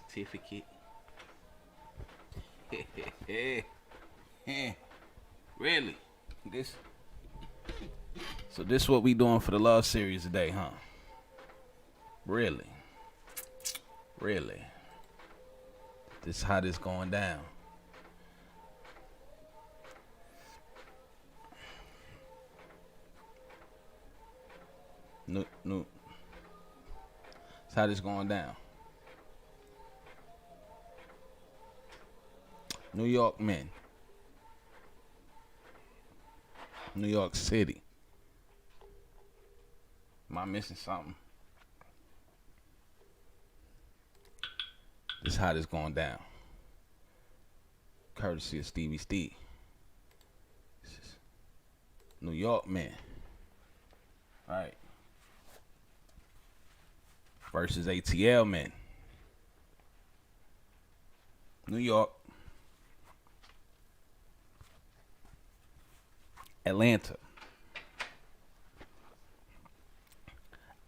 certificate. Really? This. So this what we doing for the love series today, huh? Really? Really? This how this going down. No. That's how this going down. New York men. New York City. Am I missing something? This how this going down. Courtesy of Stevie Steve. This is New York men. Right. Versus ATL men. New York. Atlanta.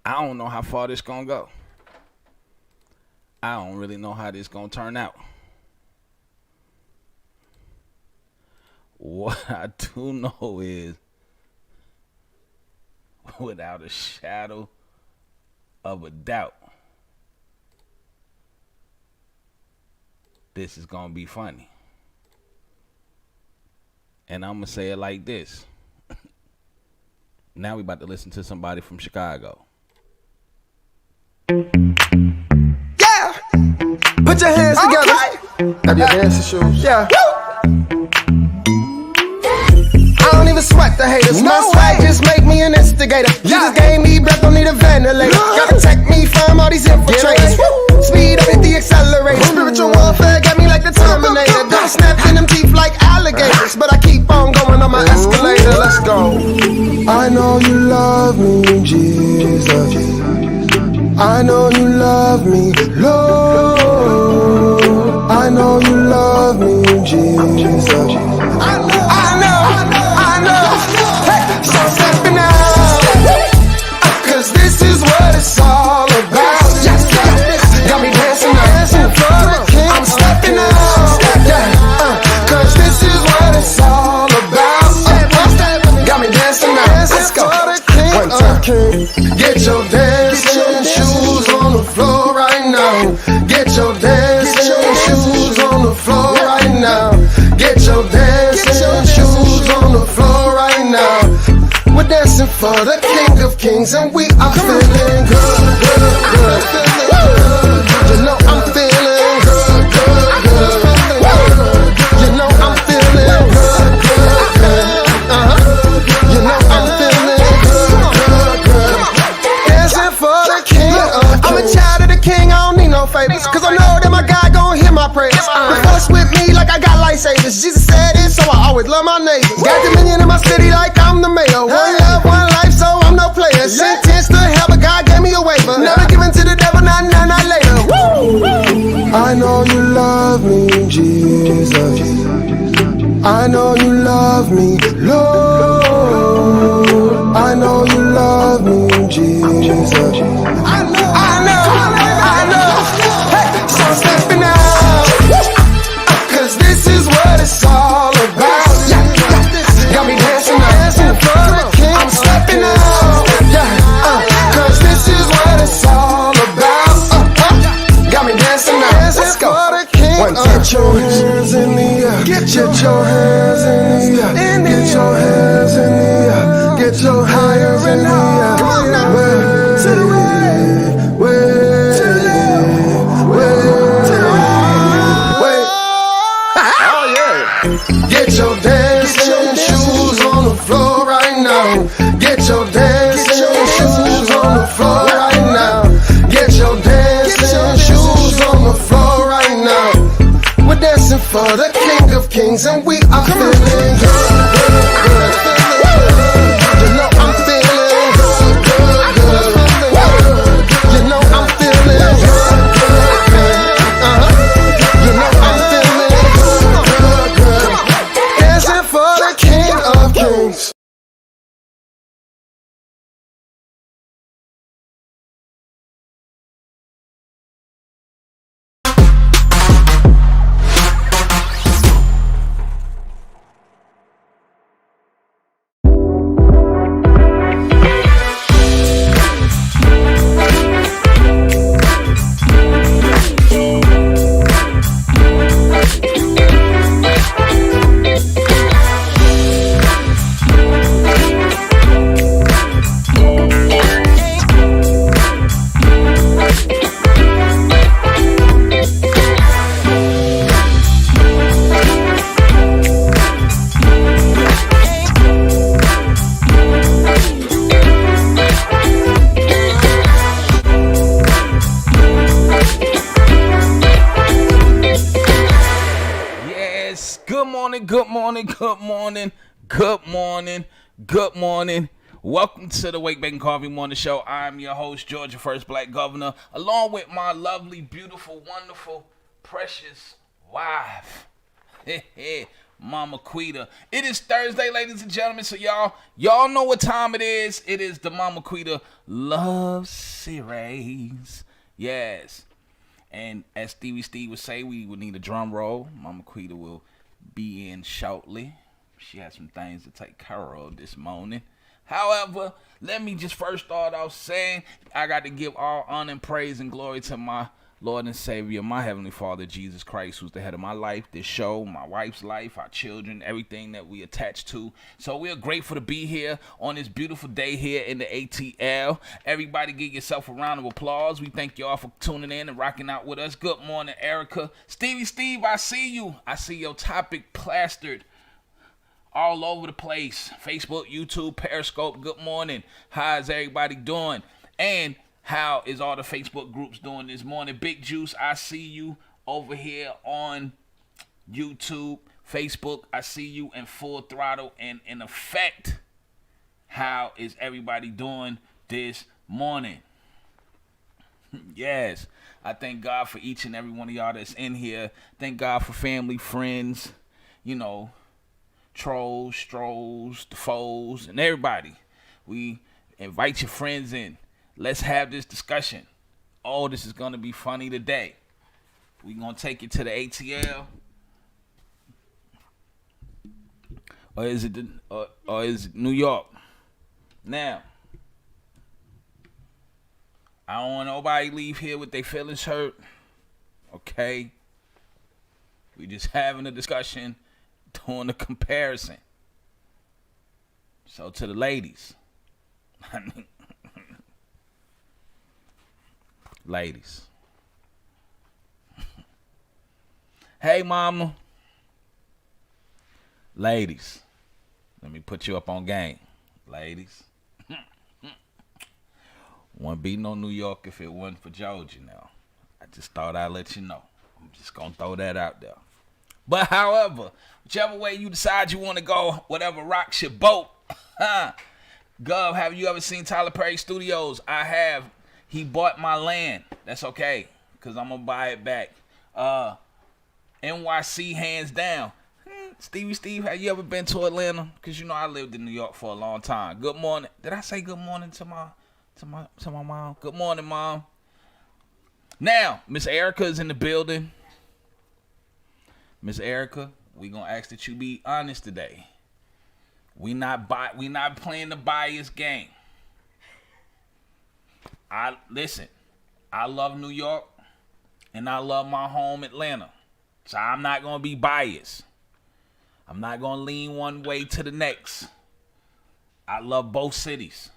I don't know how far this gonna go. I don't really know how this gonna turn out. What I do know is, without a shadow of a doubt, this is gonna be funny. And I'm gonna say it like this. Now we about to listen to somebody from Chicago. Yeah! Put your hands together. Have your dancing shoes. Yeah. I don't even sweat the haters. My swag just make me an instigator. You just gave me breath, don't need a ventilator. Gotta protect me from all these infiltrators. Speed up at the accelerator. Spiritual warfare got me like the Terminator. Don't snap in them teeth like alligators, but I keep on going on my escalator. Let's go. I know you love me, Jesus. I know you love me, Lord. I know you love me, Jesus. I know. Hey, so I'm stepping out, 'cause this is what it's all about. Got me dancing for the king. I'm stepping out, 'cause this is what it's all about. Got me dancing now. Let's go. One time, get your dancing shoes on the floor right now. Get your dancing shoes on the floor right now. Get your dancing shoes on the floor right now. We're dancing for the King of Kings and we are feeling good. You know I'm feeling good. You know I'm feeling good. You know I'm feeling good. Dancing for the King of Kings. I'm a child of the King, I don't need no favors, 'cause I know that my God gon' hear my prayers. The force with me like I got lightsabers. Jesus said it, so I always love my neighbors. Got dominion in my city like I'm the mayor. One love, one life, so I'm no player. Sentenced to hell, but God gave me a waiver. Never given to the devil, not later. Woo! I know you love me, Jesus. I know you love me, Lord. I know you love me, Jesus. I know. Hey, so I'm stepping out, 'cause this is what it's all about. Got me dancing for the king. I'm stepping out, 'cause this is what it's all about. Got me dancing now. Let's go. One, get your hands in the air. Get your hands in the air. Get your hands in the air. Get your hands in the air. Come on now. To the right. To the left. Oh yeah. Get your dancing shoes on the floor right now. Get your dancing shoes on the floor right now. Get your dancing shoes on the floor right now. We're dancing for the King of Kings and we are feeling good. You know I'm feeling good. You know I'm feeling good. You know I'm feeling good. Dancing for the King of Kings. Good morning. Good morning. Welcome to the Wake Bacon Coffee Morning Show. I'm your host, Georgia First Black Governor, along with my lovely, beautiful, wonderful, precious wife, Mama Quita. It is Thursday, ladies and gentlemen, so y'all know what time it is. It is the Mama Quita Love Series. Yes. And as Steve would say, we would need a drum roll. Mama Quita will be in shortly. She has some things to take care of this morning. However, let me just first start off saying I got to give all honor and praise and glory to my Lord and Savior, my Heavenly Father, Jesus Christ, who's the head of my life, this show, my wife's life, our children, everything that we attach to. So we're grateful to be here on this beautiful day here in the ATL. Everybody give yourself a round of applause. We thank y'all for tuning in and rocking out with us. Good morning, Erica. Steve, I see you. I see your topic plastered all over the place. Facebook, YouTube, Periscope. Good morning. How's everybody doing? And how is all the Facebook groups doing this morning? Big Juice, I see you over here on YouTube, Facebook. I see you in full throttle and in effect. How is everybody doing this morning? Yes, I thank God for each and every one of y'all that's in here. Thank God for family, friends, trolls, strolls, the foes, and everybody. We invite your friends in. Let's have this discussion. Oh, this is going to be funny today. We're going to take it to the ATL. Or is it New York? Now, I don't want nobody leave here with their feelings hurt. Okay? We just having a discussion, doing a comparison. So to the ladies. Ladies. Hey, mama. Ladies. Let me put you up on game. Ladies. Wouldn't be no New York if it wasn't for Georgia now. I just thought I'd let you know. I'm just going to throw that out there. But however, whichever way you decide you want to go, whatever rocks your boat. Gov, have you ever seen Tyler Perry Studios? I have. He bought my land. That's okay, because I'm going to buy it back. NYC, hands down. Steve, have you ever been to Atlanta? Because I lived in New York for a long time. Good morning. Did I say good morning to my mom? Good morning, Mom. Now, Miss Erica is in the building. Miss Erica, we going to ask that you be honest today. We not playing the bias game. I love New York, and I love my home, Atlanta. So I'm not going to be biased. I'm not going to lean one way to the next. I love both cities.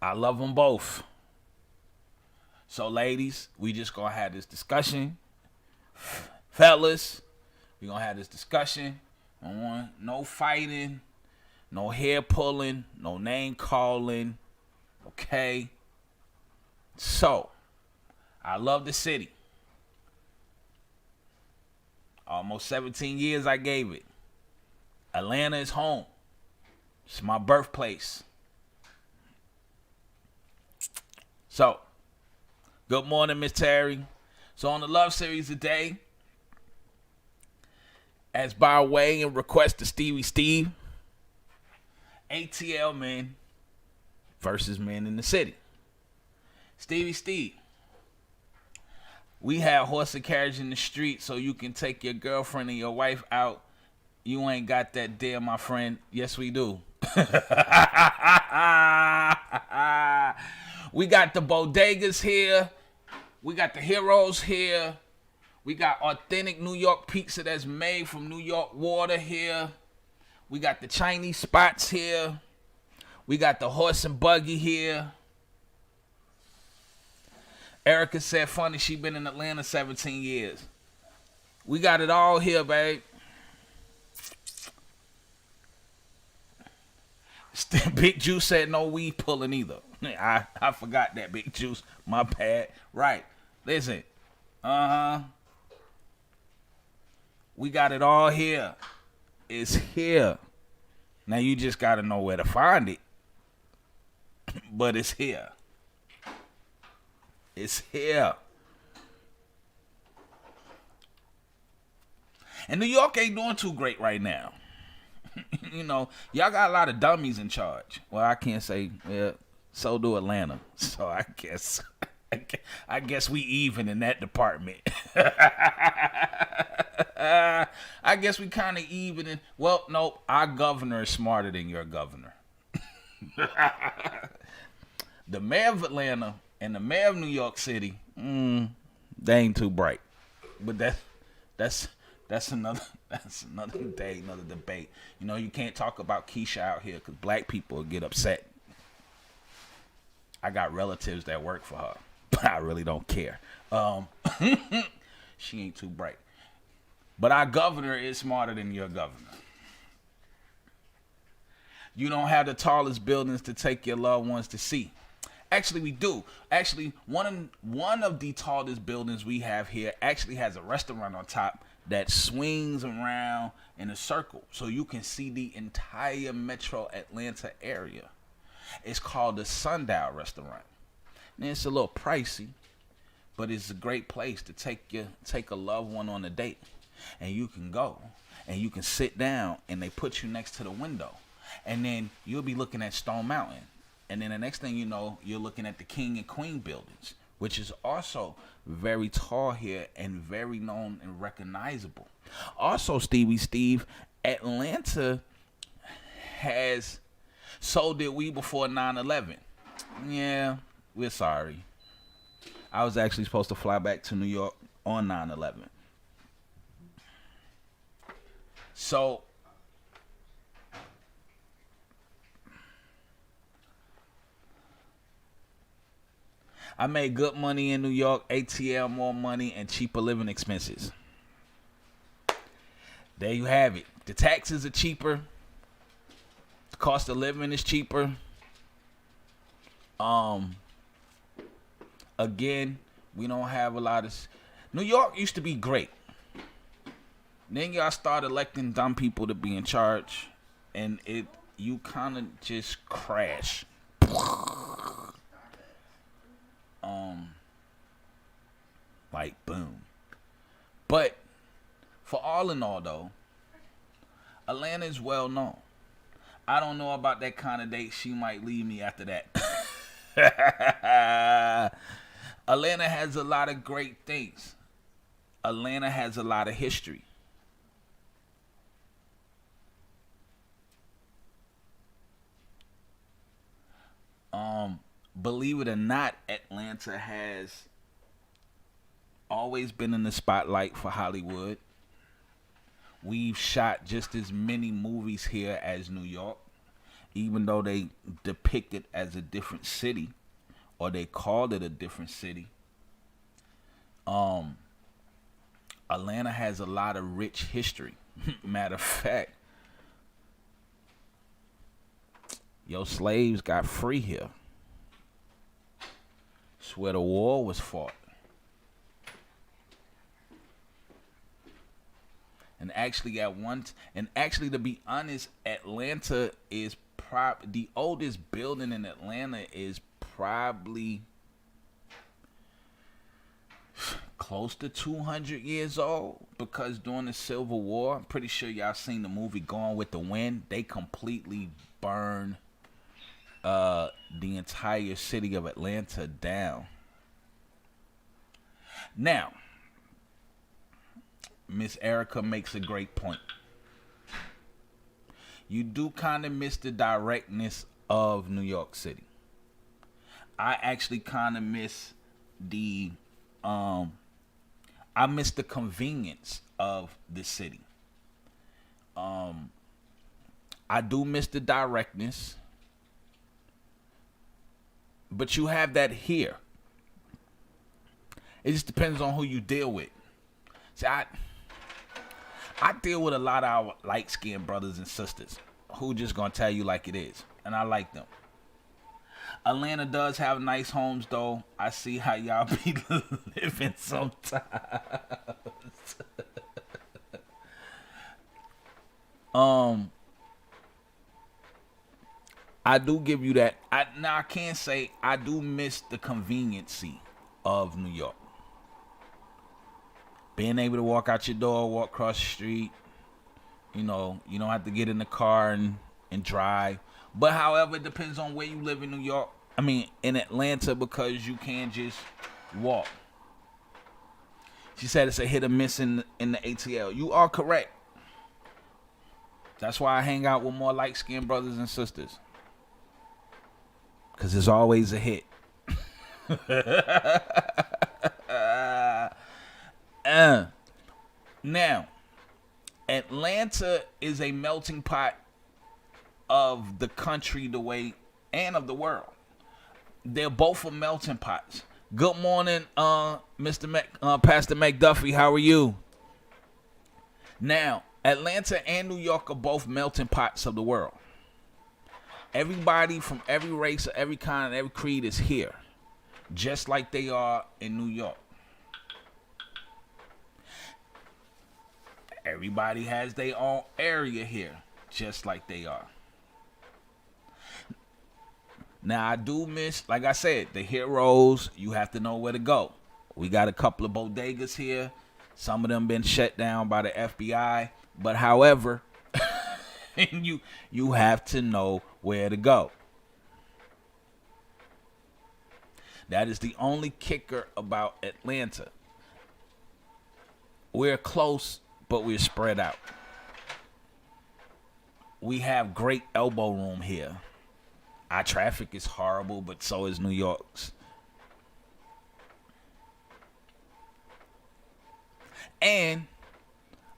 I love them both. So, ladies, we just going to have this discussion. Fellas, we going to have this discussion. No fighting. No hair pulling, no name calling, okay? So, I love the city. Almost 17 years I gave it. Atlanta is home. It's my birthplace. So, good morning, Miss Terry. So, on the Love Series today, as by way and request to Steve, ATL men versus men in the city. Steve, we have horse and carriage in the street so you can take your girlfriend and your wife out. You ain't got that there, my friend. Yes, we do. We got the bodegas here. We got the heroes here. We got authentic New York pizza that's made from New York water here. We got the Chinese spots here. We got the horse and buggy here. Erica said funny, she been in Atlanta 17 years. We got it all here, babe. Big Juice said no weed pulling either. I forgot that, Big Juice. My bad. Right. Listen. We got it all here. It's here. Now you just got to know where to find it. But it's here. It's here. And New York ain't doing too great right now. You know, y'all got a lot of dummies in charge. Well, I can't say, yeah, so do Atlanta. So I guess we even in that department. I guess we kind of even in. Well, nope. Our governor is smarter than your governor. The mayor of Atlanta and the mayor of New York City, they ain't too bright. But that's another day, another debate. You know, you can't talk about Keisha out here because black people get upset. I got relatives that work for her, but I really don't care. She ain't too bright. But our governor is smarter than your governor. You don't have the tallest buildings to take your loved ones to see. Actually, we do. Actually, one of the tallest buildings we have here actually has a restaurant on top that swings around in a circle so you can see the entire metro Atlanta area. It's called the Sundial Restaurant. And it's a little pricey, but it's a great place to take a loved one on a date. And you can go and you can sit down and they put you next to the window. And then you'll be looking at Stone Mountain. And then the next thing you know, you're looking at the King and Queen buildings, which is also very tall here and very known and recognizable. Also, Steve, Atlanta has, so did we before 9/11. Yeah, we're sorry. I was actually supposed to fly back to New York on 9/11. So, I made good money in New York, ATL more money, and cheaper living expenses. There you have it. The taxes are cheaper. The cost of living is cheaper. Again, we don't have a lot of. New York used to be great. Then y'all start electing dumb people to be in charge, and you kind of just crash. Like boom. But for all in all though, Atlanta is well known. I don't know about that kind of date. She might leave me after that. Atlanta has a lot of great things. Atlanta has a lot of history. Believe it or not, Atlanta has always been in the spotlight for Hollywood. We've shot just as many movies here as New York, even though they depict it as a different city, or they called it a different city. Atlanta has a lot of rich history. Matter of fact, your slaves got free here. It's where the war was fought. And actually, to be honest, Atlanta is the oldest building in Atlanta is probably close to 200 years old, because during the Civil War, I'm pretty sure y'all seen the movie Gone with the Wind. They completely burned the entire city of Atlanta down. Now, Miss Erica makes a great point. You do kind of miss the directness of New York City. I actually kind of miss the convenience of the city. I do miss the directness, but you have that here. It just depends on who you deal with. See, I deal with a lot of our light-skinned brothers and sisters who just gonna tell you like it is, and I like them. Atlanta does have nice homes, though. I see how y'all be living sometimes. I do give you that. I can't say I do miss the conveniency of New York. Being able to walk out your door, walk across the street. You know, you don't have to get in the car and drive. But however, it depends on where you live in New York. I mean, in Atlanta, because you can just walk. She said it's a hit or miss in the ATL. You are correct. That's why I hang out with more light-skinned brothers and sisters. Because there's always a hit. Now, Atlanta is a melting pot of the country, the way, and of the world. They're both a melting pots. Good morning, Pastor McDuffie. How are you? Now, Atlanta and New York are both melting pots of the world. Everybody from every race, every kind, every creed is here, just like they are in New York. Everybody has their own area here, just like they are. Now, I do miss, like I said, the heroes. You have to know where to go. We got a couple of bodegas here. Some of them been shut down by the FBI. But however, you have to know where to go. That is the only kicker about Atlanta. We're close, but we're spread out. We have great elbow room here. Our traffic is horrible, but so is New York's. And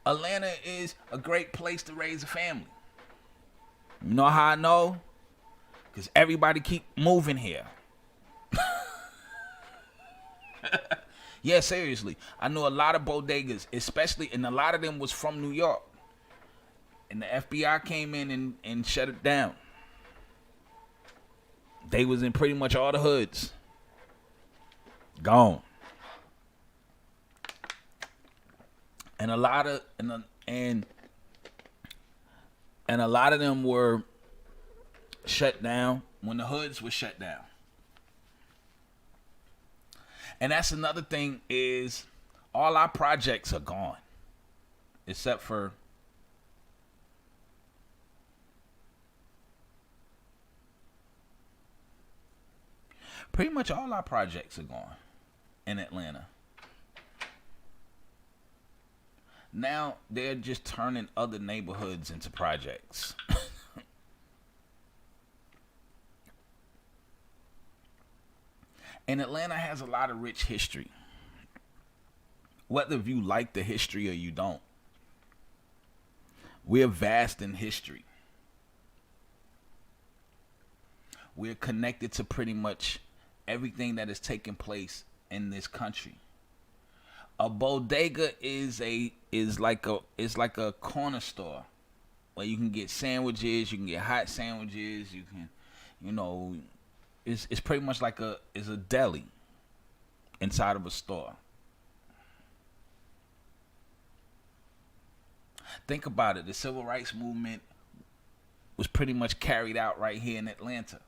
Atlanta is a great place to raise a family. You know how I know? Because everybody keep moving here. Yeah, seriously. I know a lot of bodegas, especially, and a lot of them was from New York. And the FBI came in and shut it down. They was in pretty much all the hoods. Gone. And a lot of and a lot of them were shut down when the hoods were shut down. And that's another thing, is all our projects are gone. Except for pretty much all our projects are gone in Atlanta. Now they're just turning other neighborhoods into projects. And Atlanta has a lot of rich history. Whether you like the history or you don't. We're vast in history. We're connected to pretty much everything that has taken place in this country. A bodega is like a corner store where you can get sandwiches, you can get hot sandwiches, you can, it's pretty much like a deli inside of a store. Think about it. The civil rights movement was pretty much carried out right here in Atlanta.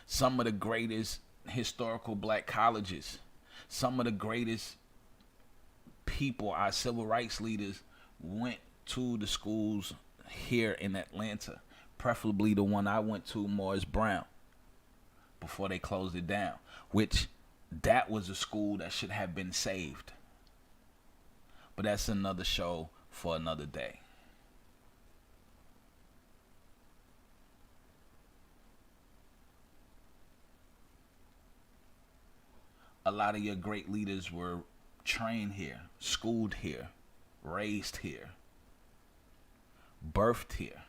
Some of the greatest historical black colleges, some of the greatest people, our civil rights leaders, went to the schools here in Atlanta, preferably the one I went to, Morris Brown, before they closed it down, which that was a school that should have been saved. But that's another show for another day. A lot of your great leaders were trained here, schooled here, raised here, birthed here.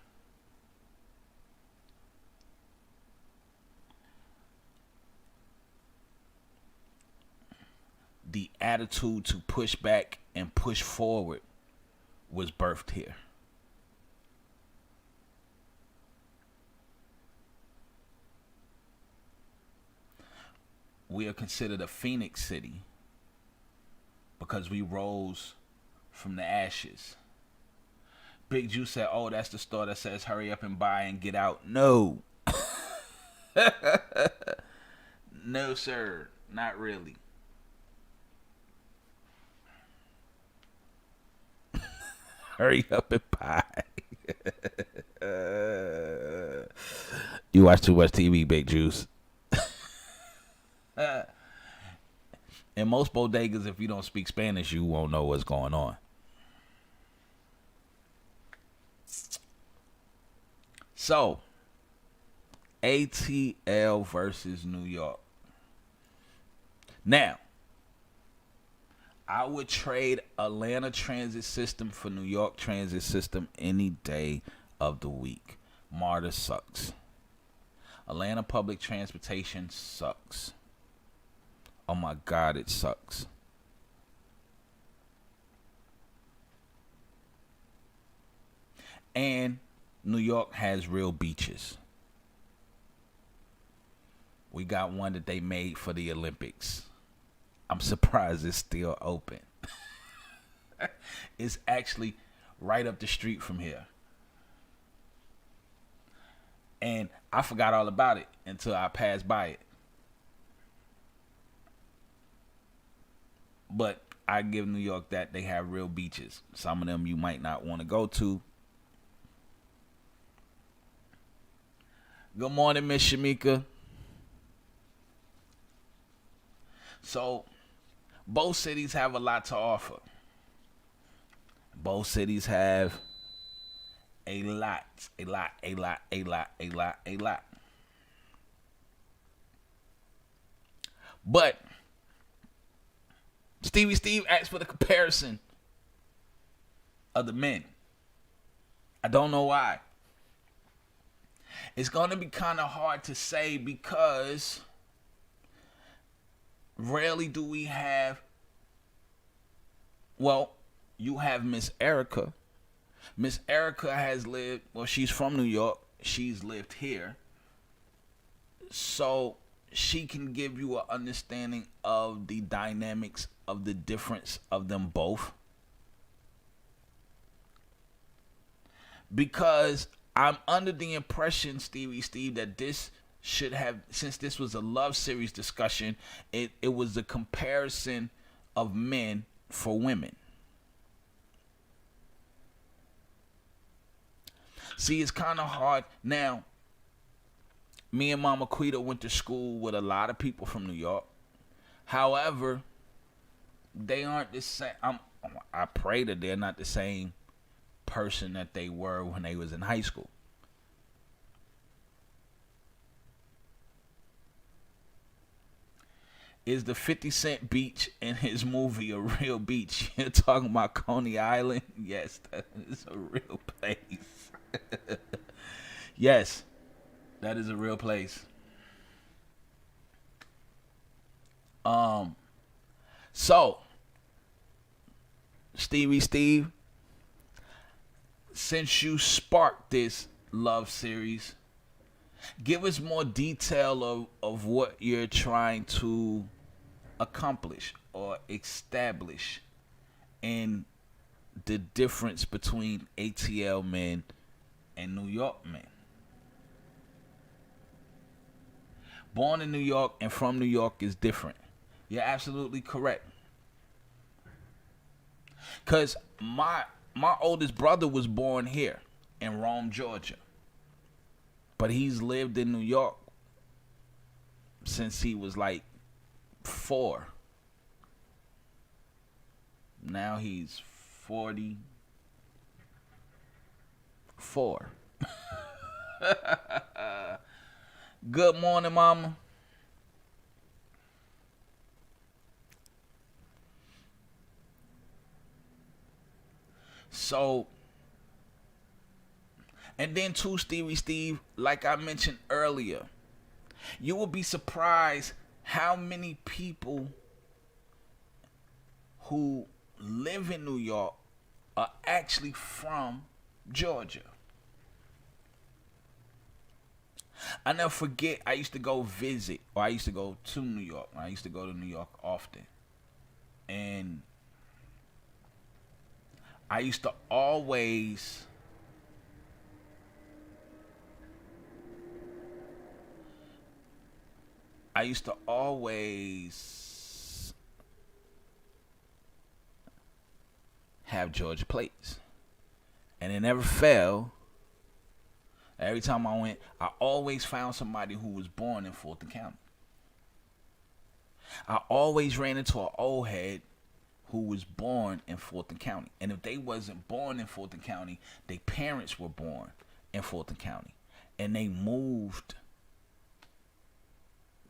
The attitude to push back and push forward was birthed here. we are considered a phoenix city because we rose from the ashes. Big Juice said, oh, that's the store that says hurry up and buy and get out. No. No, sir. Not really. Hurry up and buy. You watch too much TV, Big Juice. In most bodegas, if you don't speak Spanish, you won't know what's going on. So, ATL versus New York. Now, I would trade Atlanta transit system for New York transit system any day of the week. MARTA sucks. Atlanta public transportation sucks. Oh my God, it sucks. And New York has real beaches. We got one that they made for the Olympics. I'm surprised it's still open. It's actually right up the street from here. And I forgot all about it until I passed by it. But I give New York that they have real beaches. Some of them you might not want to go to. Good morning, Miss Shamika. So, both cities have a lot to offer. Both cities have a lot. But Steve asked for the comparison of the men. I don't know why. It's going to be kind of hard to say because rarely do we have, well, you have Miss Erica. Miss Erica has lived, well, she's from New York. She's lived here. So she can give you an understanding of the dynamics of the difference of them both. Because I'm under the impression, Steve, that this should have, since this was a love series discussion, it was a comparison of men for women. See, it's kind of hard. Now, me and Mama Quita went to school with a lot of people from New York. However, they aren't the same. I pray that they're not the same person that they were when they was in high school. Is the 50 Cent beach in his movie a real beach? You're talking about Coney Island? Yes, that is a real place. Yes, that is a real place. So, Steve, since you sparked this love series, give us more detail of what you're trying to accomplish or establish in the difference between ATL men and New York men. Born in New York and from New York is different. You're absolutely correct. Because my oldest brother was born here in Rome, Georgia. But he's lived in New York since he was like 4. Now he's 44. Good morning, Mama. So, and then too, Steve, like I mentioned earlier, you will be surprised how many people who live in New York are actually from Georgia. I never forget. I used to go visit, or I used to go to New York. I used to go to New York often, and I used to always. I used to always have Georgia plates, and it never failed. Every time I went, I always found somebody who was born in Fulton County. I always ran into an old head who was born in Fulton County. And if they wasn't born in Fulton County, their parents were born in Fulton County. And they moved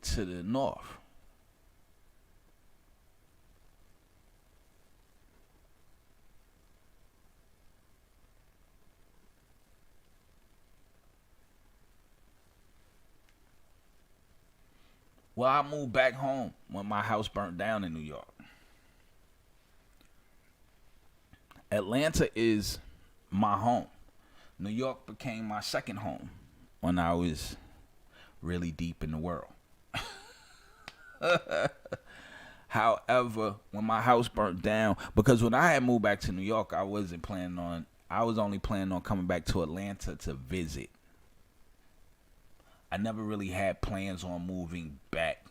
to the north. Well, I moved back home when my house burnt down in New York. Atlanta is my home. New York became my second home when I was really deep in the world. However, when my house burnt down, because when I had moved back to New York, I was only planning on coming back to Atlanta to visit. I never really had plans on moving back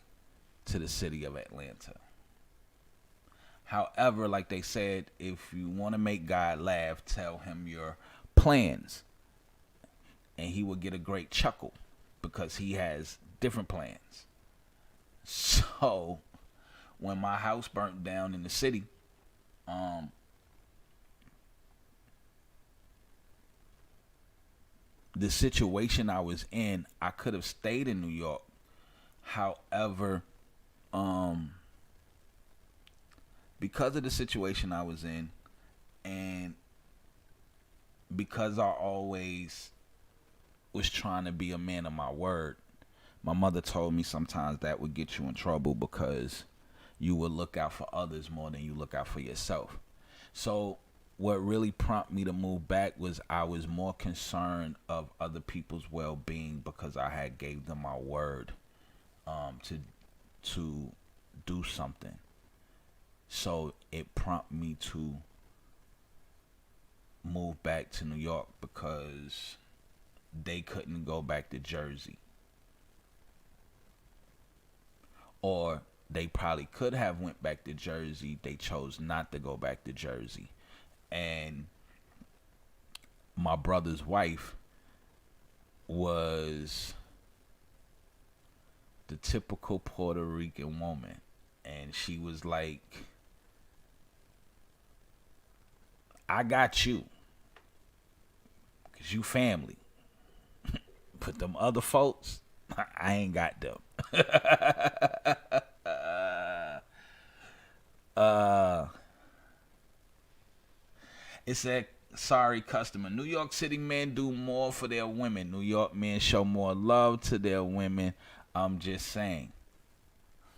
to the city of Atlanta. However, like they said, if you want to make God laugh, tell him your plans. And he will get a great chuckle because he has different plans. So, when my house burnt down in the city, the situation I was in, I could have stayed in New York. However, because of the situation I was in, and because I always was trying to be a man of my word, my mother told me sometimes that would get you in trouble because you would look out for others more than you look out for yourself. So what really prompted me to move back was I was more concerned of other people's well-being because I had gave them my word to do something. So it prompted me to move back to New York because they couldn't go back to Jersey. Or they probably could have went back to Jersey. They chose not to go back to Jersey. And my brother's wife was the typical Puerto Rican woman. And she was like, I got you. Because you family. But them other folks, I ain't got them. It said, sorry customer, New York City men do more for their women. New York men show more love to their women. I'm just saying.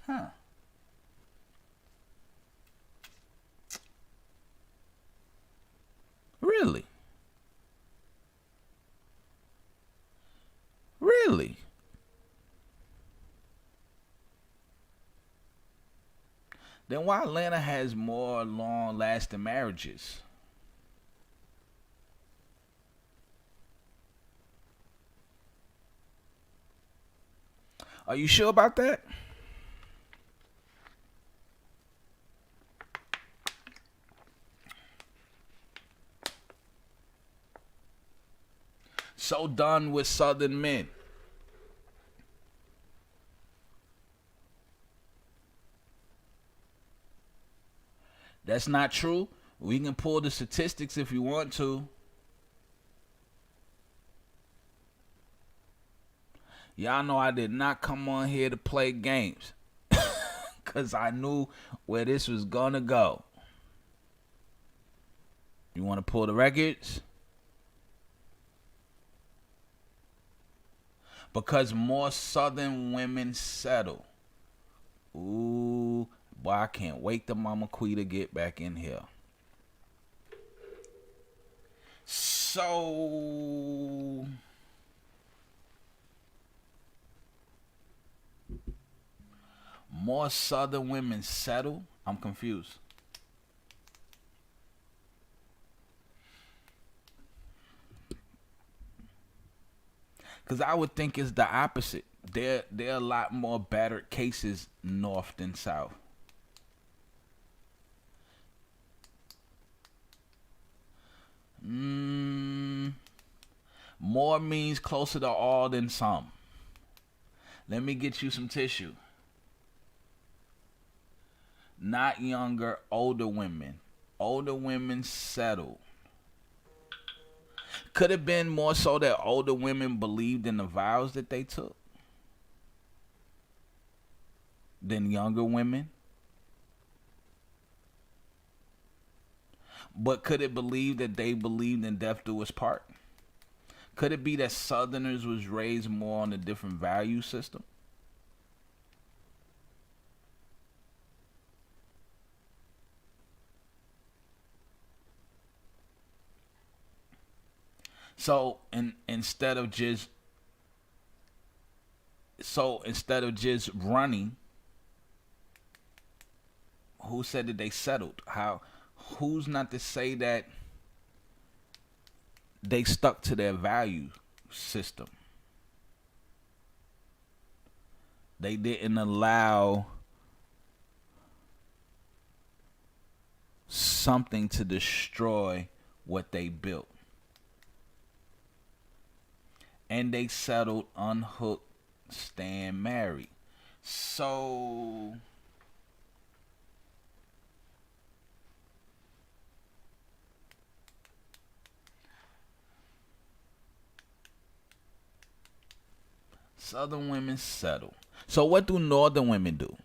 Huh. Really? Really? Then why Atlanta has more long-lasting marriages? Are you sure about that? So done with Southern men. That's not true. We can pull the statistics if you want to. Y'all know I did not come on here to play games. Because I knew where this was going to go. You want to pull the records? Because more Southern women settle. Ooh, boy, I can't wait till Mama Quita get back in here. So more Southern women settle? I'm confused. Because I would think it's the opposite. There are a lot more battered cases north than south. More means closer to all than some. Let me get you some tissue. Not younger, older women. Older women settled. Could have been more so that older women believed in the vows that they took than younger women. But could it believe that they believed in death do us part? Could it be that Southerners was raised more on a different value system? So instead of just running, who said that they settled? Who's not to say that they stuck to their value system? They didn't allow something to destroy what they built. And they settled, unhooked, staying married. So Southern women settle. So what do Northern women do?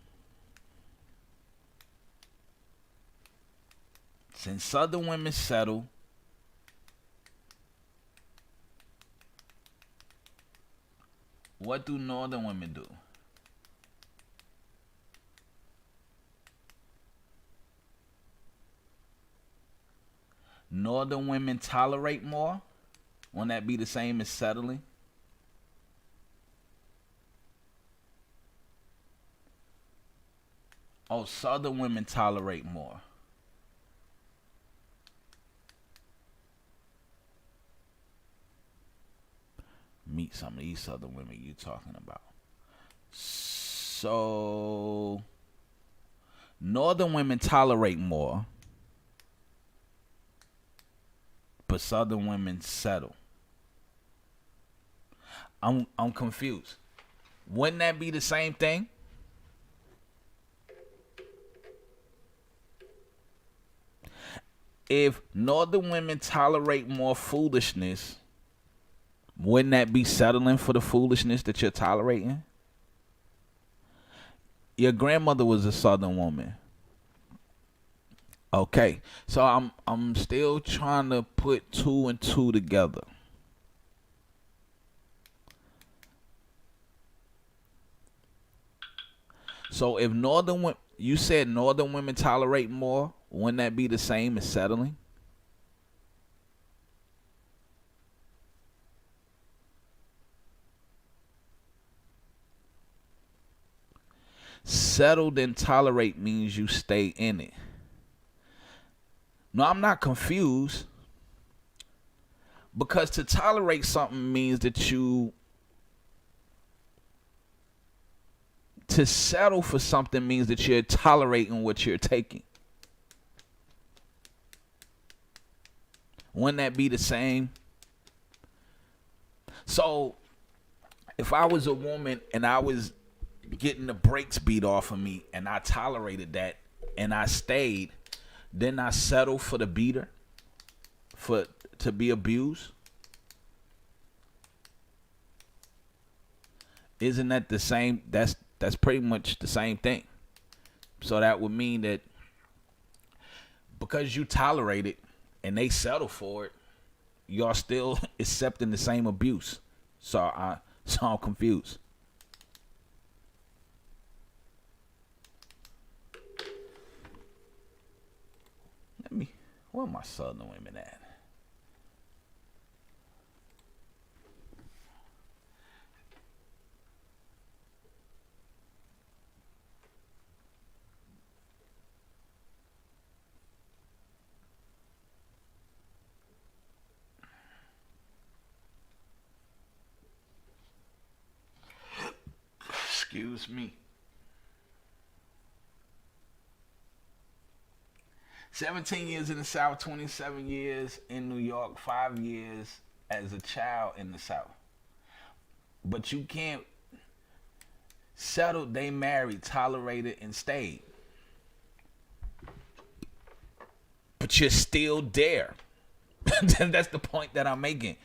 Since Southern women settle, what do Northern women do? Northern women tolerate more? Won't that be the same as settling? Oh, Southern women tolerate more. Meet some of these Southern women you talking about. So Northern women tolerate more, but Southern women settle. I'm confused. Wouldn't that be the same thing? If Northern women tolerate more foolishness, wouldn't that be settling for the foolishness that you're tolerating? Your grandmother was a Southern woman. Okay, so I'm still trying to put two and two together. So if you said Northern women tolerate more, wouldn't that be the same as settling? Settled and tolerate means you stay in it. No, I'm not confused. Because to tolerate something means that to settle for something means that you're tolerating what you're taking. Wouldn't that be the same? So if I was a woman and I was getting the brakes beat off of me and I tolerated that and I stayed, then I settled for the beater to be abused? Isn't that the same? That's pretty much the same thing. So that would mean that because you tolerate it and they settle for it, y'all still accepting the same abuse. So I'm confused. Where are my Southern women at? introduced me. 17 years in the South, 27 years in New York, 5 years as a child in the South. But you can't settle, they married, tolerated, and stayed. But you're still there. That's the point that I'm making.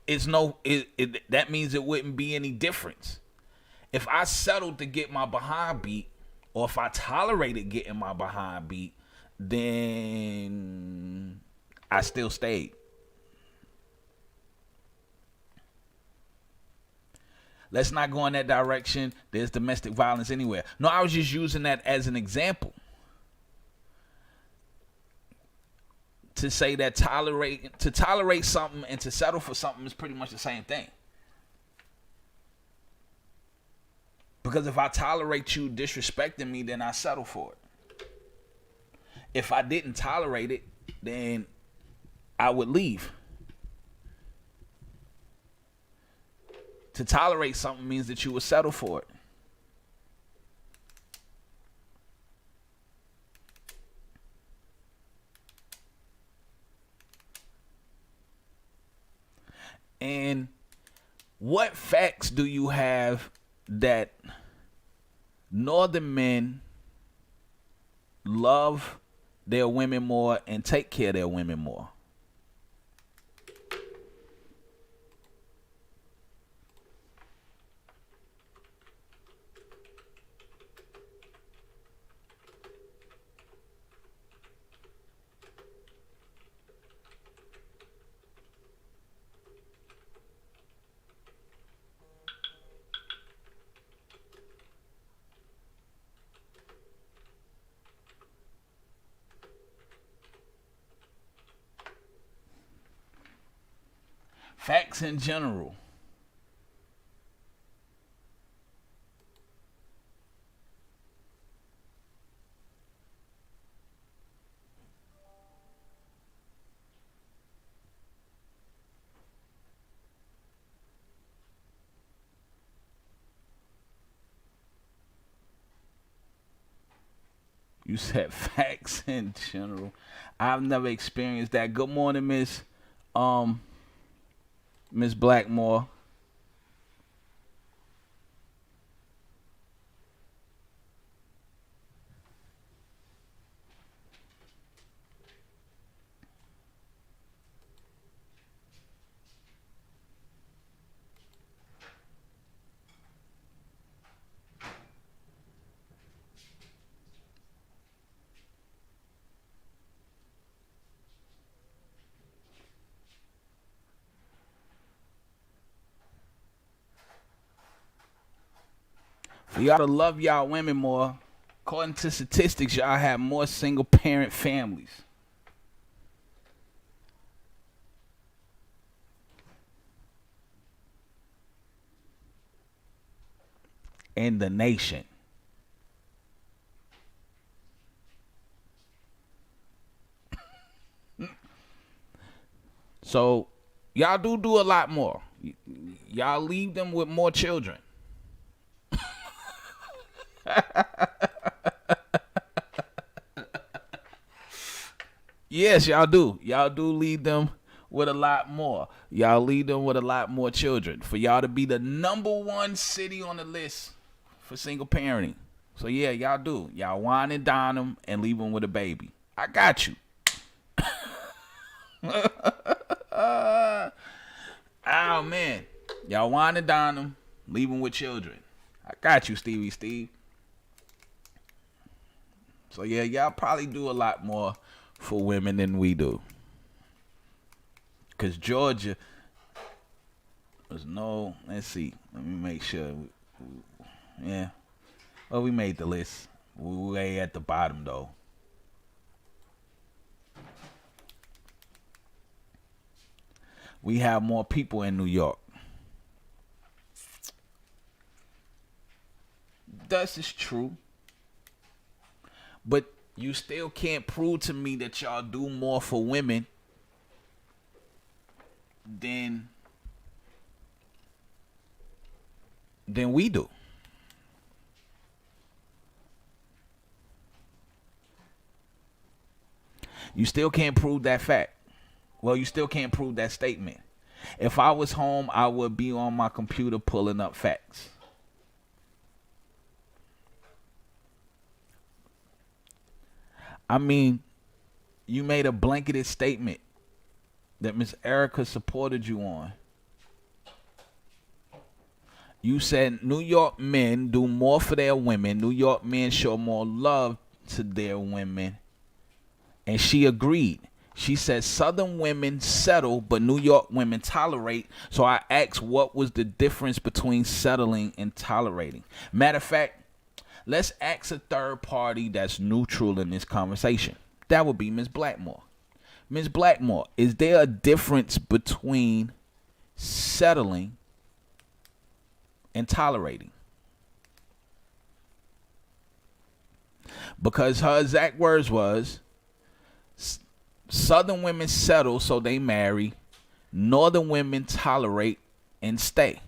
That means it wouldn't be any difference. If I settled to get my behind beat, or if I tolerated getting my behind beat, then I still stayed. Let's not go in that direction. There's domestic violence anywhere. No, I was just using that as an example. To say that to tolerate something and to settle for something is pretty much the same thing. Because if I tolerate you disrespecting me, then I settle for it. If I didn't tolerate it, then I would leave. To tolerate something means that you would settle for it. And what facts do you have that northern men love their women more and take care of their women more? Facts in general. You said facts in general. I've never experienced that. Good morning, Miss Blackmore. For y'all to love y'all women more, according to statistics, y'all have more single parent families. In the nation. So y'all do a lot more. Y'all leave them with more children. Yes, y'all do. Y'all do lead them with a lot more. Y'all lead them with a lot more children. For y'all to be the #1 city on the list for single parenting. So yeah, y'all do. Y'all wine and dine them and leave them with a baby. I got you. Oh man. Y'all wine and dine them, leave them with children. I got you, Stevie Steve. So yeah, y'all probably do a lot more for women than we do. Cause Georgia was no. Let's see. Let me make sure. Yeah. Well, we made the list. We're way at the bottom though. We have more people in New York. This is true. But you still can't prove to me that y'all do more for women than we do. You still can't prove that fact. Well, you still can't prove that statement. If I was home, I would be on my computer pulling up facts. I mean, you made a blanketed statement that Miss Erica supported you on. You said New York men do more for their women. New York men show more love to their women. And she agreed. She said Southern women settle, but New York women tolerate. So I asked what was the difference between settling and tolerating. Matter of fact, let's ask a third party that's neutral in this conversation. That would be Ms. Blackmore. Ms. Blackmore, is there a difference between settling and tolerating? Because her exact words was, Southern women settle so they marry. Northern women tolerate and stay.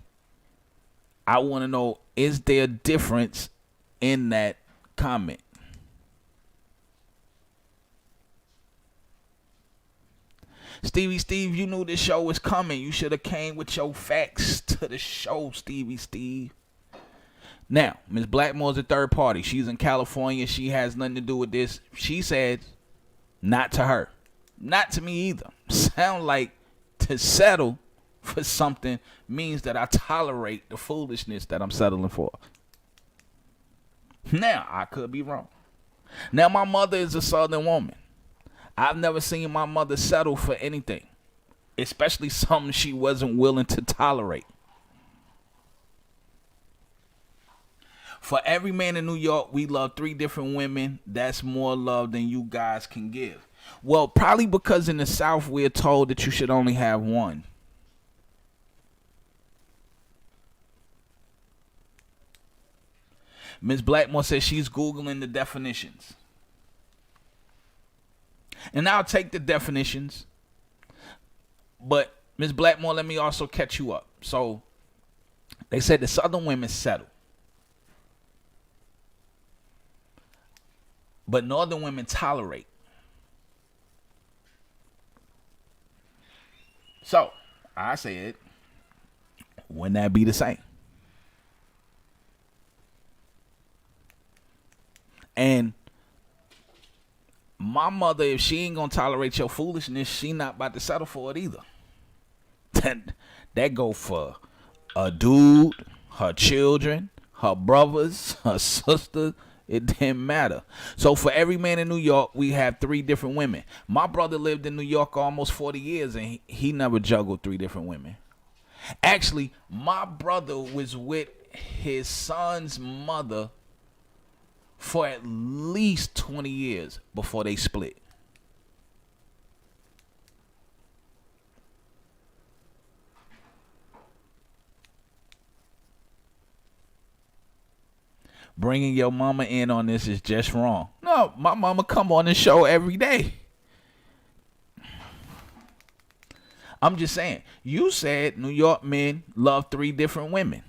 I want to know, is there a difference in that comment? Stevie Steve, you knew this show was coming. You should have came with your facts to the show, Stevie Steve. Now, Ms. Blackmore's a third party. She's in California. She has nothing to do with this. She said, not to her. Not to me either. Sound like to settle for something means that I tolerate the foolishness that I'm settling for. Now, I could be wrong. Now, my mother is a Southern woman. I've never seen my mother settle for anything, especially something she wasn't willing to tolerate. For every man in New York, we love 3 different women. That's more love than you guys can give. Well, probably because in the South, we're told that you should only have one. Ms. Blackmore says she's Googling the definitions. And I'll take the definitions. But, Ms. Blackmore, let me also catch you up. So, they said the Southern women settle. But Northern women tolerate. So, I said, wouldn't that be the same? And my mother, if she ain't gonna tolerate your foolishness, she not about to settle for it either. That go for a dude, her children, her brothers, her sisters. It didn't matter. So for every man in New York, we have 3 different women. My brother lived in New York almost 40 years, and he never juggled 3 different women. Actually, my brother was with his son's mother for at least 20 years before they split. Bringing your mama in on this is just wrong. No, my mama come on the show every day. I'm just saying, you said New York men love 3 different women.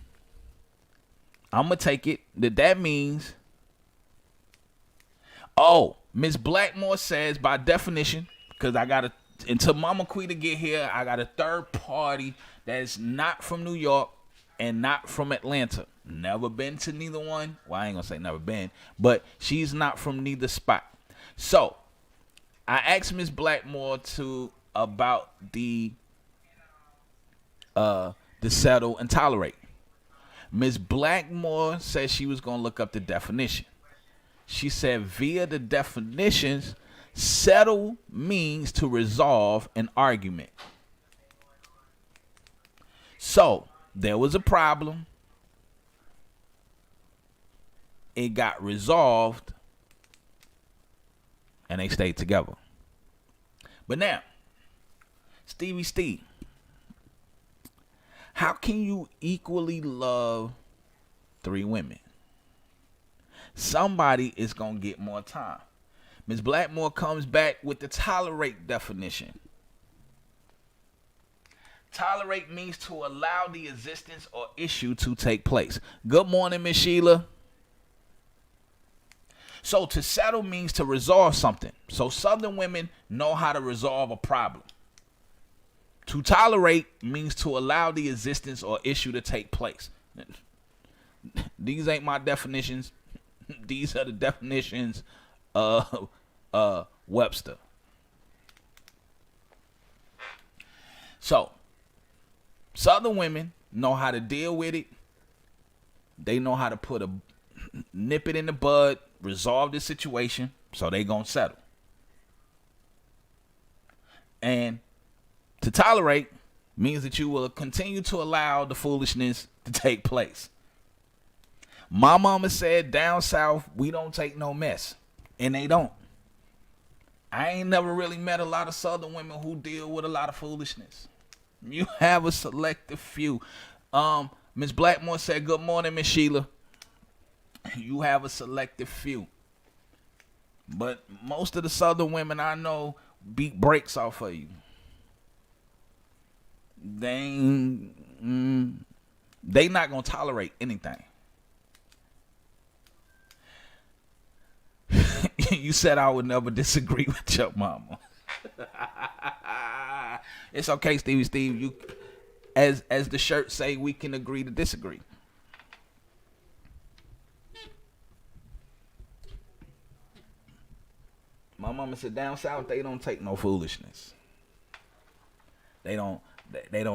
I'm going to take it that means, Miss Blackmore says by definition, because I got to, until Mama Quita get here, I got a third party that is not from New York and not from Atlanta. Never been to neither one. Well, I ain't gonna say never been, but she's not from neither spot. So I asked Miss Blackmore about the settle and tolerate. Miss Blackmore said she was gonna look up the definition. She said via the definitions, settle means to resolve an argument. So there was a problem. It got resolved, and they stayed together. But now, Stevie Steve, how can you equally love 3 women? Somebody is going to get more time. Ms. Blackmore comes back with the tolerate definition. Tolerate means to allow the existence or issue to take place. Good morning, Miss Sheila. So to settle means to resolve something. So Southern women know how to resolve a problem. To tolerate means to allow the existence or issue to take place. These ain't my definitions. These are the definitions of Webster. So, Southern women know how to deal with it. They know how to nip it in the bud, resolve the situation, so they gonna settle. And to tolerate means that you will continue to allow the foolishness to take place. My mama said down south, we don't take no mess. And they don't. I ain't never really met a lot of Southern women who deal with a lot of foolishness. You have a selective few. Miss Blackmore said, good morning, Miss Sheila. You have a selective few. But most of the Southern women I know beat brakes off of you. They not gonna tolerate anything. You said I would never disagree with your mama. It's okay, Steve. You, as the shirt say, we can agree to disagree. My mama said down south they don't take no foolishness. They don't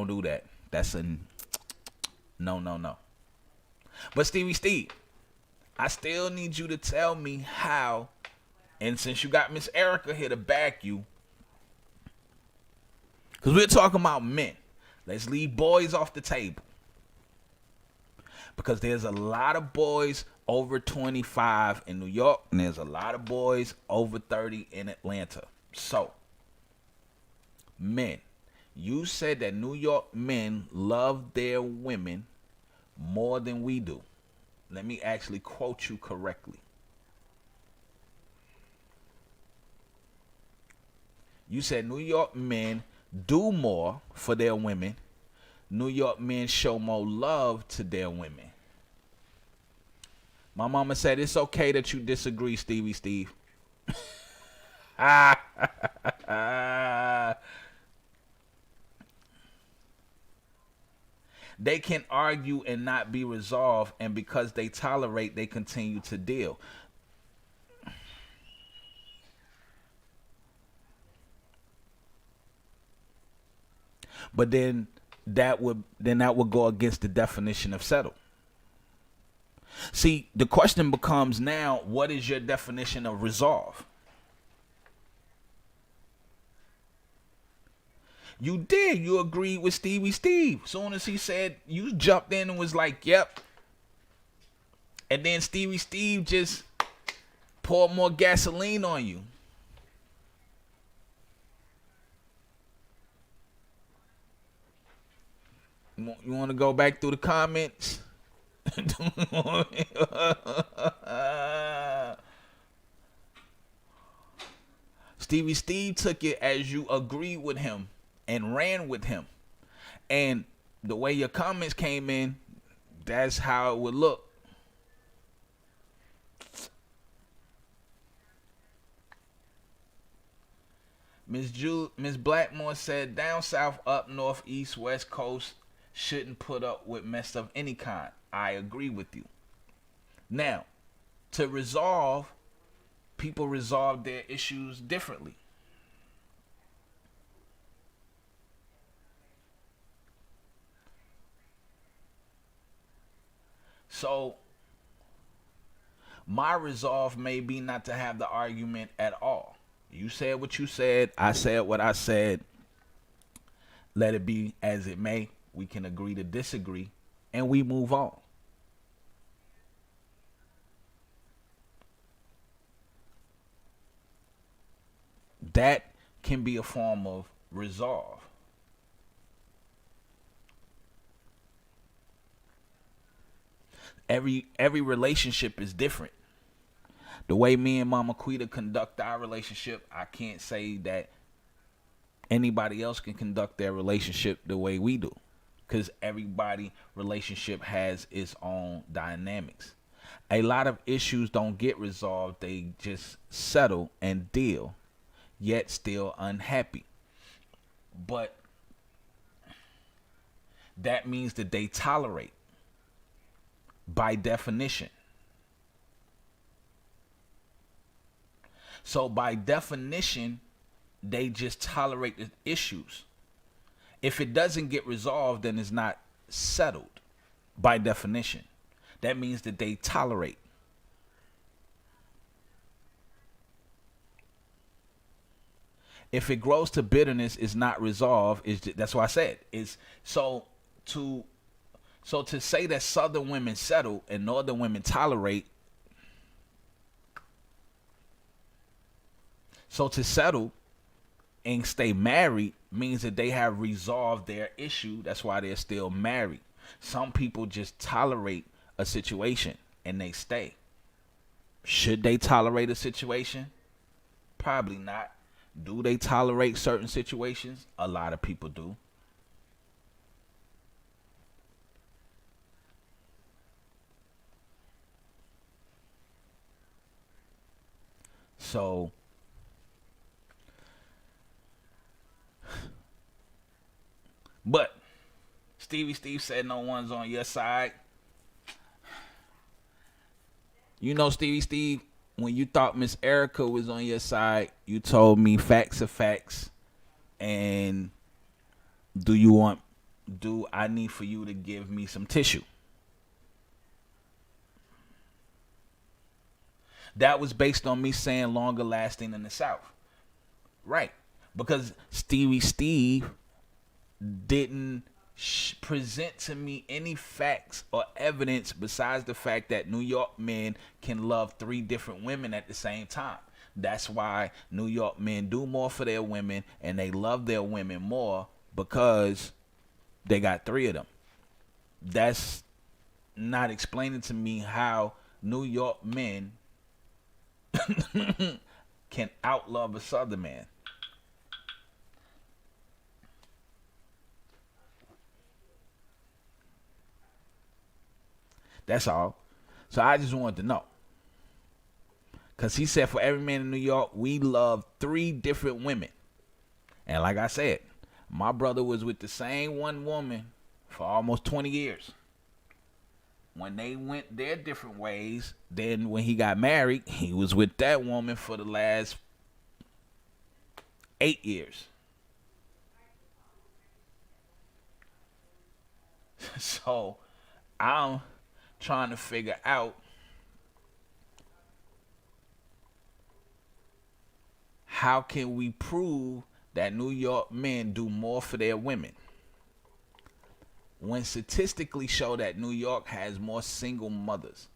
do that. That's a no. But Steve, I still need you to tell me how, and since you got Miss Erica here to back you, because we're talking about men. Let's leave boys off the table. Because there's a lot of boys over 25 in New York, and there's a lot of boys over 30 in Atlanta. So, men, you said that New York men love their women more than we do. Let me actually quote you correctly. You said New York men do more for their women. New York men show more love to their women. My mama said it's okay that you disagree, Steve. They can argue and not be resolved, and because they tolerate, they continue to deal. But then that would go against the definition of settle. See, the question becomes now, what is your definition of resolve? You did. You agreed with Steve. Soon as he said, you jumped in and was like, yep. And then Steve just poured more gasoline on you. You want to go back through the comments? Steve took it as you agreed with him and ran with him. And the way your comments came in, that's how it would look. Miss Blackmore said, down south, up north, east, west coast, shouldn't put up with mess of any kind. I agree with you. Now, to resolve, people resolve their issues differently. So, my resolve may be not to have the argument at all. You said what you said. I said what I said. Let it be as it may. We can agree to disagree, and we move on. That can be a form of resolve. Every relationship is different. The way me and Mama Quita conduct our relationship, I can't say that anybody else can conduct their relationship the way we do. Because everybody relationship has its own dynamics. A lot of issues don't get resolved. They just settle and deal, yet still unhappy. But that means that they tolerate by definition. So by definition, they just tolerate the issues. If it doesn't get resolved, then it's not settled by definition. That means that they tolerate. If it grows to bitterness, is not resolved. That's why I said it's to say that Southern women settle and Northern women tolerate. So to settle and stay married means that they have resolved their issue. That's why they're still married. Some people just tolerate a situation and they stay. Should they tolerate a situation? Probably not. Do they tolerate certain situations? A lot of people do. So but Steve said no one's on your side. You know, Steve, when you thought Miss Erica was on your side, you told me facts are facts. And do I need for you to give me some tissue? That was based on me saying longer lasting in the South. Right. Because Steve didn't present to me any facts or evidence besides the fact that New York men can love 3 different women at the same time. That's why New York men do more for their women and they love their women more because they got 3 of them. That's not explaining to me how New York men can outlove a Southern man. That's all. So I just wanted to know. Because he said for every man in New York, we love 3 different women. And like I said, my brother was with the same one woman for almost 20 years. When they went their different ways, then when he got married, he was with that woman for the last 8 years. So I'm trying to figure out how can we prove that New York men do more for their women when statistically show that New York has more single mothers.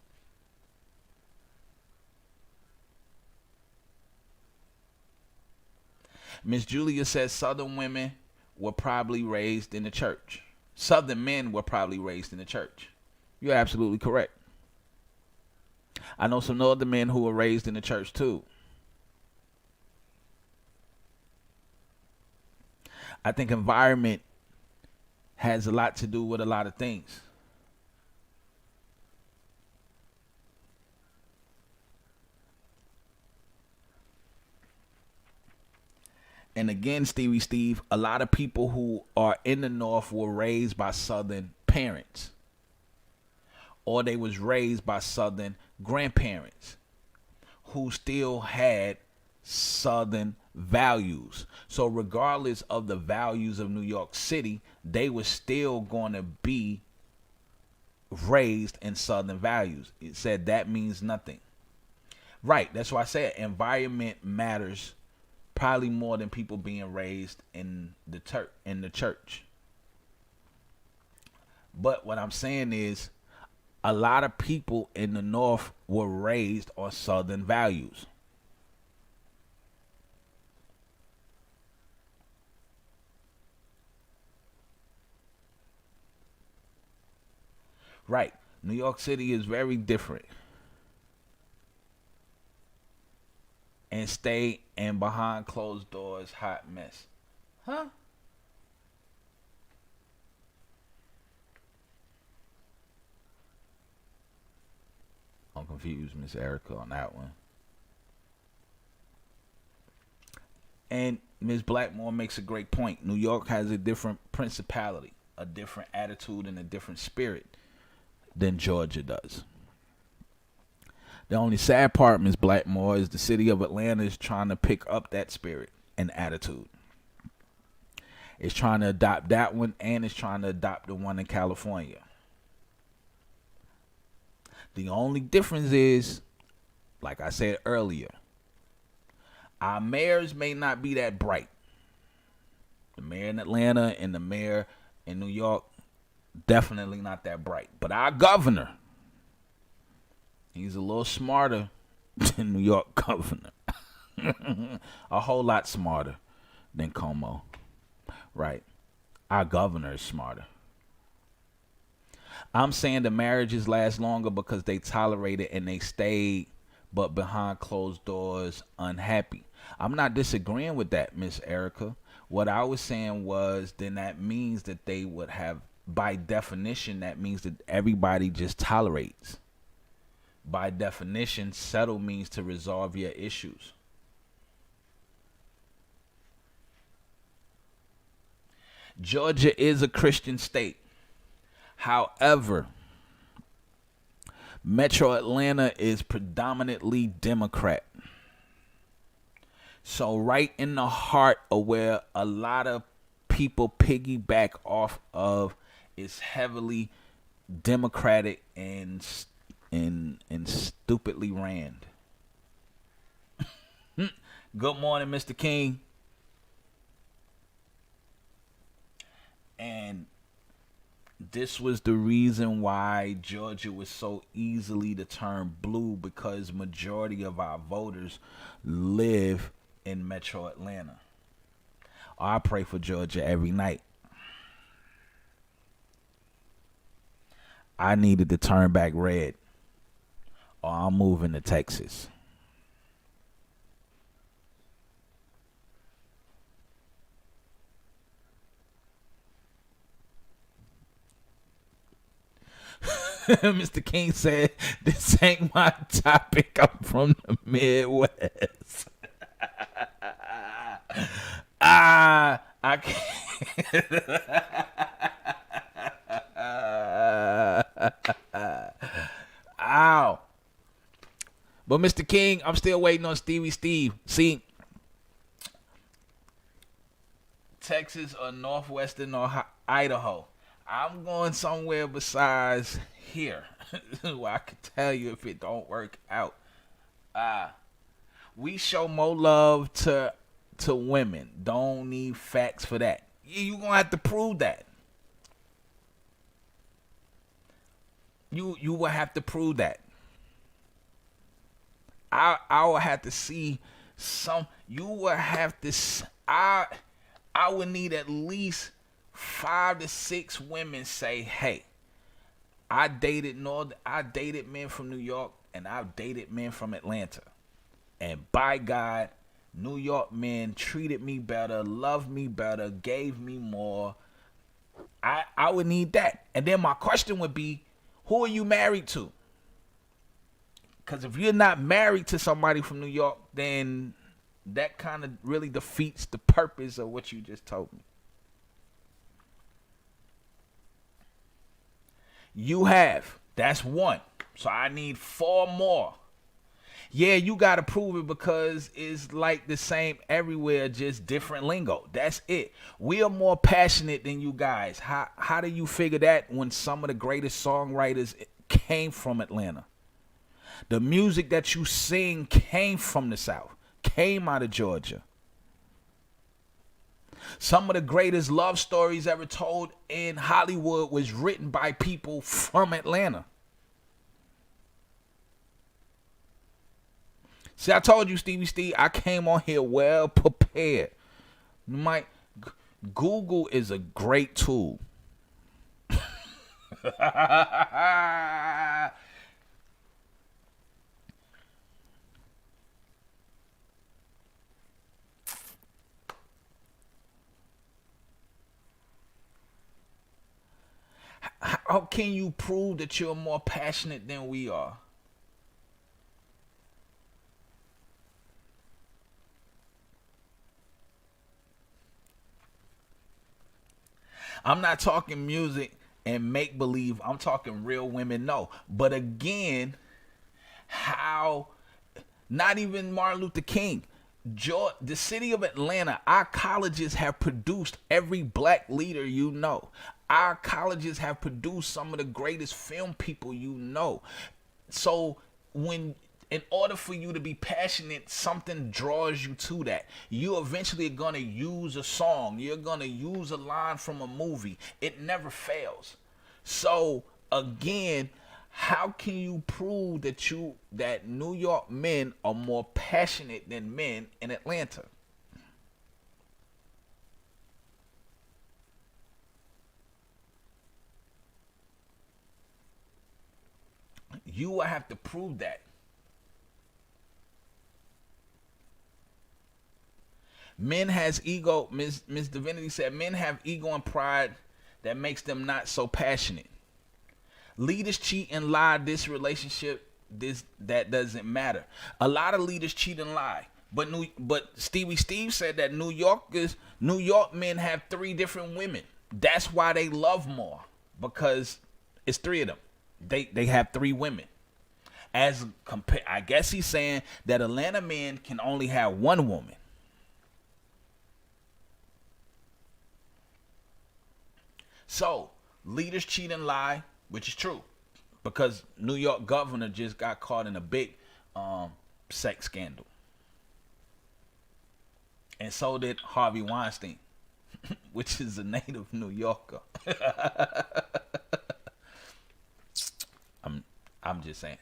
Miss Julia says Southern women were probably raised in the church. Southern men were probably raised in the church. You're absolutely correct. I know some Northern men who were raised in the church too. I think environment has a lot to do with a lot of things. And again, Steve, a lot of people who are in the North were raised by Southern parents. Or they was raised by Southern grandparents who still had Southern values. So regardless of the values of New York City, they were still going to be raised in Southern values. It said that means nothing. Right, that's why I said environment matters probably more than people being raised in the church. But what I'm saying is a lot of people in the North were raised on Southern values. Right. New York City is very different. And stay and behind closed doors, hot mess. Huh? Don't confuse Miss Erica on that one. And Ms. Blackmore makes a great point. New York has a different principality, a different attitude, and a different spirit than Georgia does. The only sad part, Ms. Blackmore, is the city of Atlanta is trying to pick up that spirit and attitude. It's trying to adopt that one, and it's trying to adopt the one in California. The only difference is, like I said earlier, our mayors may not be that bright. The mayor in Atlanta and the mayor in New York, definitely not that bright. But our governor, he's a little smarter than New York governor. A whole lot smarter than Como. Right. Our governor is smarter. I'm saying the marriages last longer because they tolerated and they stayed, but behind closed doors, unhappy. I'm not disagreeing with that, Miss Erica. What I was saying was, then that means that they would have, by definition, that means that everybody just tolerates. By definition, settle means to resolve your issues. Georgia is a Christian state. However, Metro Atlanta is predominantly Democrat. So right in the heart of where a lot of people piggyback off of is heavily Democratic and stupidly ran. Good morning, Mr. King. And this was the reason why Georgia was so easily to turn blue, because majority of our voters live in Metro Atlanta. I pray for Georgia every night. I needed to turn back red, or I'm moving to Texas. Mr. King said, "This ain't my topic. I'm from the Midwest." I can't. Ow. But Mr. King, I'm still waiting on Stevie Steve. See, Texas or Northwestern or Idaho. I'm going somewhere besides here where I can tell you if it don't work out. We show more love to women. Don't need facts for that. You gonna have to prove that. You will have to prove that. I will have to see some. You will have to. I would need at least 5 to 6 women say, "Hey, I dated men from New York, and I've dated men from Atlanta, and by God, New York men treated me better, loved me better, gave me more." I would need that. And then my question would be, who are you married to? Because if you're not married to somebody from New York, then that kind of really defeats the purpose of what you just told me. You have. That's 1. So I need 4 more. Yeah, you got to prove it because it's like the same everywhere, just different lingo. That's it. We are more passionate than you guys. How do you figure that when some of the greatest songwriters came from Atlanta? The music that you sing came from the South, came out of Georgia. Some of the greatest love stories ever told in Hollywood was written by people from Atlanta. See, I told you, Stevie Steve, I came on here well prepared. Google is a great tool. How can you prove that you're more passionate than we are? I'm not talking music and make believe. I'm talking real women. No, but again, how? Not even Martin Luther King. The city of Atlanta, our colleges have produced every black leader you know. Our colleges have produced some of the greatest film people you know. So in order for you to be passionate, something draws you to that. You eventually are going to use a song. You're going to use a line from a movie. It never fails. So again, how can you prove that New York men are more passionate than men in Atlanta? You will have to prove that. Men has ego. Miss Divinity said men have ego and pride that makes them not so passionate. Leaders cheat and lie. This relationship, that doesn't matter. A lot of leaders cheat and lie. But Stevie Steve said that New York men have 3 different women. That's why they love more, because it's 3 of them. They have 3 women. I guess he's saying that Atlanta men can only have 1 woman. So leaders cheat and lie, which is true, because New York governor just got caught in a big sex scandal, and so did Harvey Weinstein, which is a native New Yorker. I'm just saying,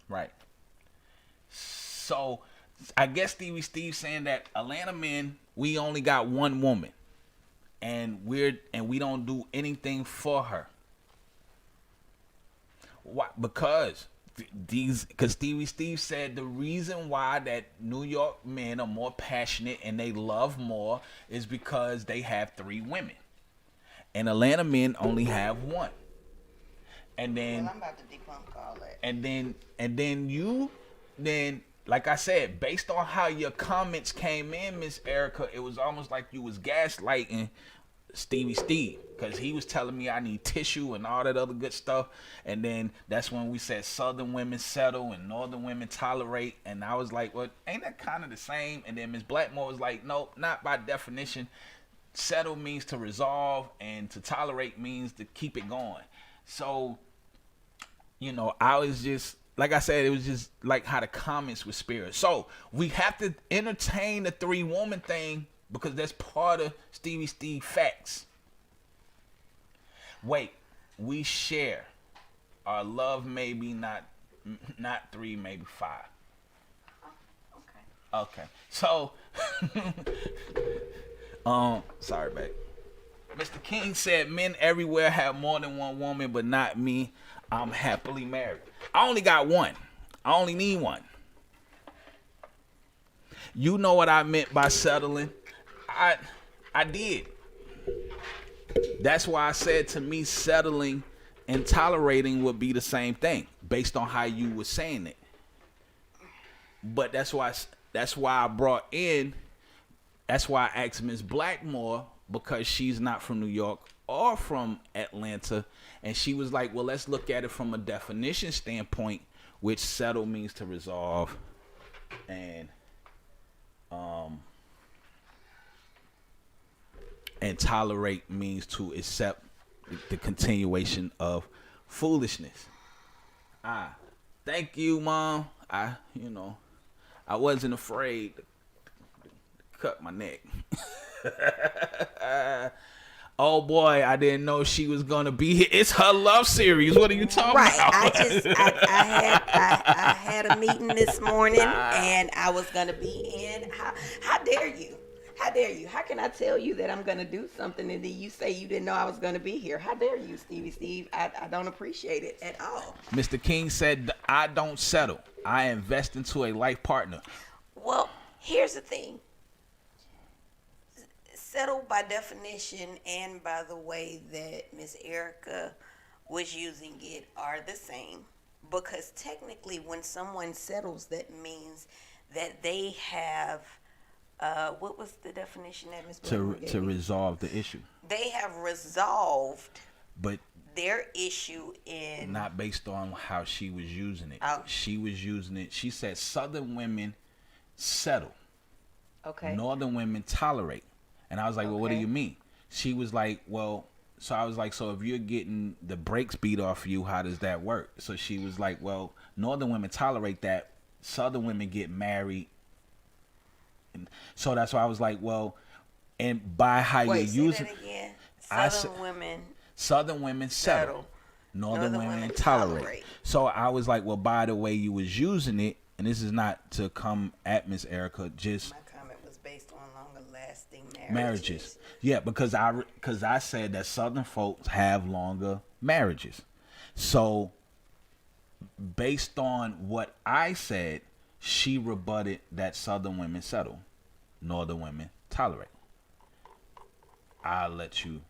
right? So I guess Stevie Steve saying that Atlanta men, we only got 1 woman, and we don't do anything for her. Why? Because Stevie Steve said the reason why that New York men are more passionate and they love more is because they have 3 women, and Atlanta men only have 1. And then I'm about to debunk all that. And then like I said, based on how your comments came in, Miss Erica, it was almost like you was gaslighting Stevie Steve, because he was telling me I need tissue and all that other good stuff. And then that's when we said Southern women settle and Northern women tolerate. And I was like, well, ain't that kind of the same? And then Miss Blackmore was like, no, not by definition. Settle means to resolve, and to tolerate means to keep it going. So, I was just, like I said, it was just like how the comments were spirit. So we have to entertain the 3 woman thing, because that's part of Stevie Steve facts. Wait, we share our love, maybe not 3, maybe 5. Okay. So, sorry, babe. Mr. King said men everywhere have more than 1 woman, but not me. I'm happily married. I only got 1. I only need 1. You know what I meant by settling. I did. That's why I said, to me, settling and tolerating would be the same thing, based on how you were saying it. But that's why I asked Miss Blackmore, because she's not from New York or from Atlanta, and she was like, well, let's look at it from a definition standpoint, which settle means to resolve, and tolerate means to accept the continuation of foolishness. Thank you, Mom. I wasn't afraid to cut my neck. Oh boy, I didn't know she was gonna be here. It's her love series. What are you talking about? I had a meeting this morning, and I was gonna be in. How dare you? How dare you? How can I tell you that I'm gonna do something and then you say you didn't know I was gonna be here? How dare you, Stevie Steve? I don't appreciate it at all. Mr. King said, I don't settle. I invest into a life partner. Well, here's the thing. Settle by definition and by the way that Miss Erica was using it are the same, because technically when someone settles, that means that they have What was the definition that Ms. To resolve the issue, They have resolved but their issue in not based on how she was using it. Oh. She was using it. She said Southern women settle, okay. Northern women tolerate. And I was like, well, what do Okay. you mean? She was like, well, so I was like, so if you're getting the brakes beat off of you, how does that work? So she was like, well, Northern women tolerate that. Southern women get married. And so that's why I was like, well, and by how Wait, you're say using that again. I Southern said- women Southern women settle. settle. Northern women tolerate. So I was like, well, by the way you was using it, and this is not to come at Miss Erica, just My comment was based on longer lasting marriages. Yeah, because I said that Southern folks have longer marriages. So based on what I said, she rebutted that Southern women settle, Northern women tolerate. I'll let you.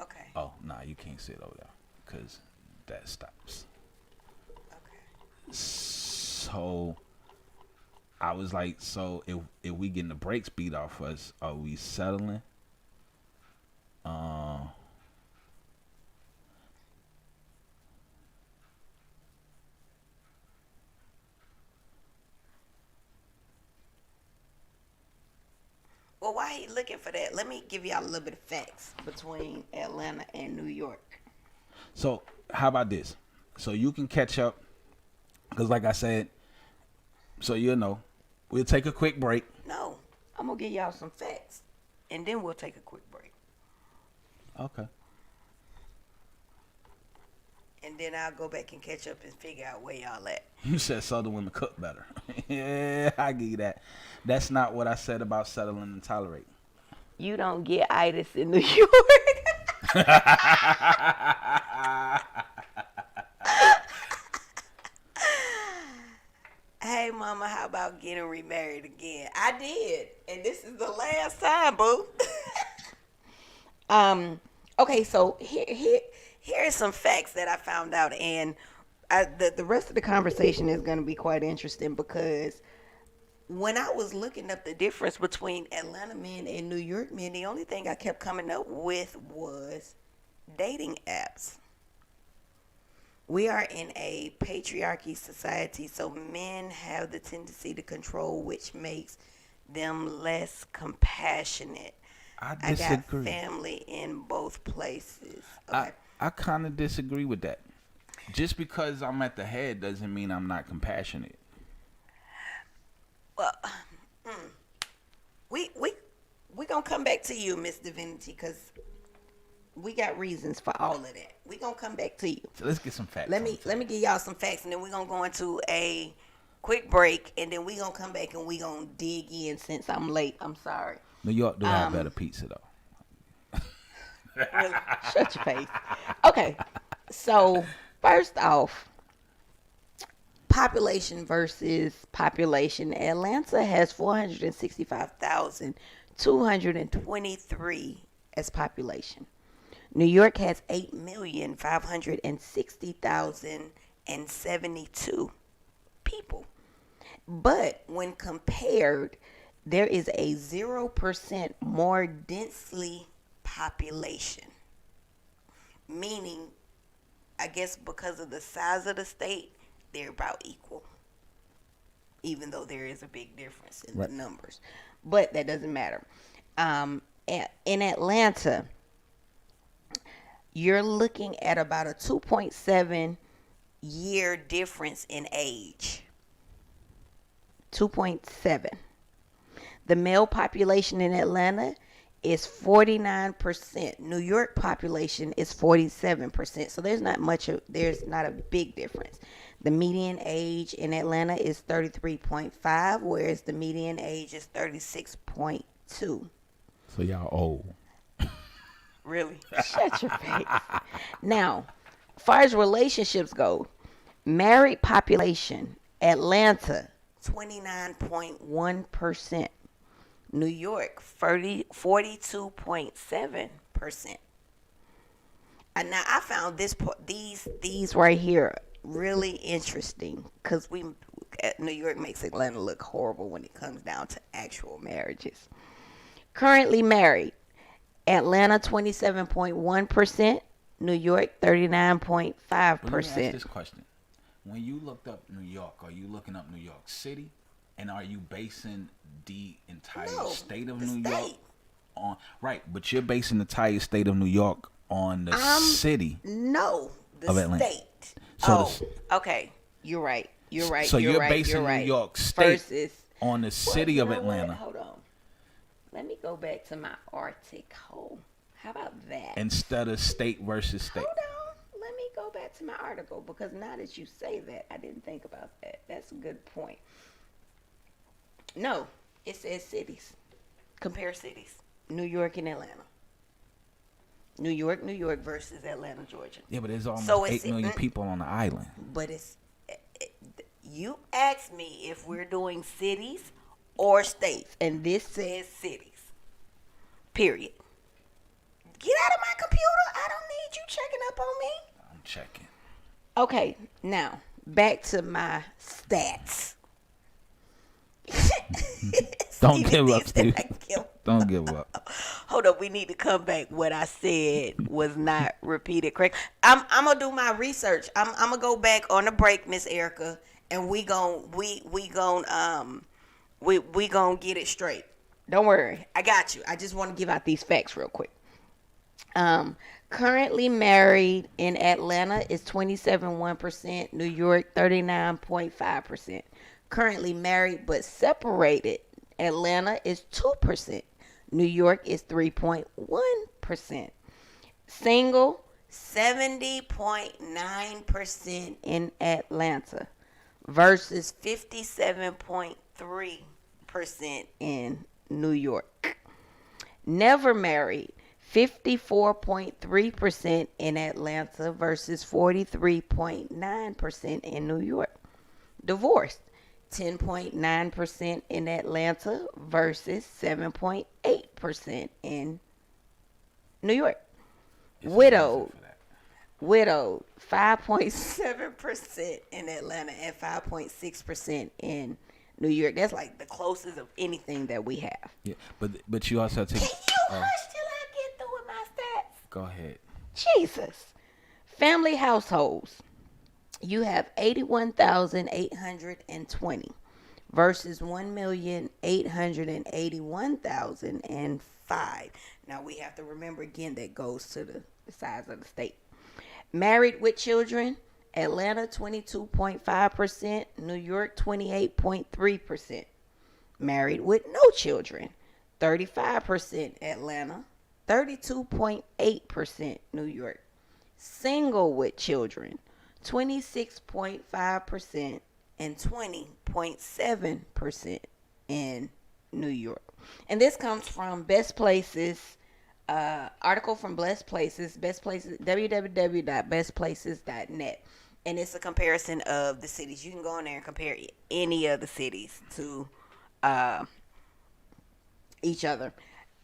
Okay. Oh, nah, you can't sit over there because that stops. Okay. So I was like, so if we getting the brakes beat off us, are we settling? Well, why are you looking for that? Let me give y'all a little bit of facts between Atlanta and New York. So how about this? So you can catch up, because like I said, so you know, we'll take a quick break. No, I'm gonna give y'all some facts, and then we'll take a quick break, Okay. and then I'll go back and catch up and figure out where y'all at. You said Southern women cook better. Yeah, I give you that. That's not what I said about settling and tolerating. You don't get itis in New York. Hey, mama, how about getting remarried again? I did, and this is the last time, boo. Okay, so here are some facts that I found out, and the rest of the conversation is going to be quite interesting because when I was looking up the difference between Atlanta men and New York men, the only thing I kept coming up with was dating apps. We are in a patriarchy society, so men have the tendency to control, which makes them less compassionate. I I got disagree. family in both places. Okay. I kind of disagree with that. Just because I'm at the head doesn't mean I'm not compassionate. Well, we gonna come back to you, Miss Divinity, because we got reasons for all of that. We gonna come back to you. So let's get some facts. Let me give y'all some facts, and then we're gonna go into a quick break, and then we gonna come back and we gonna dig in. Since I'm late, I'm sorry. New York do have better pizza though. Really? Shut your face. Okay, so first off, population versus population. Atlanta has 465,223 as population. New York has 8,560,072 people. But when compared, there is a 0% more densely population. Meaning, I guess because of the size of the state, they're about equal. Even though there is a big difference in the numbers. But that doesn't matter. In Atlanta, you're looking at about a 2.7 year difference in age. 2.7. The male population in Atlanta is 49%. New York population is 47%. So there's not a big difference. The median age in Atlanta is 33.5, whereas the median age is 36.2. So y'all old. Really? Shut your face. Now, as far as relationships go, married population, Atlanta, 29.1%. New York, 42.7%. And now I found these right here really interesting because New York makes Atlanta look horrible when it comes down to actual marriages. Currently married, Atlanta 27.1%, New York But let me ask 39.5%. this question: when you looked up New York, are you looking up New York City, and are you basing the entire No, state of the New York state. on right? But you're basing the entire state of New York on the city No, the of Atlanta. state. So Okay. You're right. You're right. So you're you're right. basing you're New right. York State versus on the Well, city you of know what? Atlanta Hold on. Let me go back to my article. How about that? instead of state versus state. Hold on. Let me go back to my article because now that you say that, I didn't think about that. That's a good point. No, it says cities. Compare cities. New York and Atlanta. New York versus Atlanta, Georgia. Yeah, but there's almost So 8 million people on the island. But you asked me if we're doing cities or states, and this says cities. Period. Get out of my computer. I don't need you checking up on me. I'm checking. Okay, now back to my stats. Don't give up, Steve. Steve. Don't give up. Hold up, we need to come back. What I said was not repeated correct. I'm gonna do my research. I'm gonna go back on the break, Miss Erica, and we gonna get it straight. Don't worry, I got you. I just want to give out these facts real quick. Currently married in Atlanta is 27.1%, New York 39.5%. Currently married but separated, Atlanta is 2%. New York is 3.1%. Single, 70.9% in Atlanta versus 57.3% in New York. Never married, 54.3% in Atlanta versus 43.9% in New York. Divorced, 10.9% in Atlanta versus 7.8% in New York. Widowed, 5.7% in Atlanta and 5.6% in New York. That's like the closest of anything that we have. Yeah, but you also take. Can you hush till I get through with my stats? Go ahead. Jesus. Family households. You have 81,820 versus 1,881,005. Now we have to remember again that goes to the size of the state. Married with children, Atlanta 22.5%, New York 28.3%. Married with no children, 35% Atlanta, 32.8% New York. Single with children, 26.5% and 20.7% in New York. And this comes from Best Places, article from Best Places, www.bestplaces.net. And it's a comparison of the cities. You can go in there and compare any of the cities to each other.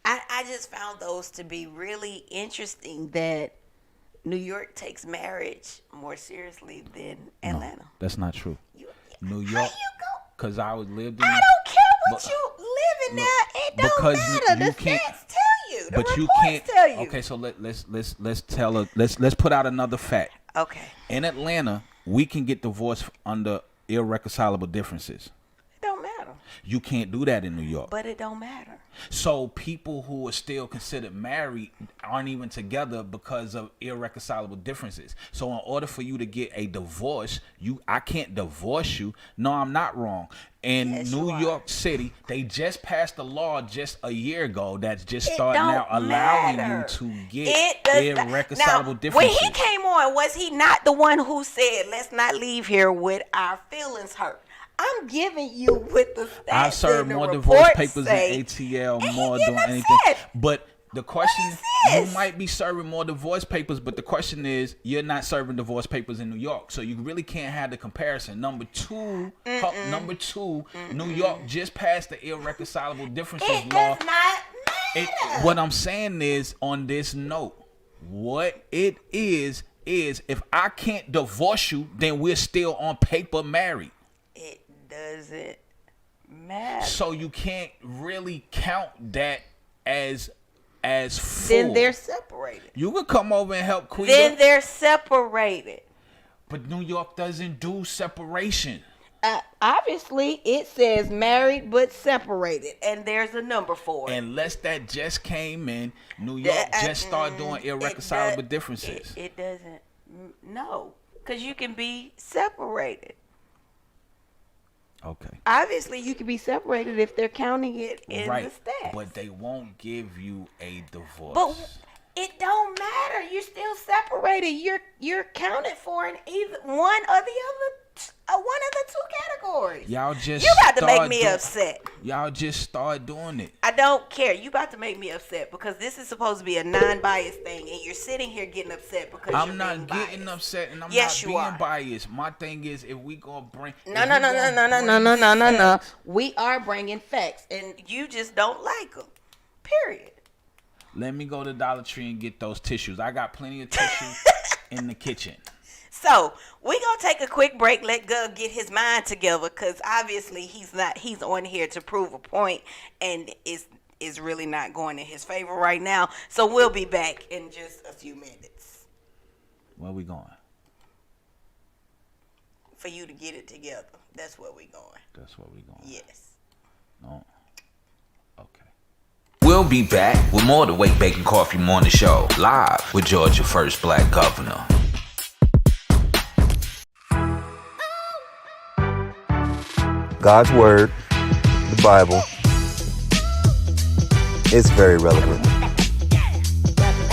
I just found those to be really interesting that New York takes marriage more seriously than Atlanta. No, that's not true. New How York, you go? because I was lived in. I don't care what but- you live in there. It don't because matter. you The can't- stats tell you. The But you reports can't. tell you. Okay, so let's put out another fact. Okay. In Atlanta, we can get divorced under irreconcilable differences. It don't matter. You can't do that in New York. But it don't matter. So people who are still considered married aren't even together because of irreconcilable differences. So in order for you to get a divorce, I can't divorce you. No, I'm not wrong. In Yes, New you are. York City, they just passed a law just a year ago that's just It starting don't out allowing matter. you to get It does not- irreconcilable now, differences. when he came on, was he not the one who said, "Let's not leave here with our feelings hurt"? I'm giving you with the stats. I've served and the more divorce reports papers say, than ATL, and he more getting doing anything. upset. But the question, is you this? might be serving more divorce papers, but the question is, you're not serving divorce papers in New York, so you really can't have the comparison. Number two, New York just passed the irreconcilable differences It law. does not matter. What I'm saying is, on this note, what it is if I can't divorce you, then we're still on paper married. It doesn't matter. So you can't really count that as full. Then they're separated. You could come over and help Quita. Then they're separated. But New York doesn't do separation. Obviously, it says married but separated, and there's a number for it. Unless that just came in, New York just started doing irreconcilable differences. It doesn't. No, because you can be separated. Okay. Obviously, you can be separated if they're counting it in the stats. But they won't give you a divorce. But it don't matter. You're still separated. You're counted for in either one or the other. One of the two categories. Y'all just you about to make me upset. Y'all just start doing it. I don't care. You about to make me upset because this is supposed to be a non-biased thing, and you're sitting here getting upset because I'm not getting upset, and I'm not being biased. My thing is, if we gonna bring no. We are bringing facts, and you just don't like them. Period. Let me go to Dollar Tree and get those tissues. I got plenty of tissues in the kitchen. So we're gonna take a quick break, let Gov get his mind together, because obviously he's on here to prove a point, and is really not going in his favor right now. So we'll be back in just a few minutes. Where we going? For you to get it together. That's where we going. That's where we going. Yes. No. Okay. We'll be back with more of the Wake Bacon Coffee Morning Show, live with Georgia's first black governor. God's word, the Bible, is very relevant.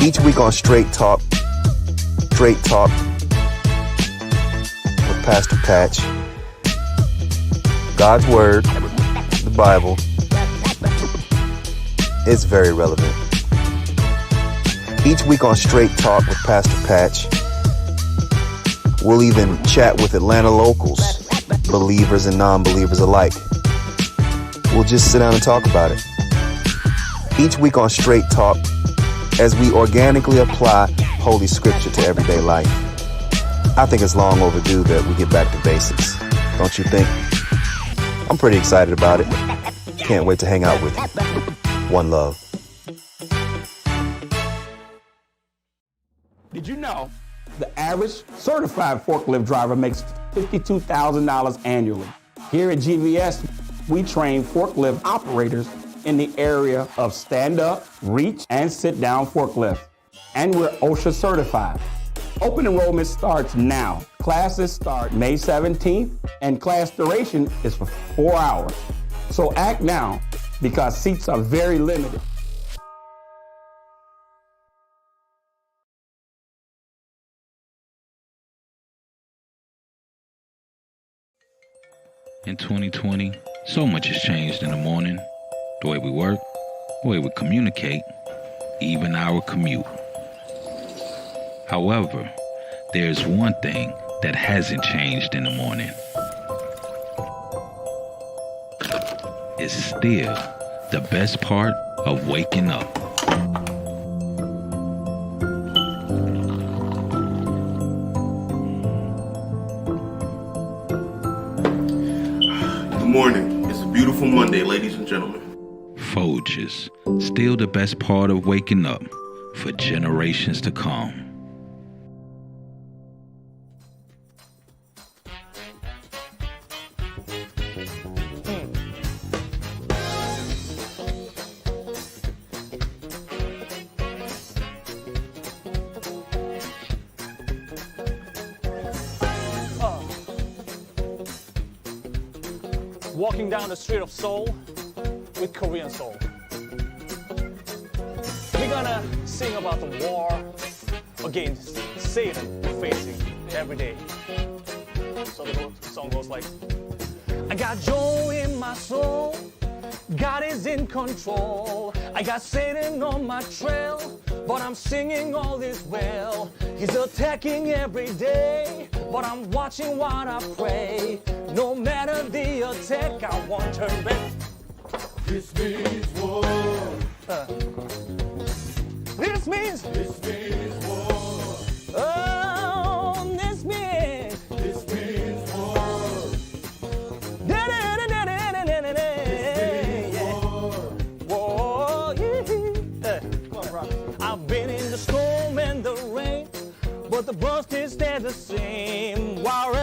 Each week on Straight Talk with Pastor Patch, God's word, the Bible, is very relevant. Each week on Straight Talk with Pastor Patch, we'll even chat with Atlanta locals, believers and non-believers alike. We'll just sit down and talk about it. Each week on Straight Talk, as we organically apply Holy Scripture to everyday life. I think it's long overdue that we get back to basics. Don't you think? I'm pretty excited about it. Can't wait to hang out with you. One love. Did you know the average certified forklift driver makes $52,000 annually? Here at GVS, we train forklift operators in the area of stand-up, reach, and sit-down forklift. And we're OSHA certified. Open enrollment starts now. Classes start May 17th, and class duration is for 4 hours. So act now, because seats are very limited. In 2020, so much has changed in the morning. The way we work, the way we communicate, even our commute. However, there's one thing that hasn't changed in the morning. It's still the best part of waking up. Good morning. It's a beautiful Monday, ladies and gentlemen. Folgers, still the best part of waking up for generations to come. Walking down the street of Seoul with Korean soul. We're gonna sing about the war against Satan we're facing every day. So the song goes like, I got joy in my soul, God is in control. I got Satan on my trail, but I'm singing all is well. He's attacking every day, but I'm watching what I pray. No matter the attack, I won't turn back. This means war. This means war. oh, this means war. that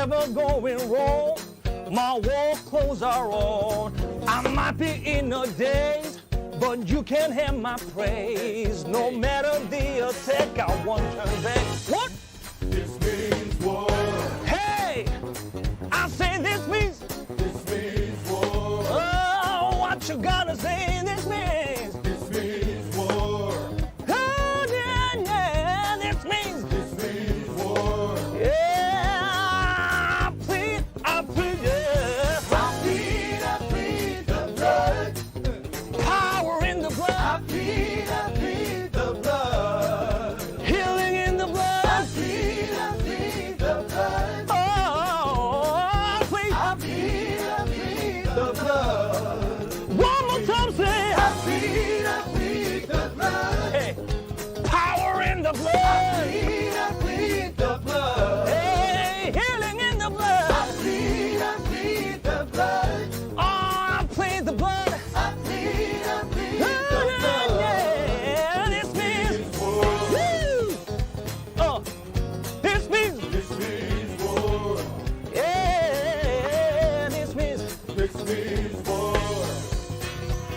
never going wrong. My war clothes are on. I might be in a daze, but you can't have my praise. No matter the attack, I won't turn back. What? This means war. Hey, I say this means. This means war. Oh, what you gotta say this means. This means war. Oh, yeah, yeah, this means. This means war. Yeah, I plead, yeah. I plead the blood. Power in the blood. I plead the blood. Healing in the blood. I plead the blood. Oh, I plead. I plead the blood. One more time, say. I plead the blood. Hey, power in the blood. I plead the blood. Hey, healing in the blood. I plead the blood. Oh, I plead the blood. I plead the blood. Yeah, this means. Woo! Oh, this means. This means war. Yeah, this means. This means war.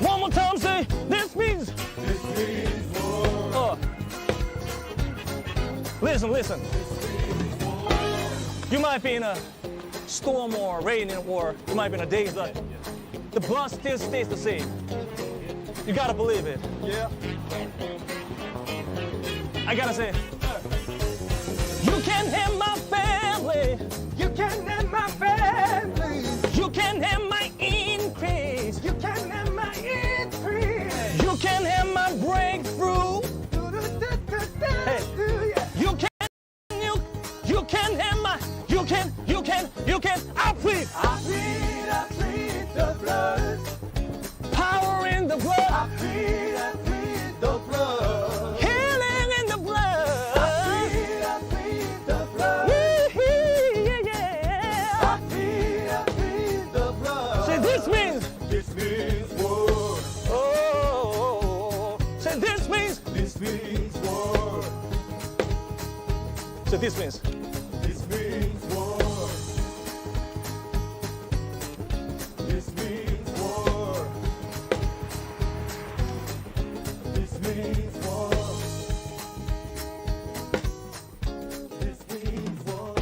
One more time, say. This means. This means war. Oh. Listen. You might be in a storm or rain or you might be in a daze, but the blood still stays the same. You gotta believe it. Yeah. I gotta say, you can have my family. You can have my family. You can have my increase. You can have my increase. You can have my breakthrough. Hey, you can have my, you can, I plead. I plead the blood. Power in the blood. I plead the blood. Healing in the blood. I plead the blood. Yeah. I plead the blood. Say this means. This means war. Oh. Say this means. This means war. Say this means. This means war. This means war. This means war. This means war.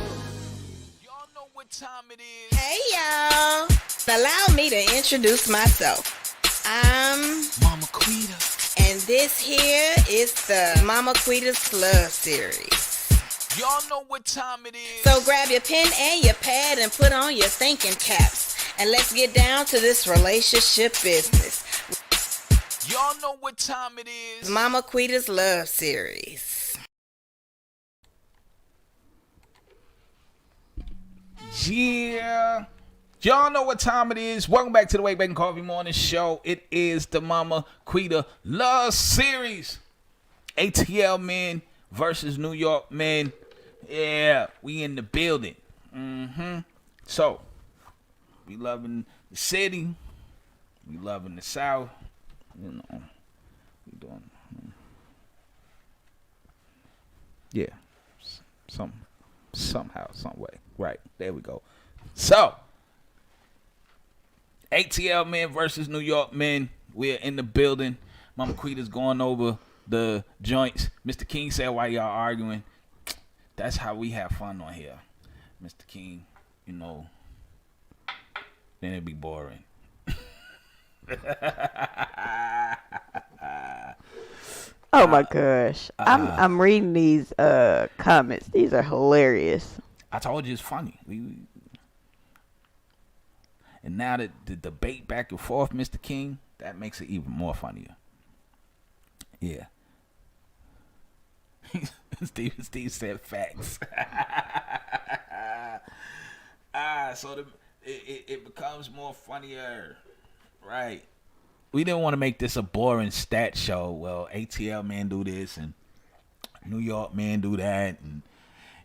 Y'all know what time it is. Hey y'all. Allow me to introduce myself. I'm Mama Quita. and this here is the Mama Quita's Love Series. Y'all know what time it is. So grab your pen and your pad and put on your thinking caps. And let's get down to this relationship business. Y'all know what time it is. Mama Quita's Love Series. Yeah. Y'all know what time it is. Welcome back to the Wake Bacon Coffee Morning Show. It is the Mama Quita Love Series. ATL men versus New York men. Yeah, we in the building. So, we loving the city. We loving the South. You know, we doing. Yeah, somehow, some way. Right, there we go. So, ATL men versus New York men. We're in the building. Mama Quita's going over the joints. Mr. King said, why y'all arguing? That's how we have fun on here. Mr. King, you know, then it'd be boring. Oh my gosh. I'm reading these comments. These are hilarious. I told you it's funny. And now that the debate back and forth, Mr. King, that makes it even more funnier. Yeah. Steve said facts. So it becomes more funnier. Right. We didn't want to make this a boring stat show. Well, ATL men do this and New York men do that. And,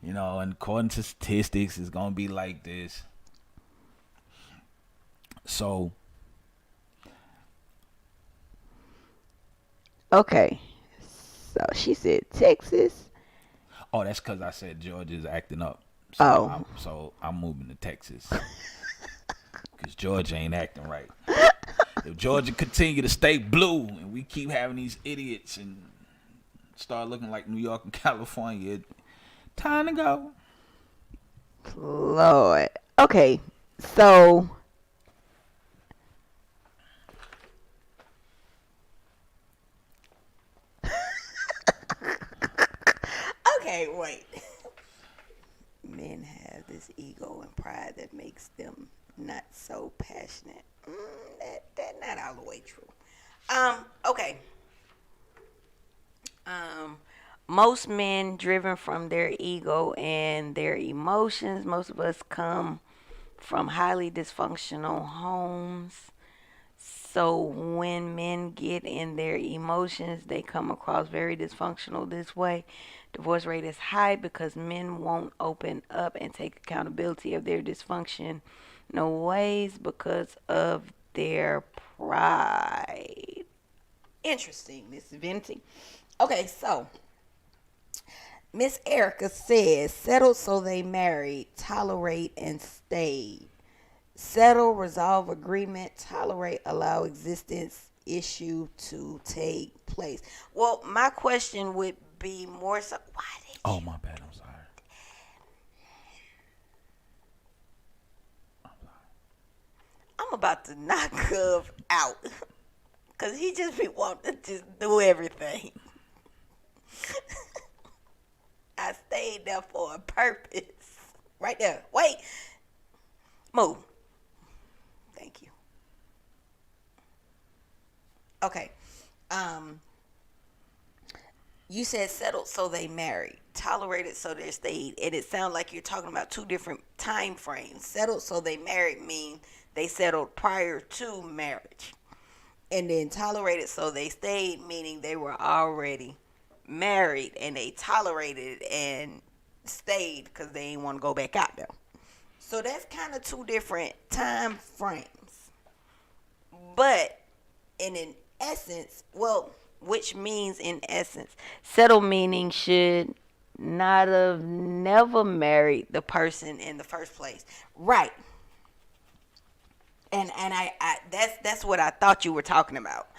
you know, and according to statistics, it's going to be like this. So. Okay. So she said Texas. Oh, that's because I said Georgia's acting up. So I'm moving to Texas because Georgia ain't acting right. If Georgia continue to stay blue and we keep having these idiots and start looking like New York and California, time to go. Lord. Okay, so Okay, wait. Men have this ego and pride that makes them not so passionate. That not all the way true. Okay. Most men driven from their ego and their emotions. Most of us come from highly dysfunctional homes. So when men get in their emotions, they come across very dysfunctional this way. Divorce rate is high because men won't open up and take accountability of their dysfunction no ways because of their pride. Interesting, Miss Venti. Okay, so Miss Erica says, settled so they married, tolerate and stayed. Settle, resolve agreement, tolerate, allow existence issue to take place. Well, my question would be more so, why did Oh, my bad. I'm sorry. I'm about to knock Cub out. Because he just be wanting to just do everything. I stayed there for a purpose. Right there. Wait. Move. Thank you. Okay. You said settled so they married. Tolerated so they stayed. And it sounds like you're talking about two different time frames. Settled so they married mean they settled prior to marriage. And then tolerated so they stayed, meaning they were already married and they tolerated and stayed because they didn't want to go back out there. So that's kind of two different time frames. But in essence, well, which means in essence, settle meaning should not have never married the person in the first place. Right. And I that's what I thought you were talking about.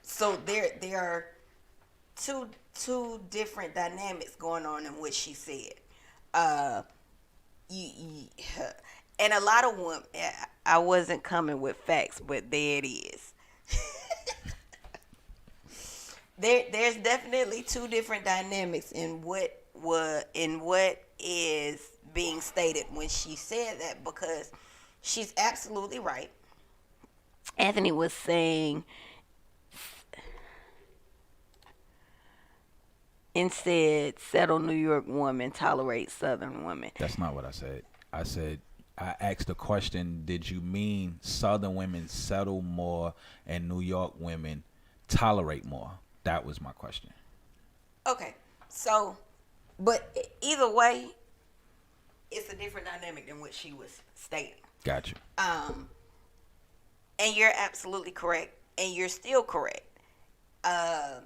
So there are two different dynamics going on in what she said. And a lot of women, I wasn't coming with facts, but there it is. There's definitely two different dynamics in what is being stated when she said that, because she's absolutely right. Anthony was saying, instead, settle New York woman, tolerate Southern women. That's not what I said. I asked the question, did you mean Southern women settle more and New York women tolerate more? That was my question. Okay, so, but either way, it's a different dynamic than what she was stating. Gotcha. And you're absolutely correct, and you're still correct. And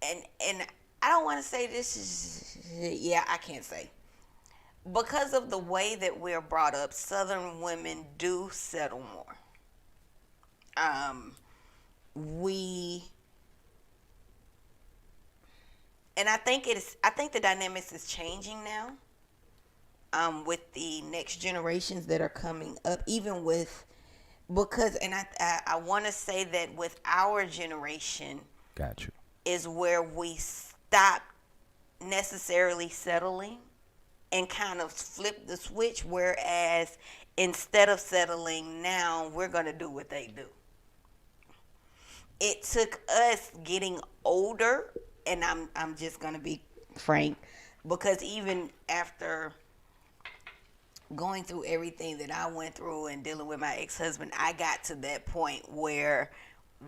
I don't want to say this is, yeah, I can't say. Because of the way that we're brought up, Southern women do settle more. And I think the dynamics is changing now. With the next generations that are coming up, even with, because, and I want to say that with our generation, Gotcha, is where we stop necessarily settling and kind of flip the switch, whereas instead of settling now, we're going to do what they do. It took us getting older, and I'm just going to be frank, because even after going through everything that I went through and dealing with my ex-husband, I got to that point where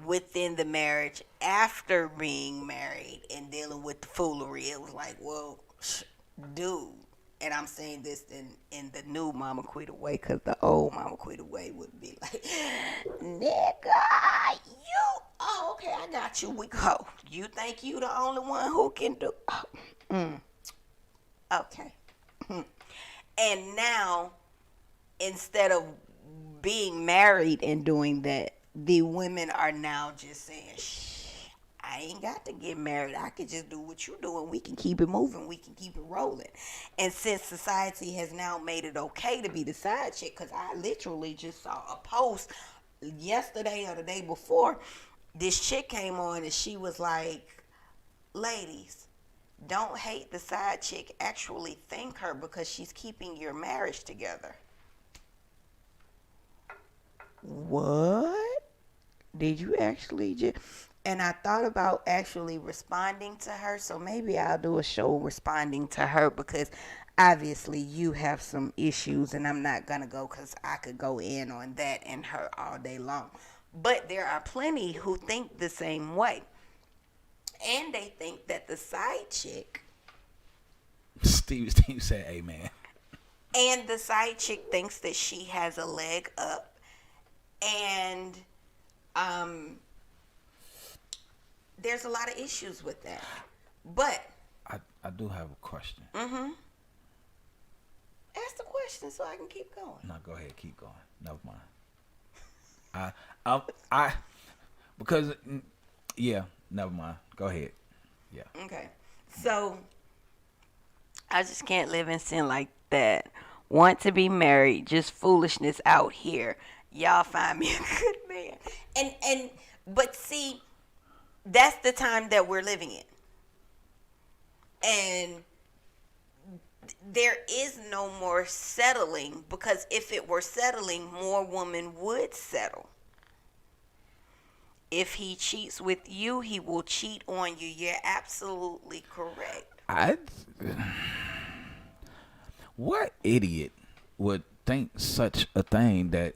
within the marriage, after being married and dealing with the foolery, it was like, well, dude, and I'm saying this in the new Mama Quita way, because the old Mama Quita way would be like, nigga, okay, I got you, we go. You think you the only one who can do, Okay. And now, instead of being married and doing that, the women are now just saying, I ain't got to get married. I can just do what you do and we can keep it moving. We can keep it rolling. And since society has now made it okay to be the side chick, because I literally just saw a post yesterday or the day before, this chick came on and she was like, ladies, don't hate the side chick. Actually thank her because she's keeping your marriage together. What? Did you actually just... And I thought about actually responding to her, so maybe I'll do a show responding to her because obviously you have some issues and I'm not going to go because I could go in on that and her all day long. But there are plenty who think the same way. And they think that the side chick... Steve said amen. And the side chick thinks that she has a leg up. And there's a lot of issues with that. But I do have a question. Ask the question so I can keep going. No, go ahead, keep going. Never mind. Because yeah, never mind. Go ahead. Yeah. Okay. So I just can't live in sin like that. Want to be married, just foolishness out here. Y'all find me a good man. But see, that's the time that we're living in. And there is no more settling, because if it were settling, more women would settle. If he cheats with you, he will cheat on you. You're absolutely correct. What idiot would think such a thing that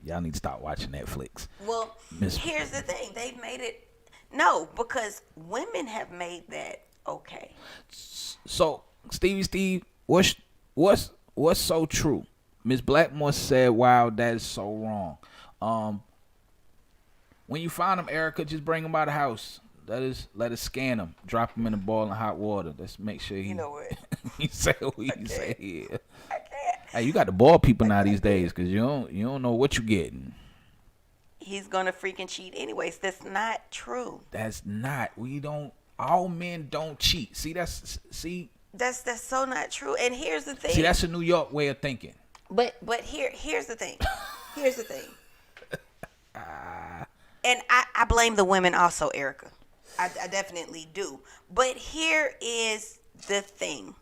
y'all need to stop watching Netflix. Well, here's the thing. They've made it... No, because women have made that okay. So, Steve, what's so true? Miss Blackmore said, wow, that is so wrong. When you find them, Erica, just bring them by the house. Let us scan them. Drop them in a boiling hot water. Let's make sure he... You know what? he say what he say. Yeah. I can't. Hey, you got to boil people now these days because you don't know what you're getting. He's gonna freaking cheat anyways. That's not true. That's not. All men don't cheat. That's so not true. And here's the thing. See, that's a New York way of thinking. But here's the thing. Here's the thing. And I blame the women also, Erica. I definitely do. But here is the thing.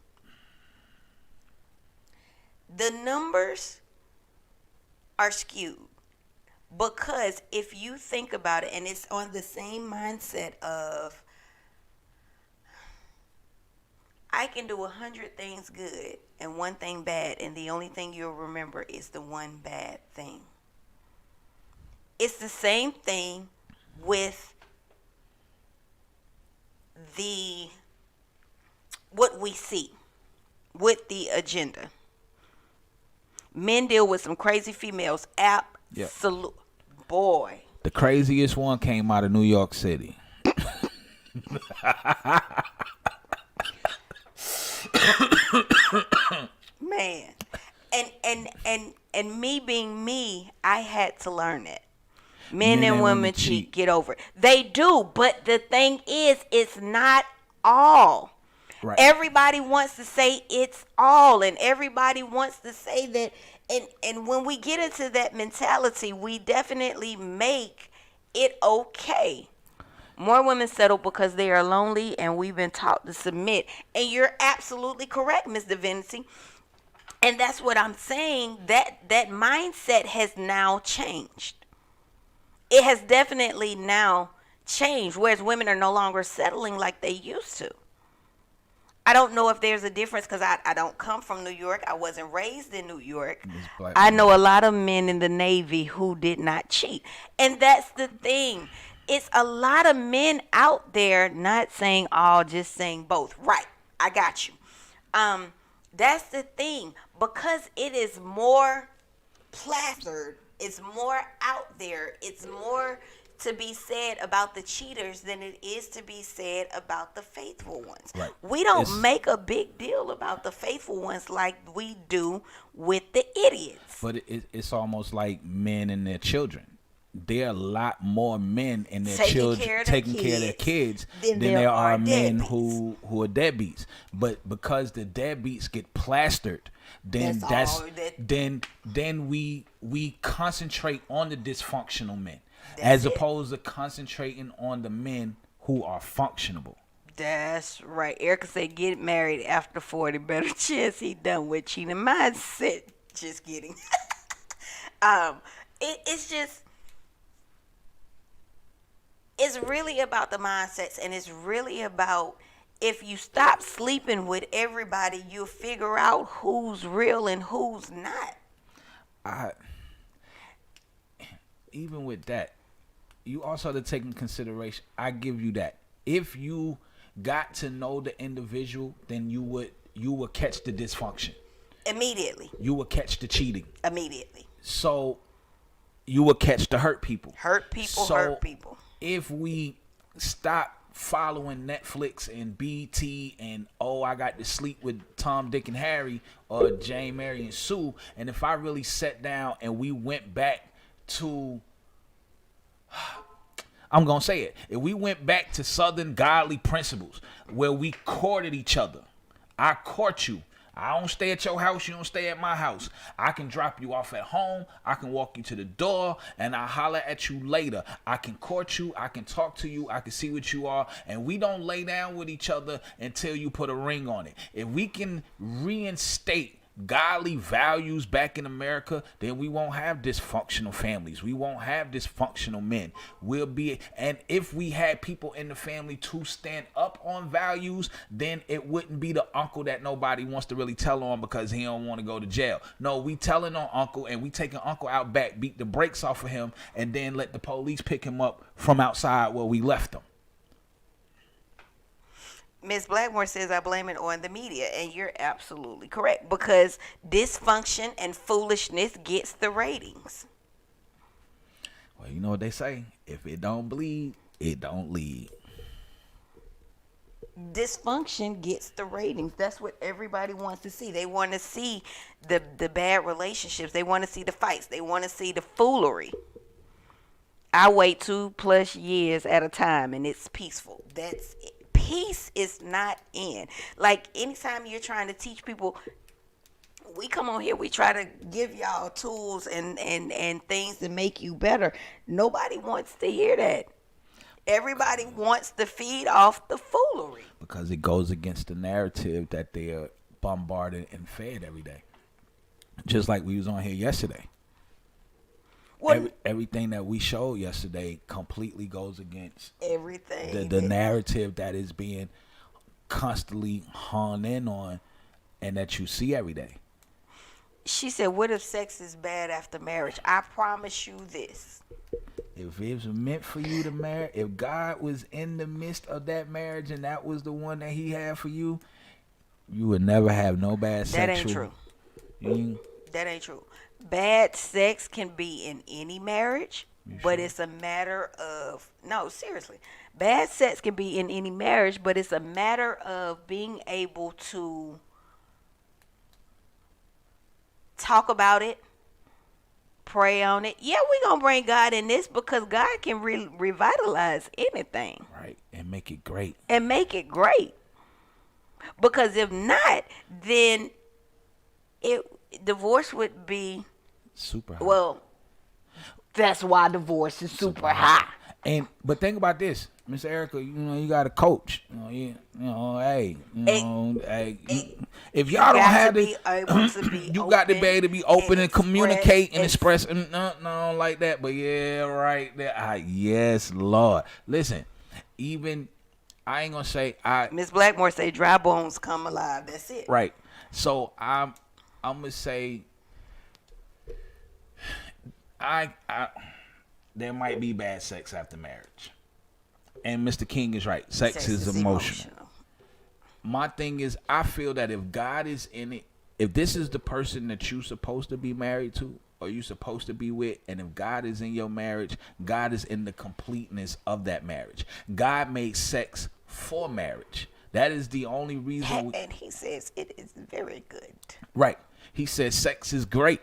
The numbers are skewed. Because if you think about it, and it's on the same mindset of, I can do 100 things good and one thing bad, and the only thing you'll remember is the one bad thing. It's the same thing with what we see with the agenda. Men deal with some crazy females. Absolute. Boy. The craziest one came out of New York City. Man. And me being me, I had to learn it. Men and women cheat. Get over it. They do, but the thing is, it's not all. Right. Everybody wants to say it's all, and everybody wants to say that. And when we get into that mentality, we definitely make it okay. More women settle because they are lonely, and we've been taught to submit. And you're absolutely correct, Ms. Divinity. And that's what I'm saying. That mindset has now changed. It has definitely now changed, whereas women are no longer settling like they used to. I don't know if there's a difference because I don't come from New York. I wasn't raised in New York. I know a lot of men in the Navy who did not cheat. And that's the thing. It's a lot of men out there not saying all, just saying both. Right. I got you. That's the thing. Because it is more plastered. It's more out there. It's more to be said about the cheaters than it is to be said about the faithful ones. Right. We don't make a big deal about the faithful ones like we do with the idiots. But it's almost like men and their children. There are a lot more men and their children taking care of their kids than there are men who are deadbeats. But because the deadbeats get plastered, then then we concentrate on the dysfunctional men as opposed to concentrating on the men who are functional. That's right. Erica said, "Get married after 40. Better chance he done with cheating." Mindset. Just kidding. It's just. It's really about the mindsets, and it's really about if you stop sleeping with everybody, you'll figure out who's real and who's not. Even with that, you also have to take in consideration. I give you that. If you got to know the individual, then you would catch the dysfunction immediately. You would catch the cheating immediately. So you would catch the hurt people. Hurt people. If we stop following Netflix and BT and I got to sleep with Tom, Dick, and Harry or Jane, Mary, and Sue, and if I really sat down and we went back to, I'm gonna say it, if we went back to Southern godly principles where we courted each other, I court you. I don't stay at your house. You don't stay at my house. I can drop you off at home. I can walk you to the door and I holler at you later. I can court you. I can talk to you. I can see what you are. And we don't lay down with each other until you put a ring on it. If we can reinstate godly values back in America, then we won't have dysfunctional families. We won't have dysfunctional men. And if we had people in the family to stand up on values, then it wouldn't be the uncle that nobody wants to really tell on because he don't want to go to jail. No, we telling on uncle and we taking uncle out back, beat the brakes off of him, and then let the police pick him up from outside where we left him. Ms. Blackmore says, I blame it on the media, and you're absolutely correct, because dysfunction and foolishness gets the ratings. Well, you know what they say, if it don't bleed, it don't lead. Dysfunction gets the ratings. That's what everybody wants to see. They want to see the bad relationships. They want to see the fights. They want to see the foolery. I wait 2+ years at a time, and it's peaceful. That's it. Peace is not in. Like, anytime you're trying to teach people, we come on here, we try to give y'all tools and things to make you better. Nobody wants to hear that. Everybody wants to feed off the foolery. Because it goes against the narrative that they're bombarded and fed every day. Just like we was on here yesterday. Everything that we showed yesterday completely goes against everything. The narrative that is being constantly honed in on and that you see every day. She said, what if sex is bad after marriage? I promise you this. If it was meant for you to marry, if God was in the midst of that marriage and that was the one that he had for you, you would never have no bad sex. That ain't true. That ain't true. Bad sex can be in any marriage, but it's a matter of, no, seriously. Bad sex can be in any marriage, but it's a matter of being able to talk about it, pray on it. Yeah, we're going to bring God in this because God can revitalize anything. Right, and make it great. Because if not, then divorce would be super high. Well, that's why divorce is super high. But think about this, Miss Erica. You know, you got a coach. If y'all don't have it, you got to be able to be open and communicate and express. No, like that. But yeah, right there. Yes, Lord. Listen, even I ain't gonna say Miss Blackmore say dry bones come alive. That's it. Right. So I'm gonna say there might be bad sex after marriage. And Mr. King is right. Sex is emotional. My thing is, I feel that if God is in it, if this is the person that you're supposed to be married to, or you supposed to be with. And if God is in your marriage, God is in the completeness of that marriage. God made sex for marriage. That is the only reason. And he says it is very good. Right. He says sex is great.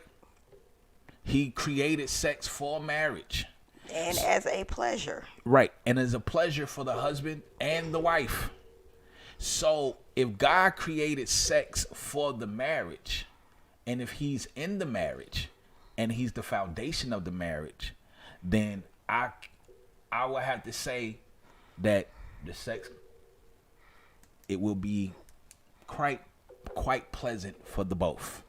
He created sex for marriage. And as a pleasure. Right. And as a pleasure for the husband and the wife. So if God created sex for the marriage, and if he's in the marriage and he's the foundation of the marriage, then I would have to say that the sex, it will be quite pleasant for the both.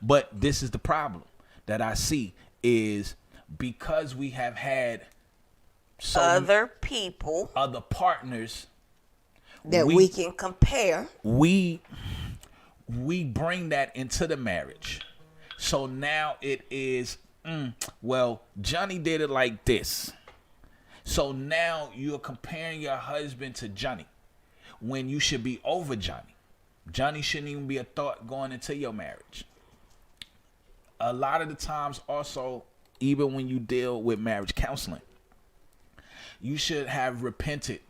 But this is the problem that I see, is because we have had other people, other partners that we can compare. We bring that into the marriage. So now it is, well, Johnny did it like this. So now you're comparing your husband to Johnny when you should be over Johnny. Johnny shouldn't even be a thought going into your marriage. A lot of the times also, even when you deal with marriage counseling, you should have repented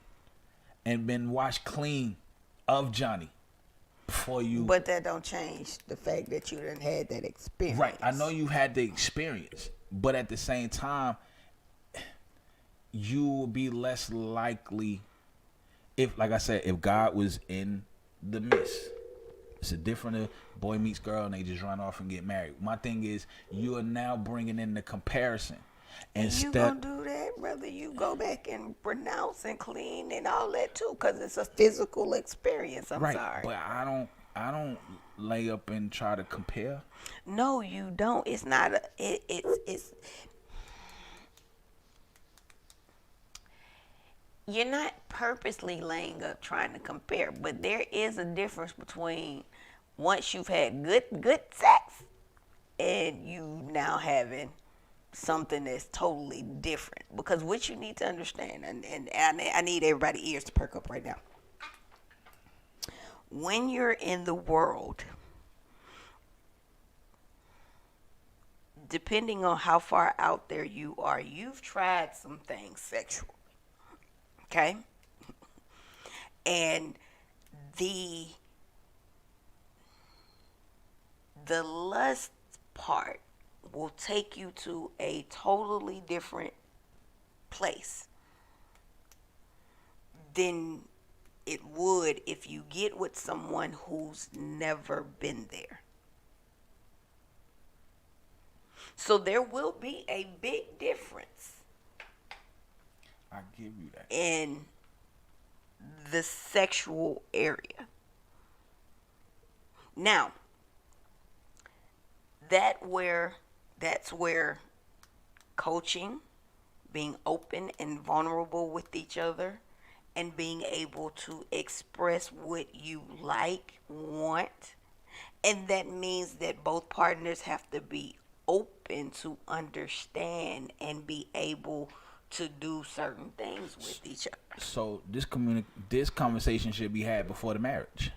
and been washed clean of Johnny before you. But that don't change the fact that you done had that experience. Right. I know you had the experience, but at the same time, you will be less likely if, like I said, if God was in the midst. It's a different boy meets girl and they just run off and get married. My thing is, you are now bringing in the comparison. You gonna do that, brother? You go back and renounce and clean and all that too, because it's a physical experience. I'm sorry, but I don't lay up and try to compare. No, you don't. It's not. It's. You're not purposely laying up trying to compare, but there is a difference between once you've had good sex and you now having something that's totally different. Because what you need to understand, and I need everybody's ears to perk up right now. When you're in the world, depending on how far out there you are, you've tried some things sexually. Okay? And the lust part will take you to a totally different place than it would if you get with someone who's never been there. So there will be a big difference. I give you that. In the sexual area. Now, that's where coaching, being open and vulnerable with each other, and being able to express what you like, want, and that means that both partners have to be open to understand and be able to do certain things with each other. So this conversation should be had before the marriage.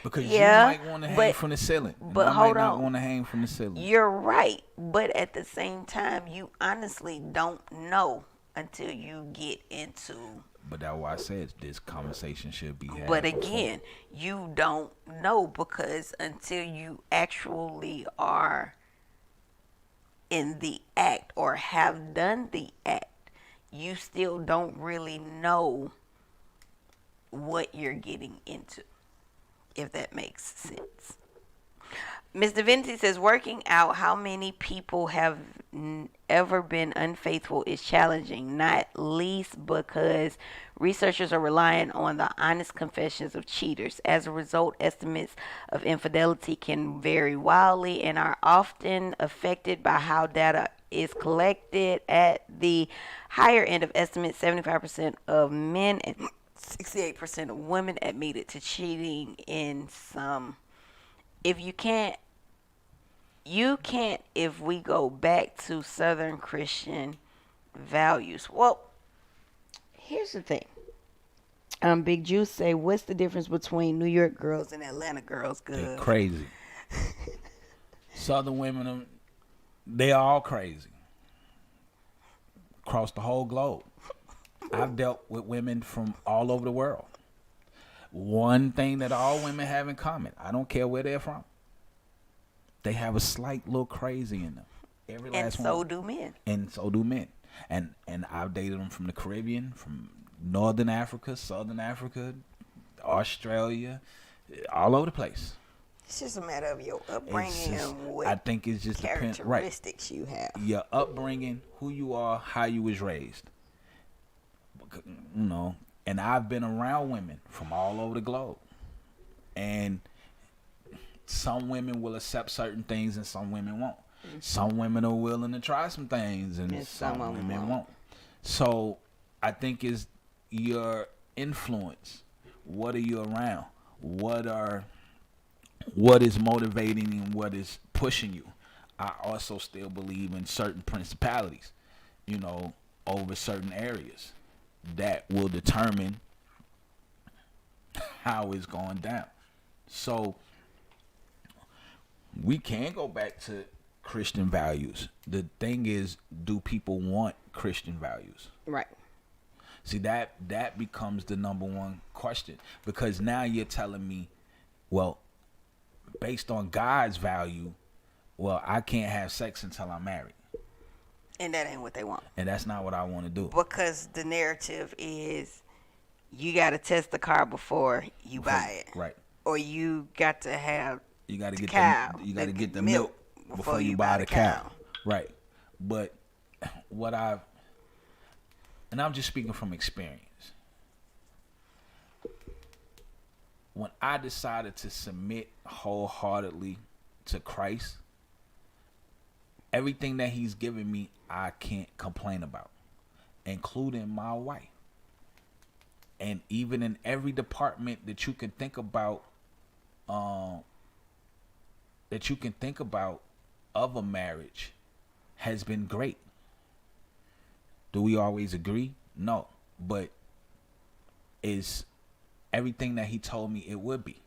Because you might want to hang from the ceiling. But hold on. Want to hang from the ceiling. You're right, but at the same time, you honestly don't know until you get into. But that's why I said this conversation should be had. But again, you don't know, because until you actually are in the act or have done the act, you still don't really know what you're getting into, if that makes sense. Ms. Divinity says, working out how many people have ever been unfaithful is challenging, not least because researchers are relying on the honest confessions of cheaters. As a result, estimates of infidelity can vary wildly and are often affected by how data is collected. At the higher end of estimates, 75% of men and 68% of women admitted to cheating in some. If you can't, if we go back to Southern Christian values. Well, here's the thing. Big Juice say, what's the difference between New York girls and Atlanta girls? They're Good. crazy. Southern women, they are all crazy. Across the whole globe. I've dealt with women from all over the world. One thing that all women have in common, I don't care where they're from, they have a slight little crazy in them. Every last one. And so do men. And so do men. And I've dated them from the Caribbean, from Northern Africa, Southern Africa, Australia, all over the place. It's just a matter of your upbringing and what I think it's just characteristics you have. Your upbringing, who you are, how you was raised. You know, and I've been around women from all over the globe. And some women will accept certain things and some women won't. Mm-hmm. Some women are willing to try some things and some women won't. So I think it's your influence. What are you around? What is motivating and what is pushing you? I also still believe in certain principalities, you know, over certain areas that will determine how it's going down. So we can go back to Christian values. The thing is, do people want Christian values? Right. See, that becomes the number one question, because now you're telling me, well, based on God's value, well, I can't have sex until I'm married. And that ain't what they want. And that's not what I want to do. Because the narrative is you got to test the car before you buy it. Right. Or you got to have you got to get cow. You got to get the milk before you buy the cow. Right. But and I'm just speaking from experience. When I decided to submit wholeheartedly to Christ, everything that he's given me, I can't complain about, including my wife. And even in every department that you can think about, of a marriage has been great. Do we always agree? No. But is everything that he told me it would be.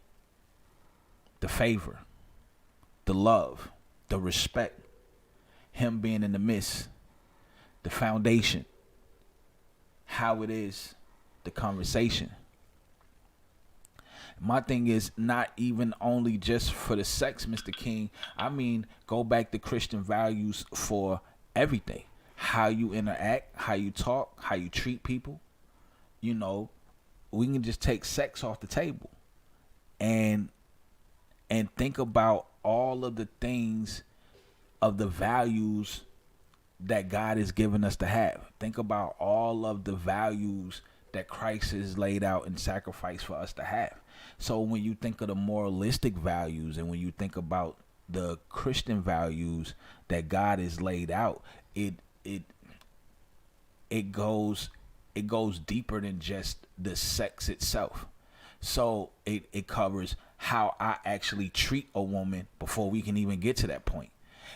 The favor, the love, the respect, him being in the midst, the foundation, how it is, the conversation. My thing is not even only just for the sex, Mr. King. I mean, go back to Christian values for everything. How you interact, how you talk, how you treat people. You know, we can just take sex off the table and think about all of the things of the values that God has given us to have. Think about all of the values that Christ has laid out and sacrificed for us to have. So when you think of the moralistic values and when you think about the Christian values that God has laid out, it goes deeper than just the sex itself. So it covers how I actually treat a woman before we can even get to that point.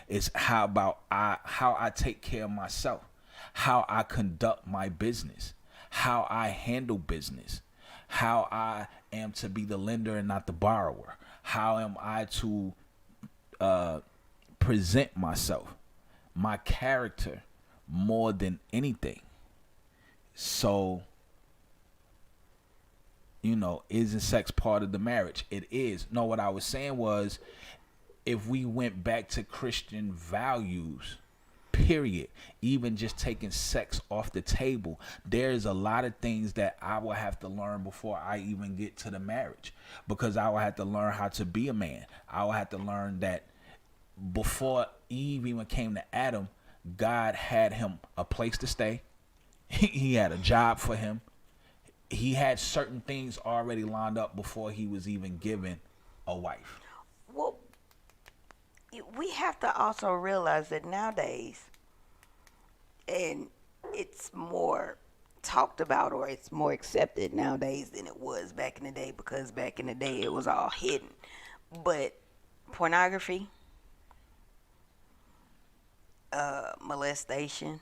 It's how I take care of myself, how I conduct my business, how I handle business, how I am to be the lender and not the borrower, how am I to present myself, my character more than anything. So, you know, isn't sex part of the marriage? It is. No, what I was saying was, if we went back to Christian values, period, even just taking sex off the table, there's a lot of things that I will have to learn before I even get to the marriage, because I will have to learn how to be a man. I will have to learn that before Eve even came to Adam, God had him a place to stay. He had a job for him. He had certain things already lined up before he was even given a wife. Well, we have to also realize that nowadays, and it's more talked about or it's more accepted nowadays than it was back in the day, because back in the day it was all hidden. But pornography, molestation,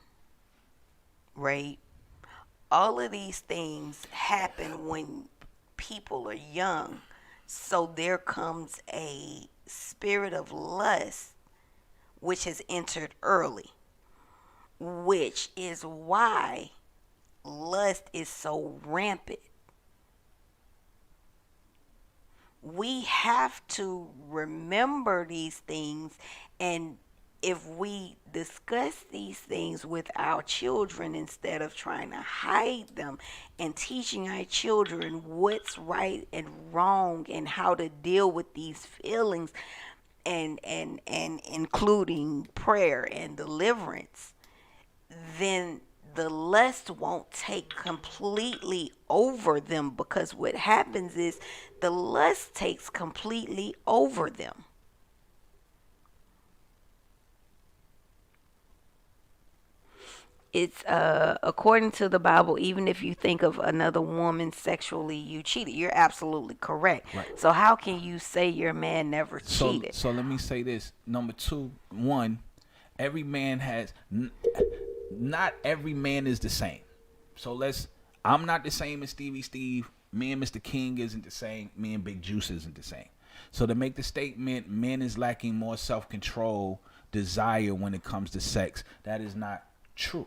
rape, all of these things happen when people are young. So there comes a spirit of lust which has entered early, which is why lust is so rampant. We have to remember these things, and if we discuss these things with our children instead of trying to hide them and teaching our children what's right and wrong and how to deal with these feelings and including prayer and deliverance, then the lust won't take completely over them, because what happens is the lust takes completely over them. It's according to the Bible, even if you think of another woman sexually, you cheated. You're absolutely correct. Right. So how can you say your man never cheated? So let me say this. Number two, one, every man has, not every man is the same. So I'm not the same as Stevie Steve. Me and Mr. King isn't the same. Me and Big Juice isn't the same. So to make the statement, men is lacking more self-control, desire when it comes to sex, that is not true.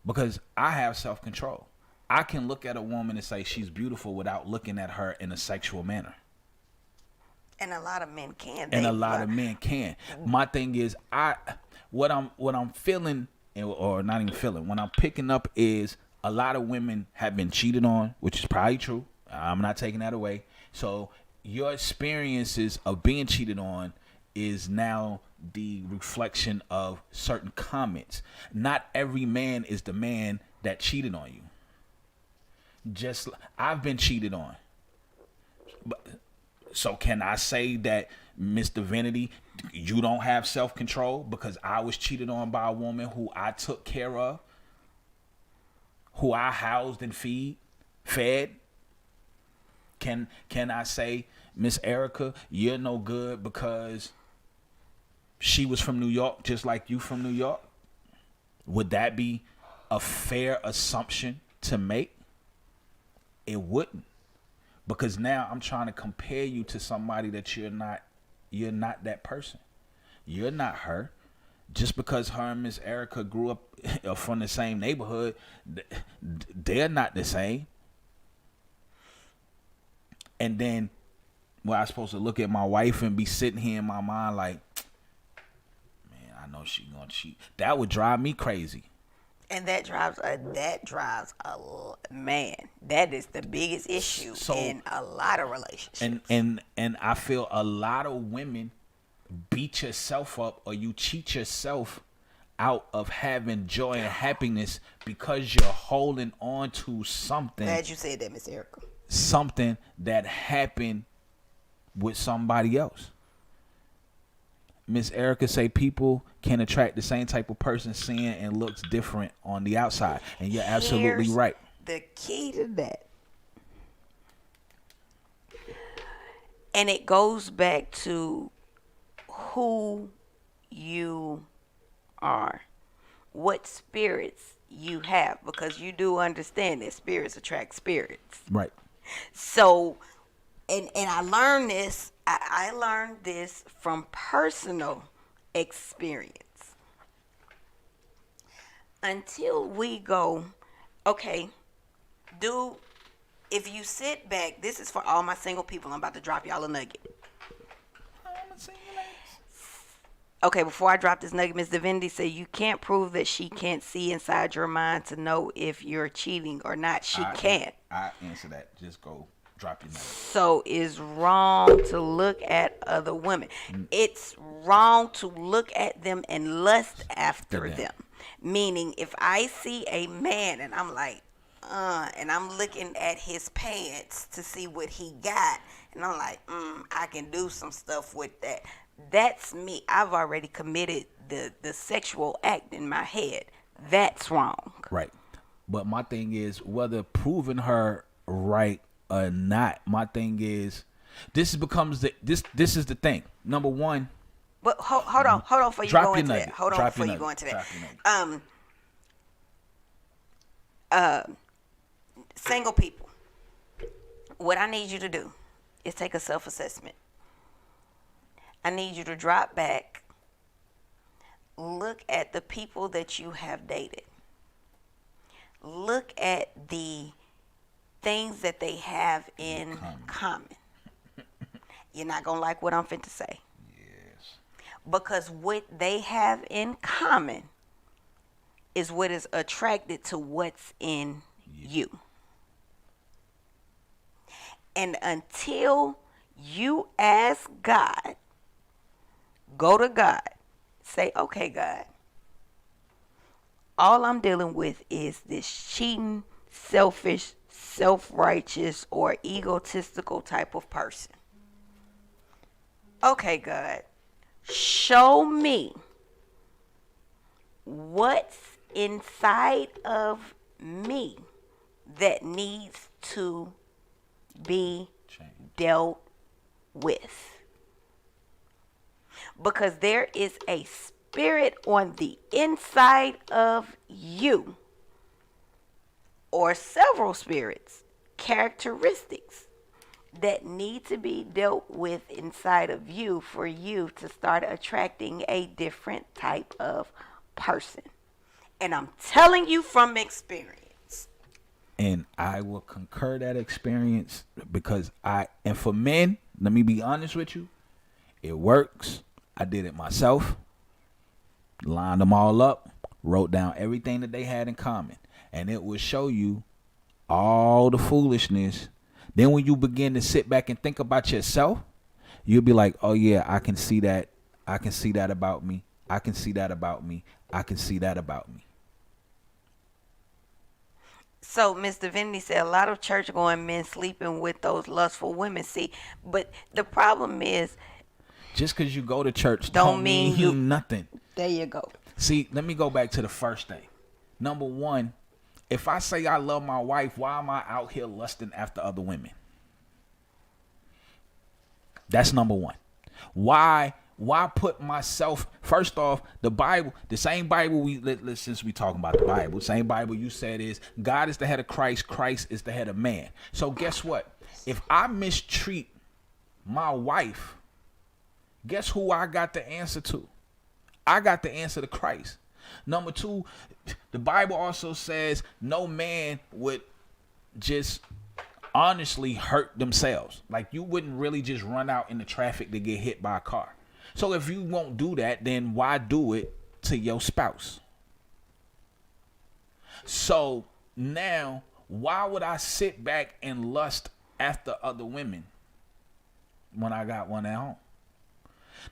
Because I have self-control. I can look at a woman and say she's beautiful without looking at her in a sexual manner. And a lot of men can. And a lot of men can. My thing is, what I'm feeling, or not even feeling, when I'm picking up is a lot of women have been cheated on, which is probably true. I'm not taking that away. So your experiences of being cheated on is now the reflection of certain comments. Not every man is the man that cheated on you. Just I've been cheated on. So can I say that, Mr. Vanity, you don't have self-control because I was cheated on by a woman who I took care of, who I housed and fed? Can I say, Miss Erica, you're no good because she was from New York just like you from New York? Would that be a fair assumption to make? It wouldn't. Because now I'm trying to compare you to somebody that you're not that person. You're not her. Just because her and Miss Erica grew up from the same neighborhood, they're not the same. And then, well, I'm supposed to look at my wife and be sitting here in my mind like, man, I know she gonna cheat. That would drive me crazy. And that drives a man. That is the biggest issue in a lot of relationships. And I feel a lot of women beat yourself up, or you cheat yourself out of having joy and happiness because you're holding on to something. Glad you said that, Miss Erica. Something that happened with somebody else. Miss Erica say people can attract the same type of person seeing and looks different on the outside. And you're absolutely right. The key to that. And it goes back to who you are. What spirits you have. Because you do understand that spirits attract spirits. Right. So, and I learned this. I learned this from personal experience. Until we go, okay, if you sit back, this is for all my single people. I'm about to drop y'all a nugget. Okay, before I drop this nugget, Ms. Divinity said you can't prove that she can't see inside your mind to know if you're cheating or not. She can't. I answer that. Just go drop your nugget. So it's wrong to look at other women. It's wrong to look at them and lust after them. Meaning, if I see a man and I'm like, and I'm looking at his pants to see what he got, and I'm like, I can do some stuff with that. That's me. I've already committed the sexual act in my head. That's wrong. Right. But my thing is, whether proving her right or not, my thing is, this is the thing. Number one. But hold on before you go into that. Hold on before you go into that. Single people, what I need you to do is take a self-assessment. I need you to drop back, look at the people that you have dated. Look at the things that they have in common. You're not going to like what I'm finna say. Yes. Because what they have in common is what is attracted to what's in you. And until you ask God, go to God, say, okay, God, all I'm dealing with is this cheating, selfish, self-righteous, or egotistical type of person. Okay, God, show me what's inside of me that needs to be dealt with. Because there is a spirit on the inside of you, or several spirits, characteristics that need to be dealt with inside of you for you to start attracting a different type of person. And I'm telling you from experience. And I will concur that experience because and for men, let me be honest with you, it works. I did it myself, lined them all up, wrote down everything that they had in common, and it will show you all the foolishness. Then when you begin to sit back and think about yourself, you'll be like, oh yeah, I can see that. I can see that about me. I can see that about me. I can see that about me. So Ms. Divinity said a lot of church-going men sleeping with those lustful women. See, but the problem is, just because you go to church don't mean you nothing. There you go. See, let me go back to the first thing. Number one, if I say I love my wife, why am I out here lusting after other women? That's number one. Why put myself, first off, the Bible, the same Bible since we talking about the Bible, same Bible you said is God is the head of Christ, Christ is the head of man. So guess what? If I mistreat my wife, guess who I got the answer to? I got the answer to Christ. Number two, the Bible also says no man would just honestly hurt themselves. Like you wouldn't really just run out in the traffic to get hit by a car. So if you won't do that, then why do it to your spouse? So now, why would I sit back and lust after other women when I got one at home?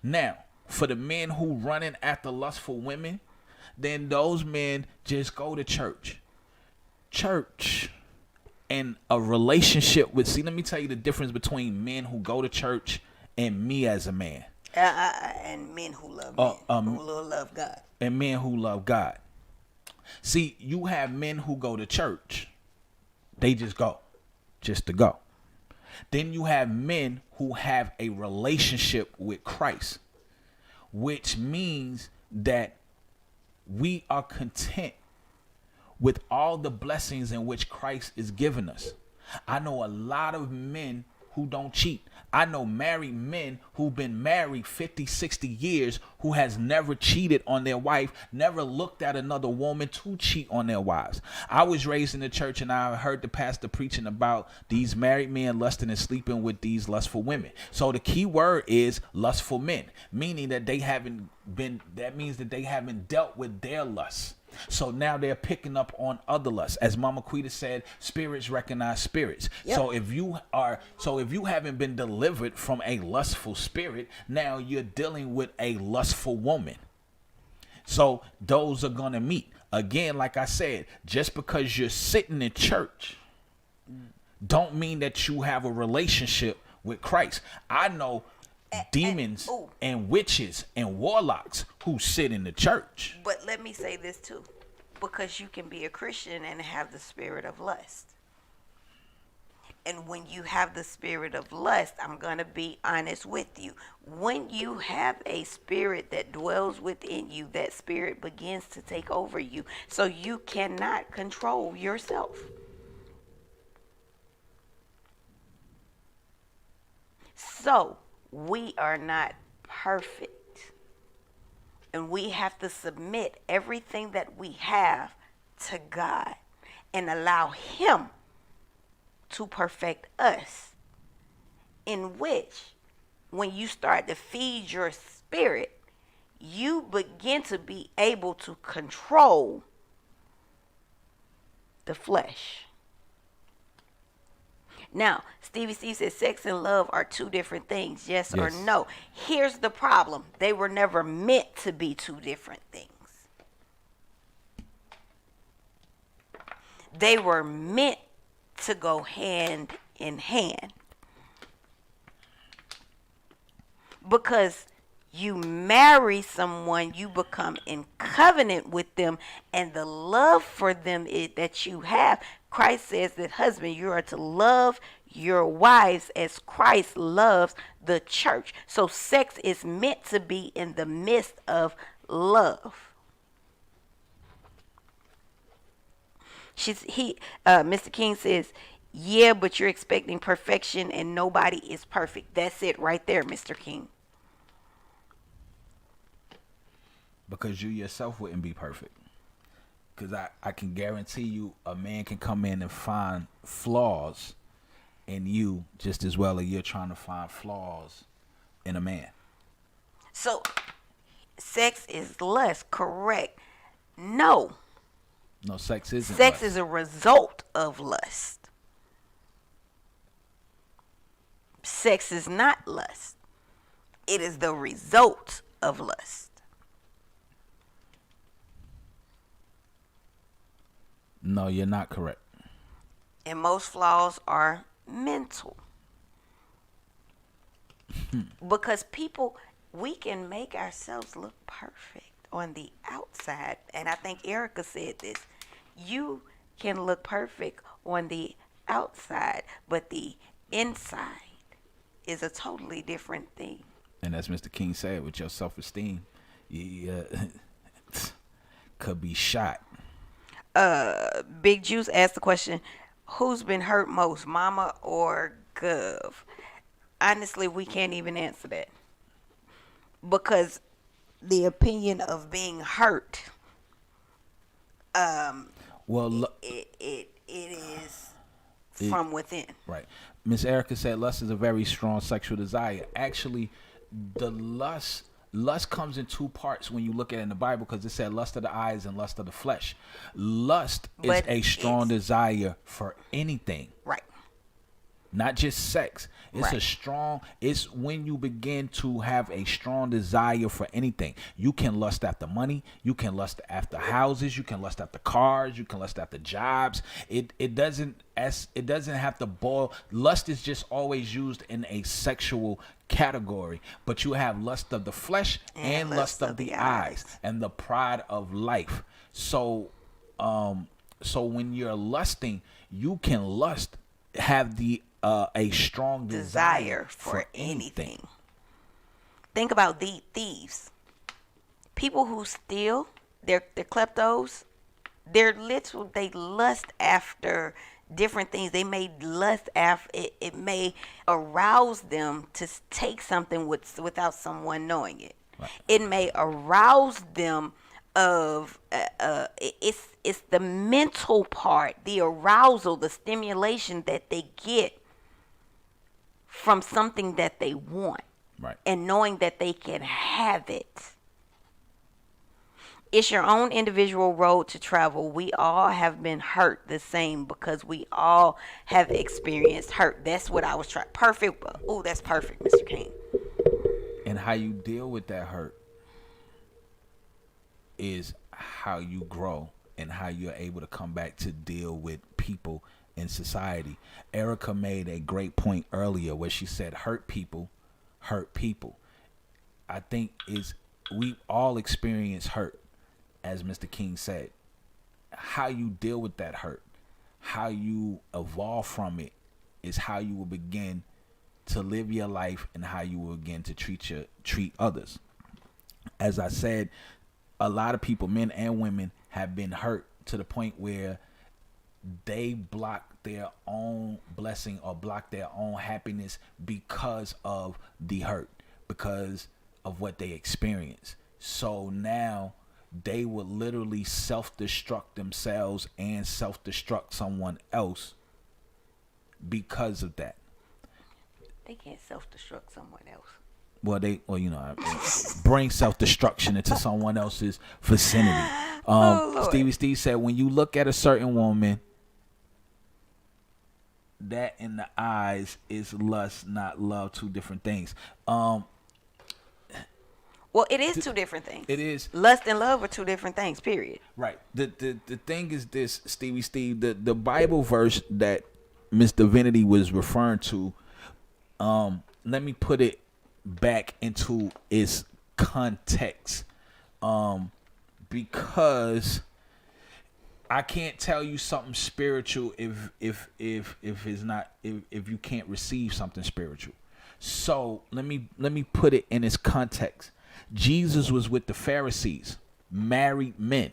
Now, for the men who running after lustful women, then those men just go to church. Church and a relationship with, see, let me tell you the difference between men who go to church and me as a man. And men who love men, who love God. And men who love God. See, you have men who go to church. They just go. Just to go. Then you have men who have a relationship with Christ, which means that we are content with all the blessings in which Christ is giving us. I know a lot of men who don't cheat. I know married men who've been married 50, 60 years who has never cheated on their wife, never looked at another woman to cheat on their wives. I was raised in the church and I heard the pastor preaching about these married men lusting and sleeping with these lustful women. So the key word is lustful men, meaning that that means that they haven't dealt with their lusts. So now they're picking up on other lusts. As Mama Quita said, spirits recognize spirits. Yep. So if you haven't been delivered from a lustful spirit, now you're dealing with a lustful woman. So those are going to meet. Again, like I said, just because you're sitting in church don't mean that you have a relationship with Christ. I know demons and witches and warlocks who sit in the church. But let me say this too, because you can be a Christian and have the spirit of lust. And when you have the spirit of lust, I'm going to be honest with you. When you have a spirit that dwells within you, that spirit begins to take over you. So you cannot control yourself. So we are not perfect. And we have to submit everything that we have to God and allow Him to perfect us, in which when you start to feed your spirit, you begin to be able to control the flesh. Now, Stevie Steve says sex and love are two different things, yes or no. Here's the problem. They were never meant to be two different things. They were meant to go hand in hand. Because you marry someone, you become in covenant with them, and the love for them that you have, Christ says that, husband, you are to love your wives as Christ loves the church. So sex is meant to be in the midst of love. Mr. King says, yeah, but you're expecting perfection and nobody is perfect. That's it right there, Mr. King. Because you yourself wouldn't be perfect. Because I can guarantee you a man can come in and find flaws in you just as well as you're trying to find flaws in a man. So, sex is lust, correct? No. No, sex isn't. Sex lust. is a result of lust. Sex is not lust. It is the result of lust. No, you're not correct. And most flaws are mental. Because people, we can make ourselves look perfect on the outside. And I think Erica said this. You can look perfect on the outside, but the inside is a totally different thing. And as Mr. King said, with your self-esteem, you could be shot. Big Juice asked the question, who's been hurt most, mama or Gov? Honestly, we can't even answer that. Because the opinion of being hurt, it is from within. Right. Miss Erica said lust is a very strong sexual desire. Actually, the lust comes in two parts when you look at it in the Bible, because it said lust of the eyes and lust of the flesh. Lust is a strong desire for anything. Right. Not just sex. It's right. It's when you begin to have a strong desire for anything. You can lust after money. You can lust after houses. You can lust after cars. You can lust after jobs. It doesn't have to boil. Lust is just always used in a sexual category, but you have lust of the flesh and lust of the eyes and the pride of life. So when you're lusting, you can have a strong desire for anything. Think about the thieves. People who steal, they're kleptos. They lust after different things. They may lust after it may arouse them to take something without someone knowing it. Right. It may arouse them of it's the mental part, the arousal, the stimulation that they get from something that they want. Right. And knowing that they can have it. It's your own individual road to travel. We all have been hurt the same because we all have experienced hurt. That's what I was trying. Perfect. Oh, that's perfect, Mr. King. And how you deal with that hurt is how you grow and how you're able to come back to deal with people in society. Erica made a great point earlier where she said hurt people hurt people. I think we all experience hurt, as Mr. King said. How you deal with that hurt, how you evolve from it is how you will begin to live your life and how you will begin to treat others. As I said, a lot of people, men and women, have been hurt to the point where they block their own blessing or block their own happiness because of the hurt, because of what they experience. So now they would literally self-destruct themselves and self-destruct someone else because of that. They can't self-destruct someone else. Well, bring self-destruction into someone else's vicinity. Stevie Steve said, when you look at a certain woman, that in the eyes is lust, not love. Two different things. Well, it is two different things. It is. Lust and love are two different things, period. Right. The thing is this, Stevie Steve, the Bible verse that Miss Divinity was referring to, let me put it back into its context, because I can't tell you something spiritual if it's not, if you can't receive something spiritual. So let me put it in its context. Jesus was with the Pharisees, married men.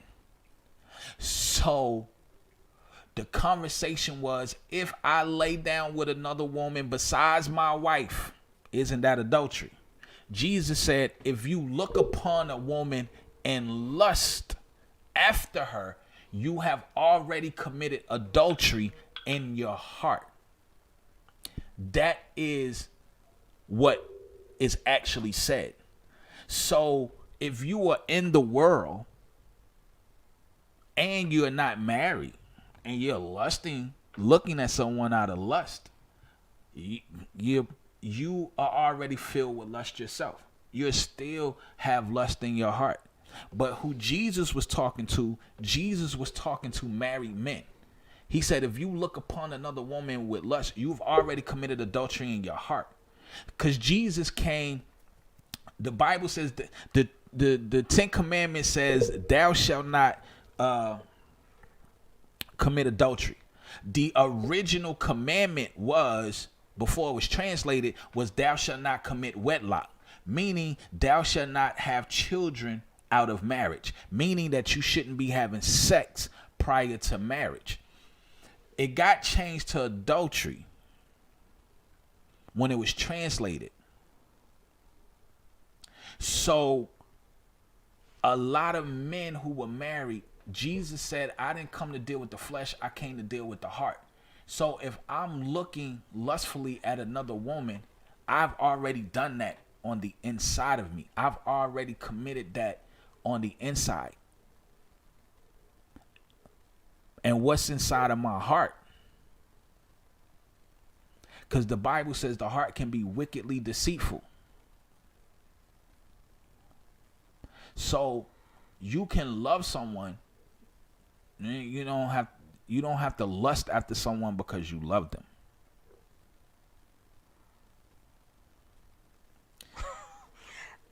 So the conversation was, if I lay down with another woman besides my wife, isn't that adultery? Jesus said, if you look upon a woman and lust after her, you have already committed adultery in your heart. That is what is actually said. So if you are in the world and you're not married and you're looking at someone out of lust, you are already filled with lust yourself. You still have lust in your heart. But who Jesus was talking to married men. He said, if you look upon another woman with lust, you've already committed adultery in your heart. Because Jesus came, the Bible says, the Ten Commandments says, thou shalt not commit adultery. The original commandment was, before it was translated, was thou shalt not commit wedlock, meaning thou shalt not have children out of marriage, meaning that you shouldn't be having sex prior to marriage. It got changed to adultery when it was translated. So a lot of men who were married, Jesus said, I didn't come to deal with the flesh, I came to deal with the heart. So if I'm looking lustfully at another woman, I've already done that on the inside of me. I've already committed that on the inside. And what's inside of my heart? Because the Bible says the heart can be wickedly deceitful. So you can love someone. You don't have to lust after someone because you love them.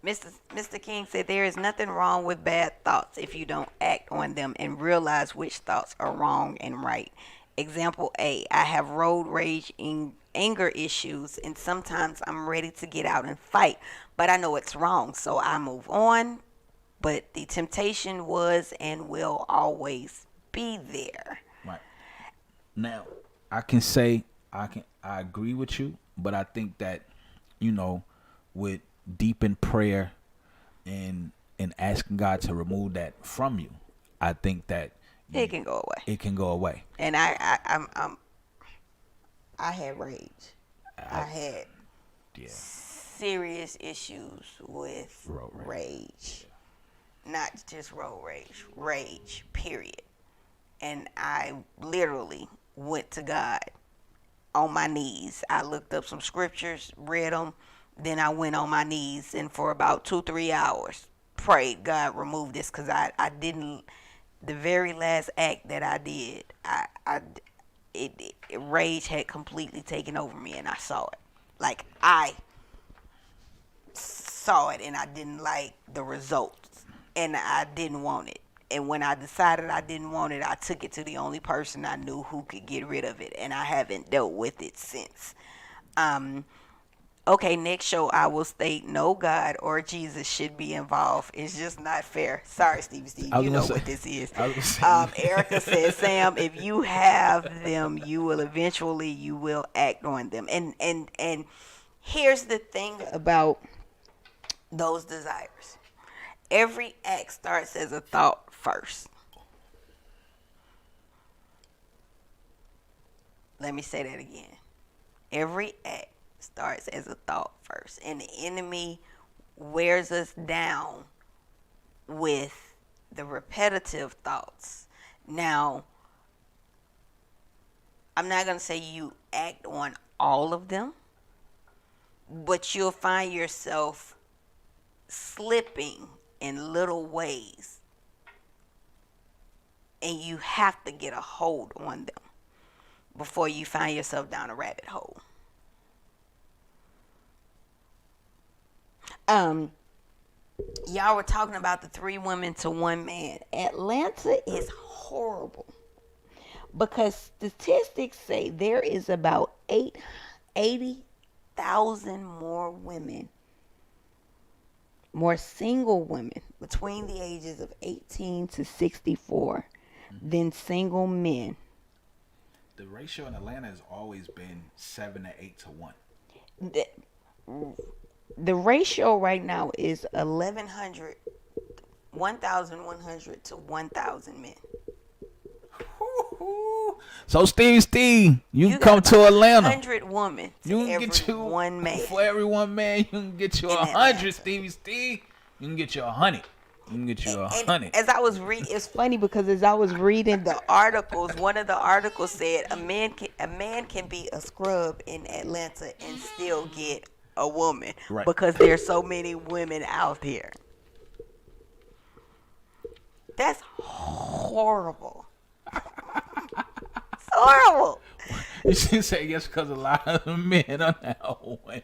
Mr. King said there is nothing wrong with bad thoughts if you don't act on them and realize which thoughts are wrong and right. Example A, I have road rage and anger issues, and sometimes I'm ready to get out and fight, but I know it's wrong, so I move on. But the temptation was and will always be there. Right. Now, I can say I agree with you, but I think that, with deep in prayer and asking God to remove that from you, I think that it can go away. It can go away. And I had rage. I had serious issues with road rage. Not just road rage, period. And I literally went to God on my knees. I looked up some scriptures, read them, then I went on my knees and for about 2-3 hours prayed, God, remove this, because I didn't, the very last act that I did, rage had completely taken over me, and I saw it. Like, I saw it, and I didn't like the results, and I didn't want it. And when I decided I didn't want it, I took it to the only person I knew who could get rid of it, and I haven't dealt with it since. Okay, next show I will state no God or Jesus should be involved. It's just not fair. Sorry, Steve. You know what this is. Erica says, Sam, if you have them, you will act on them. And here's the thing about those desires. Every act starts as a thought first. Let me say that again. Every act starts as a thought first, and the enemy wears us down with the repetitive thoughts. Now, I'm not going to say you act on all of them, but you'll find yourself slipping in little ways, and you have to get a hold on them before you find yourself down a rabbit hole. Y'all were talking about the 3 women to 1 man. Atlanta is horrible because statistics say there is about 80,000 more women, more single women between the ages of 18 to 64 than single men. The ratio in Atlanta has always been 7 to 8 to 1. The ratio right now is 1,100 to 1,000 men. So Steve, you come to Atlanta. 100 women to every 1 man. For every 1 man, you can get you 100, Steve. You can get you 100. You can get you 100. As I was reading, it's funny because as I was reading the articles, one of the articles said a man can be a scrub in Atlanta and still get a woman, right? Because there's so many women out here. That's horrible. It's horrible. You should say yes because a lot of the men are now women.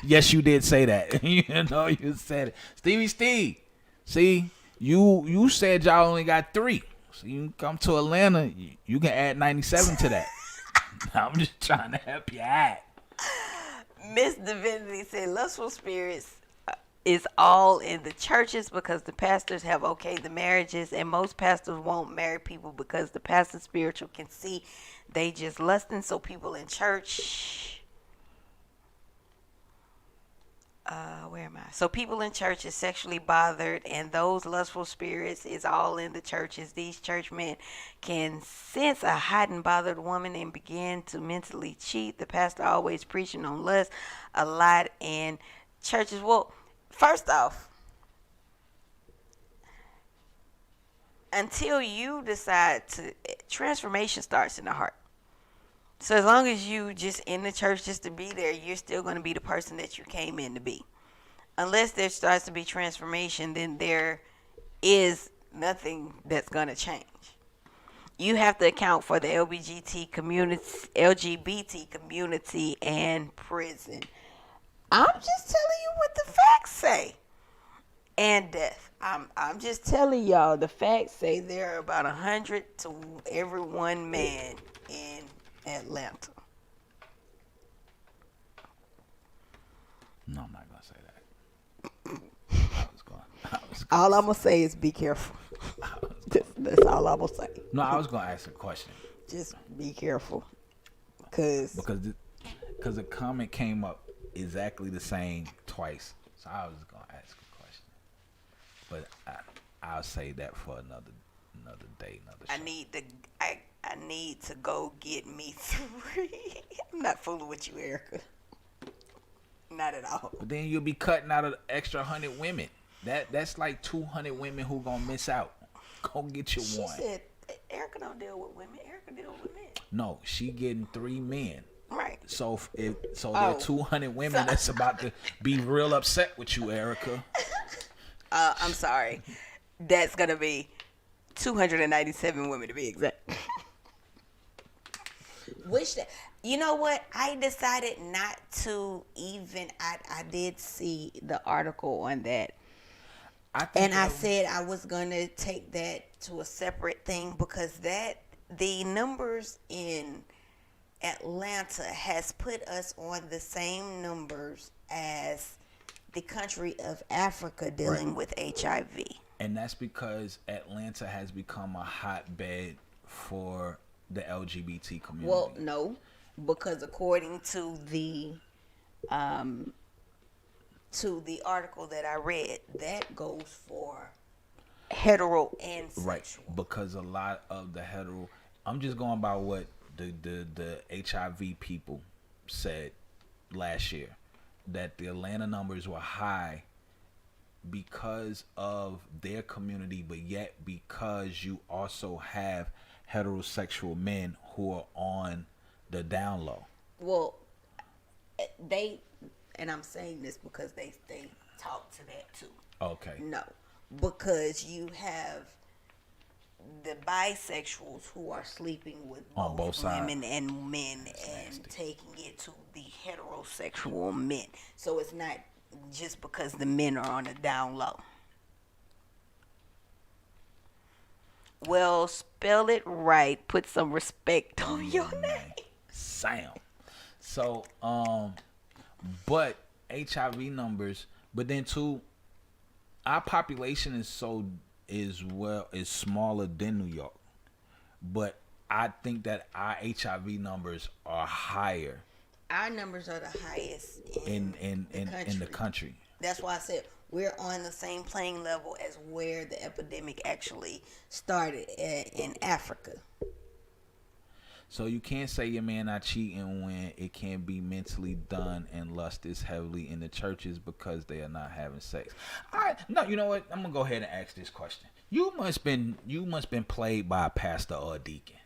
Yes, you did say that. You know you said it. Steve. See, you said y'all only got 3. So you can come to Atlanta, you can add 97 to that. I'm just trying to help you out. Miss Divinity said lustful spirits is all in the churches because the pastors have okayed the marriages, and most pastors won't marry people because the pastor spiritual can see they just lusting. So people in church, where am I? So people in church is sexually bothered, and those lustful spirits is all in the churches. These churchmen can sense a hot and bothered woman and begin to mentally cheat. The pastor always preaching on lust a lot in churches. Well, first off, until you decide to, transformation starts in the heart. So as long as you just in the church just to be there, you're still going to be the person that you came in to be. Unless there starts to be transformation, then there is nothing that's going to change. You have to account for the LGBT community and prison. I'm just telling you what the facts say. And death. I'm just telling y'all the facts say there are about 100 to every 1 man in Atlanta. No, I'm not gonna say that. All I'm gonna say is be careful. That's all I'm gonna say. No, I was gonna ask a question. Just be careful, because the comment came up exactly the same twice. So I was gonna ask a question, but I'll save that for another day, another show. I need to go get me 3. I'm not fooling with you, Erica. Not at all. But then you'll be cutting out an extra 100 women. That's like 200 women who gonna miss out. Go get you one. She said Erica don't deal with women. Erica deal with men. No, she getting 3 men. Right. So there are 200 women that's about to be real upset with you, Erica. I'm sorry. That's gonna be 297 women to be exact. You know what? I decided not to even. I did see the article on that. I said I was gonna take that to a separate thing because the numbers in Atlanta has put us on the same numbers as the country of Africa dealing with HIV. And that's because Atlanta has become a hotbed for the LGBT community. Well, no, because according to the article that I read, that goes for hetero and sexual. Right, because a lot of the hetero, I'm just going by what the HIV people said last year, that the Atlanta numbers were high because of their community, but yet because you also have heterosexual men who are on the down low. Well, and I'm saying this because they talk to that too. Okay. No, because you have the bisexuals who are sleeping with both women and men and taking it to the heterosexual men. So it's not just because the men are on the down low. Well, spell it right. Put some respect on your name. Sam. So, but HIV numbers, but then too, our population is smaller than New York, but I think that our HIV numbers are higher. Our numbers are the highest in the country. That's why I said we're on the same playing level as where the epidemic actually started in Africa. So you can't say your man not cheating when it can be mentally done and lust is heavily in the churches because they are not having sex. No, you know what? I'm gonna go ahead and ask this question. You must been played by a pastor or a deacon.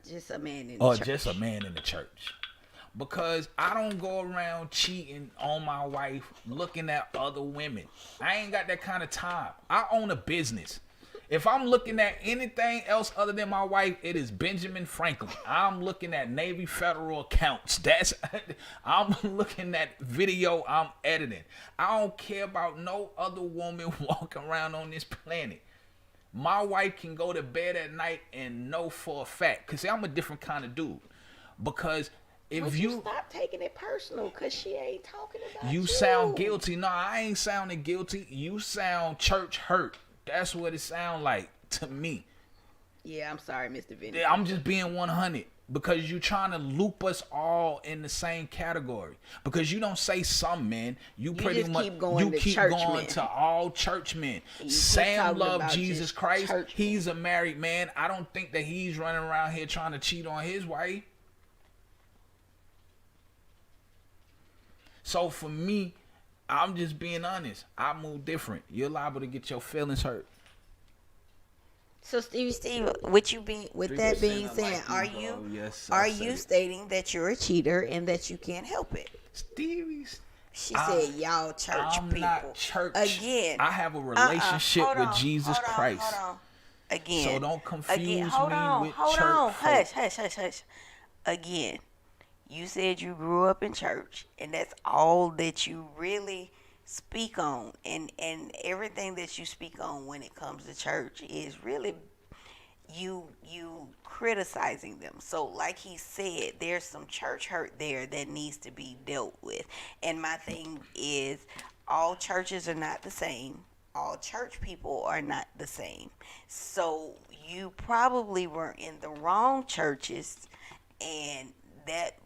Just a man in the church. Or just a man in the church. Because I don't go around cheating on my wife, looking at other women. I ain't got that kind of time. I own a business. If I'm looking at anything else other than my wife, it is Benjamin Franklin. I'm looking at Navy Federal accounts. I'm looking at video I'm editing. I don't care about no other woman walking around on this planet. My wife can go to bed at night and know for a fact. Because I'm a different kind of dude. Because if you stop taking it personal, because she ain't talking about you sound guilty. No, I ain't sounding guilty. You sound church hurt. That's what it sound like to me. Yeah, I'm sorry, Mr. Vinny. I'm just being 100 because you trying to loop us all in the same category. Because you don't say some men, you pretty much keep going to all churchmen. Sam loved Jesus Christ. He's a married man. I don't think that he's running around here trying to cheat on his wife. So for me, I'm just being honest. I move different. You're liable to get your feelings hurt. So Steve, with that being said, are you stating that you're a cheater and that you can't help it? She said, "Y'all church I'm people." Not church. Again, I have a relationship with Jesus Christ. Hold on. Again, so don't confuse me with church. Hush. Again. You said you grew up in church, and that's all that you really speak on. And everything that you speak on when it comes to church is really you criticizing them. So like he said, there's some church hurt there that needs to be dealt with. And my thing is, all churches are not the same. All church people are not the same. So you probably were in the wrong churches, and that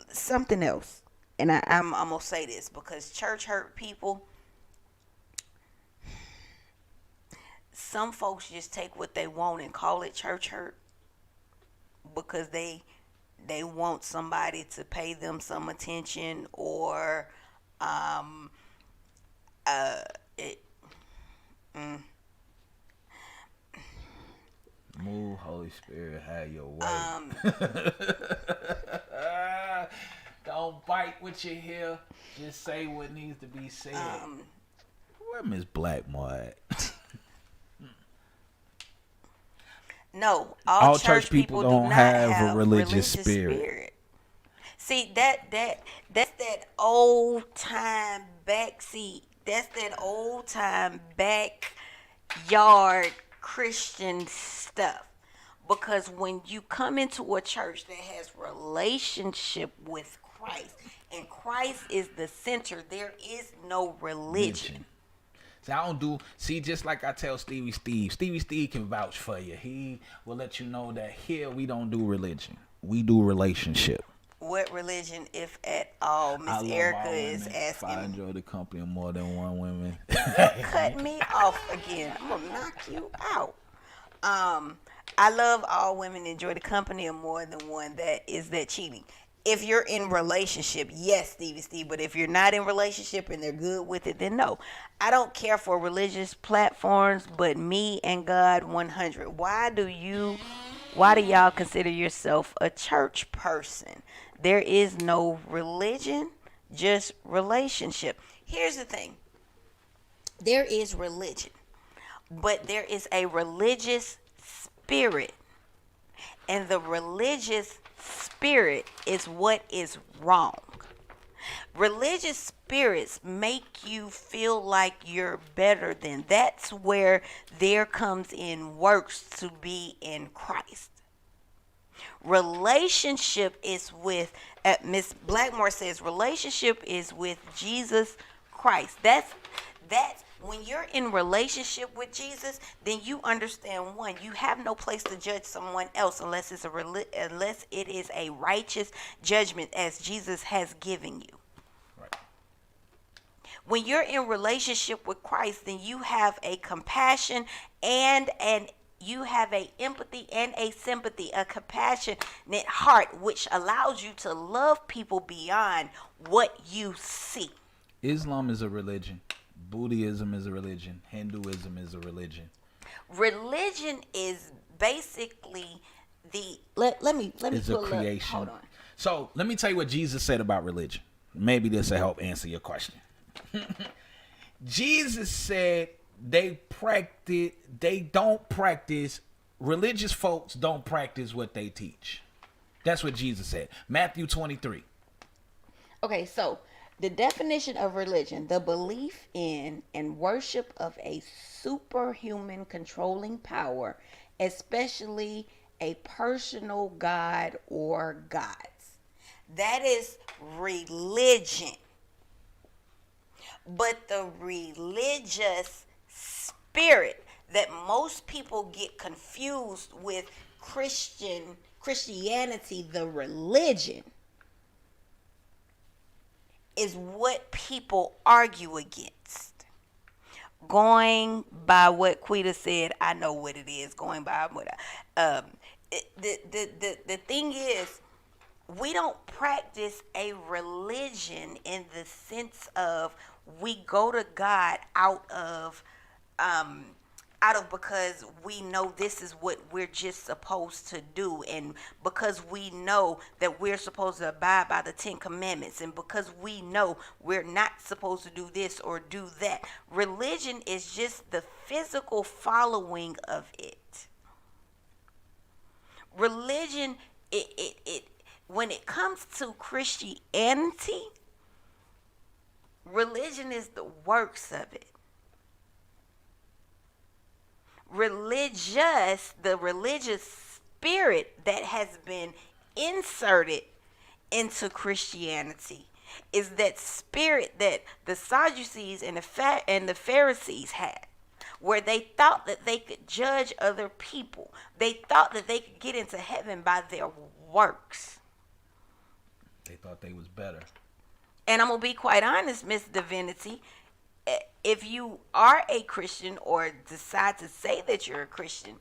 something else. And I'm gonna say this because church hurt people. Some folks just take what they want and call it church hurt because they want somebody to pay them some attention or Move, Holy Spirit, have your way. Don't bite what you hear. Just say what needs to be said. Where Miss Blackmore at? No, all church people don't do not have a religious spirit. See that's that old time backseat. That's that old time backyard Christian stuff. Because when you come into a church that has relationship with Christ, and Christ is the center, there is no religion. See, I don't do. See, just like I tell Stevie Steve can vouch for you. He will let you know that here we don't do religion. We do relationship. What religion, if at all? Miss Erica is asking. I enjoy the company of more than one woman. Cut me off again. I'm gonna knock you out. I love all women, enjoy the company of more than one. That cheating. If you're in relationship, yes, Steve, but if you're not in relationship and they're good with it, then no. I don't care for religious platforms, but me and God 100. Why do y'all consider yourself a church person? There is no religion, just relationship. Here's the thing. There is religion, but there is a religious spirit. And the religious spirit is what is wrong. Religious spirits make you feel like you're better than. That's where there comes in works to be in Christ. Relationship is with, Miss Blackmore says, relationship is with Jesus Christ. That's when you're in relationship with Jesus, then you understand, one, you have no place to judge someone else unless it is a righteous judgment as Jesus has given you. Right. When you're in relationship with Christ, then you have a compassion and you have a empathy and a sympathy, a compassionate heart, which allows you to love people beyond what you see. Islam is a religion. Buddhism is a religion. Hinduism is a religion. Religion is basically let me it's a creation. Hold on. So let me tell you what Jesus said about religion. Maybe this will help answer your question. Jesus said religious folks don't practice what they teach. That's what Jesus said. Matthew 23. Okay, so the definition of religion, the belief in and worship of a superhuman controlling power, especially a personal God or gods. That is religion. But the religious spirit that most people get confused with Christianity, the religion, is what people argue against. Going by what Quita said, I know what it is. Going by what the thing is, we don't practice a religion in the sense of we go to God out of because we know this is what we're just supposed to do, and because we know that we're supposed to abide by the 10 commandments, and because we know we're not supposed to do this or do that. Religion is just the physical following of it. Religion, it when it comes to Christianity, religion is the works of it. The religious spirit that has been inserted into Christianity is that spirit that the Sadducees and the Pharisees had, where they thought that they could judge other people. They thought that they could get into heaven by their works. They thought they was better. And I'm going to be quite honest, Miss Divinity. If you are a Christian or decide to say that you're a Christian,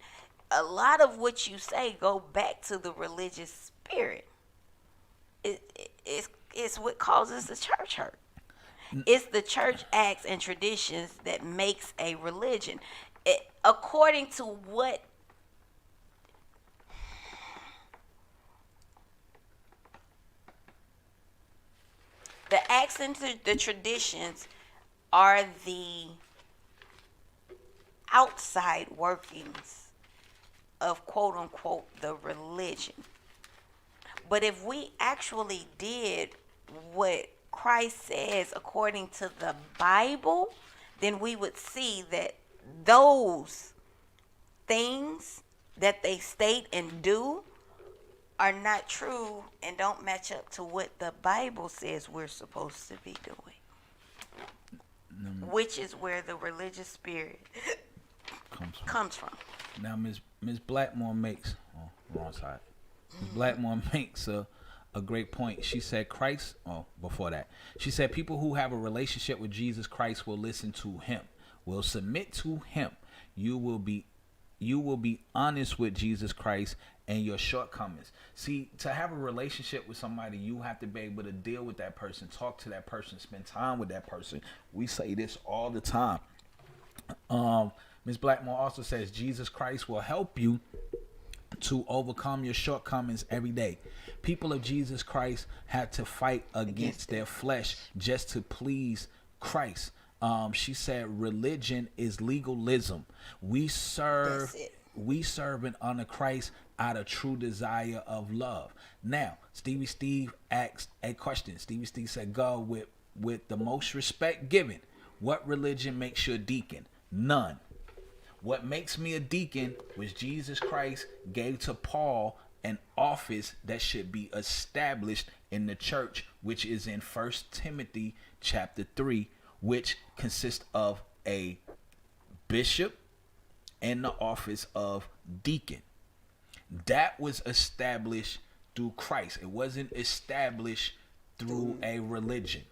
a lot of what you say go back to the religious spirit. It's what causes the church hurt. It's the church acts and traditions that makes a religion. According to what the acts and the traditions are the outside workings of quote unquote the religion. But if we actually did what Christ says according to the Bible, then we would see that those things that they state and do are not true and don't match up to what the Bible says we're supposed to be doing. Which is where the religious spirit comes from. Now, Ms. Blackmore makes wrong side. Ms. Blackmore makes a great point. She said before that. She said people who have a relationship with Jesus Christ will listen to him, will submit to him. You will be honest with Jesus Christ and your shortcomings. See, to have a relationship with somebody, you have to be able to deal with that person, talk to that person, spend time with that person. We say this all the time. Ms. Blackmore also says Jesus Christ will help you to overcome your shortcomings every day. People of Jesus Christ have to fight against their flesh just to please Christ. She said religion is legalism. We serve and honor Christ out of true desire of love. Now, Stevie Steve asked a question. Stevie Steve said, God, with the most respect given, what religion makes you a deacon? None. What makes me a deacon was Jesus Christ gave to Paul an office that should be established in the church, which is in 1 Timothy chapter 3, which consists of a bishop and the office of deacon. That was established through Christ. It wasn't established through a religion.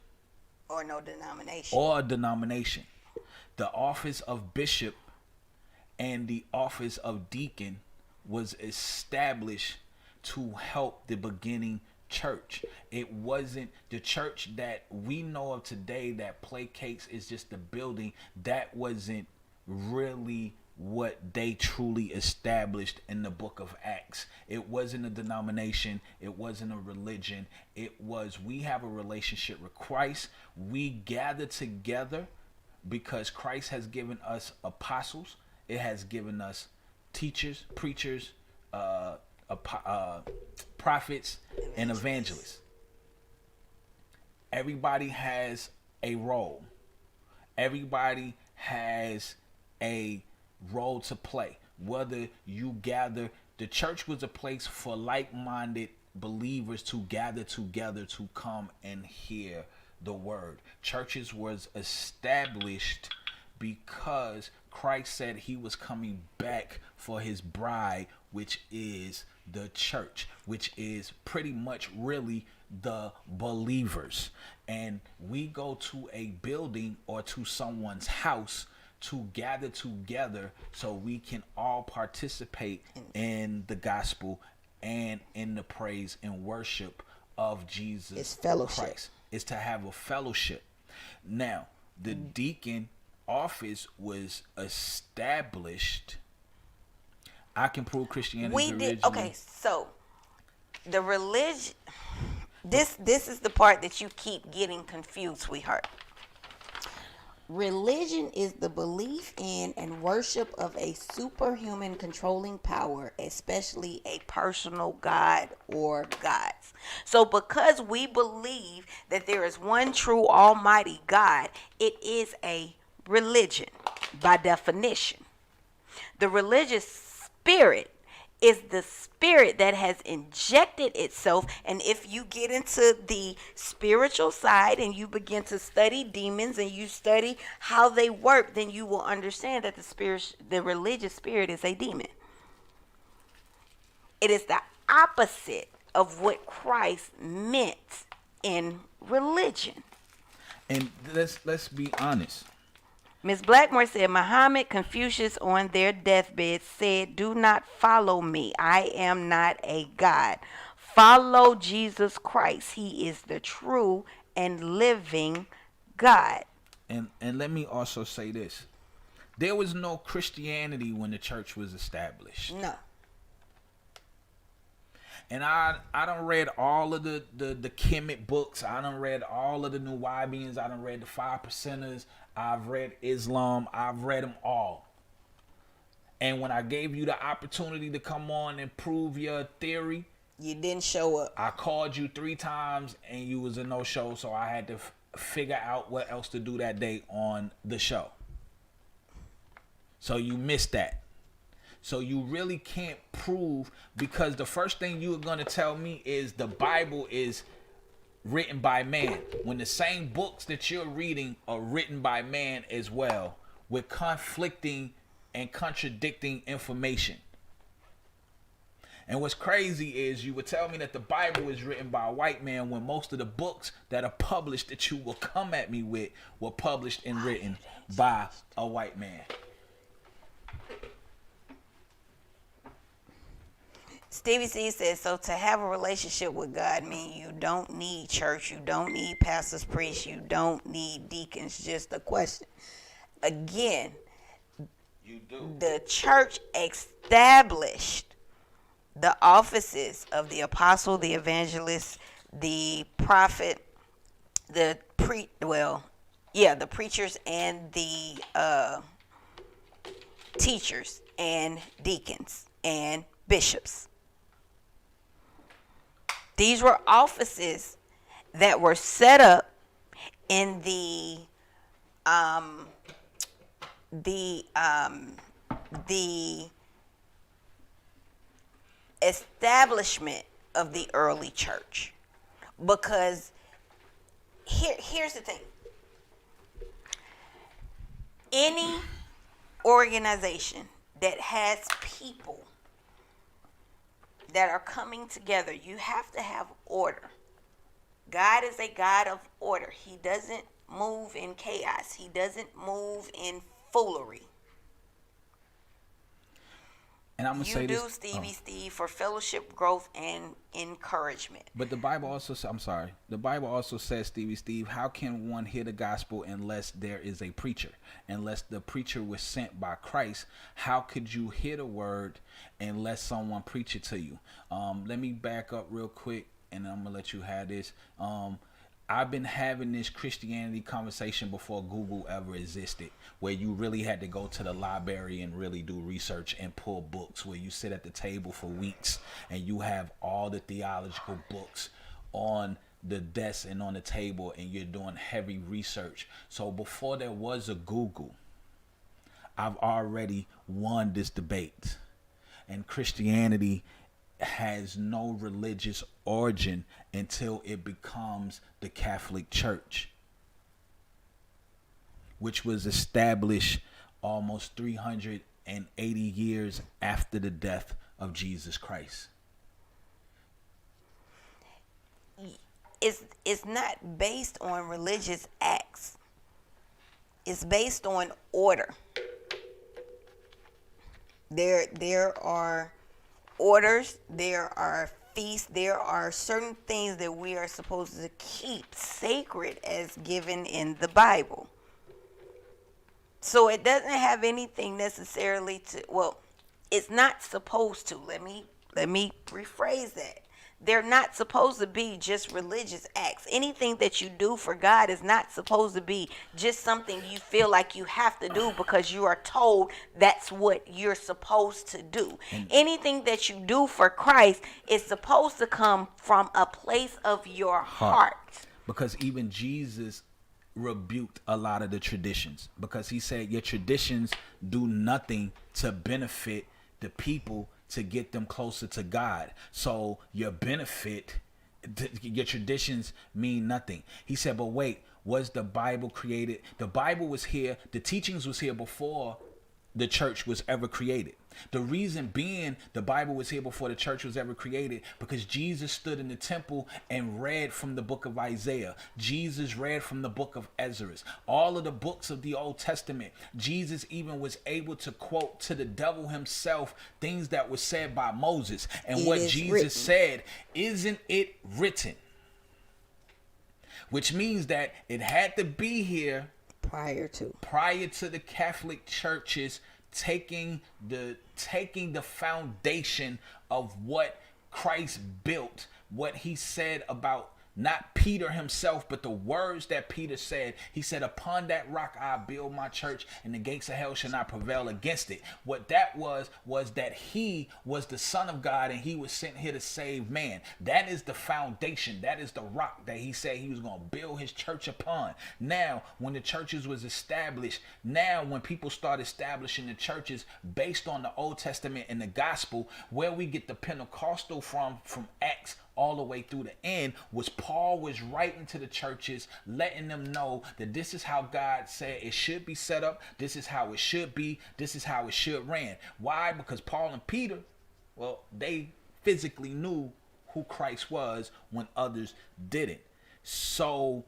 Or no denomination. Or a denomination. The office of bishop and the office of deacon was established to help the beginning church. It wasn't the church that we know of today that placates is just the building. That wasn't really what they truly established in the book of Acts. It wasn't a denomination. It wasn't a religion. It was, we have a relationship with Christ. We gather together because Christ has given us apostles. It has given us teachers, preachers, prophets, and evangelists. Everybody has a role. Everybody has a role to play. Whether you gather, the church was a place for like-minded believers to gather together to come and hear the word. Churches was established because Christ said he was coming back for his bride, which is the church, which is pretty much really the believers. And we go to a building or to someone's house to gather together so we can all participate in the gospel and in the praise and worship of Jesus It's fellowship. Christ. It's to have a fellowship. Now, the deacon office was established. I can prove Christianity. We did. Okay, so the religion. This is the part that you keep getting confused, sweetheart. Religion is the belief in and worship of a superhuman controlling power, especially a personal God or gods. So because we believe that there is one true almighty God, it is a religion by definition. The religious spirit is the spirit that has injected itself, and if you get into the spiritual side and you begin to study demons and you study how they work, then you will understand that the religious spirit is a demon. It is the opposite of what Christ meant in religion. And let's be honest. Ms. Blackmore said, Muhammad, Confucius on their deathbed said, do not follow me. I am not a God. Follow Jesus Christ. He is the true and living God. And let me also say this. There was no Christianity when the church was established. No. And I done read all of the Kemet books. I done read all of the Nubians. I done read the 5 Percenters. I've read Islam. I've read them all. And when I gave you the opportunity to come on and prove your theory, You didn't show up. I called you 3 times and you was a no-show, so I had to figure out what else to do that day on the show. So you missed that. So you really can't prove, because the first thing you are going to tell me is the Bible is written by man, when the same books that you're reading are written by man as well, with conflicting and contradicting information. And what's crazy is you would tell me that the Bible is written by a white man when most of the books that are published that you will come at me with were published and written by a white man. Stevie C says, so to have a relationship with God means you don't need church, you don't need pastors, priests, you don't need deacons. Just a question. Again, You do. the church established the offices of the apostle, the evangelist, the prophet, the preachers and the teachers and deacons and bishops. These were offices that were set up in the establishment of the early church. Because here's the thing. Any organization that has people that are coming together, you have to have order. God is a God of order. He doesn't move in chaos. He doesn't move in foolery. And I'm gonna say this. You do, Stevie Steve, for fellowship, growth, and encouragement. But the Bible also says, I'm sorry. The Bible also says, Stevie Steve, how can one hear the gospel unless there is a preacher? Unless the preacher was sent by Christ, how could you hear the word unless someone preach it to you? Let me back up real quick, and I'm gonna let you have this. I've been having this Christianity conversation before Google ever existed, where you really had to go to the library and really do research and pull books, where you sit at the table for weeks and you have all the theological books on the desk and on the table, and you're doing heavy research. So before there was a Google, I've already won this debate. And Christianity has no religious origin until it becomes the Catholic Church, which was established almost 380 years after the death of Jesus Christ. It's not based on religious acts. It's based on order. There are orders, there are feasts, there are certain things that we are supposed to keep sacred as given in the Bible. So it doesn't have anything necessarily to, well, it's not supposed to. Let me rephrase that. They're not supposed to be just religious acts. Anything that you do for God is not supposed to be just something you feel like you have to do because you are told that's what you're supposed to do. Anything that you do for Christ is supposed to come from a place of your heart. Because even Jesus rebuked a lot of the traditions, because he said your traditions do nothing to benefit the people to get them closer to God. So your benefit, your traditions mean nothing. He said, but wait, was the Bible created? The Bible was here. The teachings was here before the church was ever created. The reason being the Bible was here before the church was ever created, because Jesus stood in the temple and read from the book of Isaiah. Jesus read from the book of Ezra. All of the books of the Old Testament. Jesus even was able to quote to the devil himself things that were said by Moses. And what Jesus said, isn't it written? Which means that it had to be here prior to the Catholic churches taking the foundation of what Christ built, what he said about Not Peter himself, but the words that Peter said. He said, upon that rock I build my church, and the gates of hell shall not prevail against it. What that was that he was the Son of God, and he was sent here to save man. That is the foundation. That is the rock that he said he was going to build his church upon. Now, when the churches was established, now when people start establishing the churches based on the Old Testament and the gospel, where we get the Pentecostal from Acts all the way through the end, was Paul was writing to the churches, letting them know that this is how God said it should be set up, this is how it should be, this is how it should ran. Why? Because Paul and Peter, well, they physically knew who Christ was when others didn't. So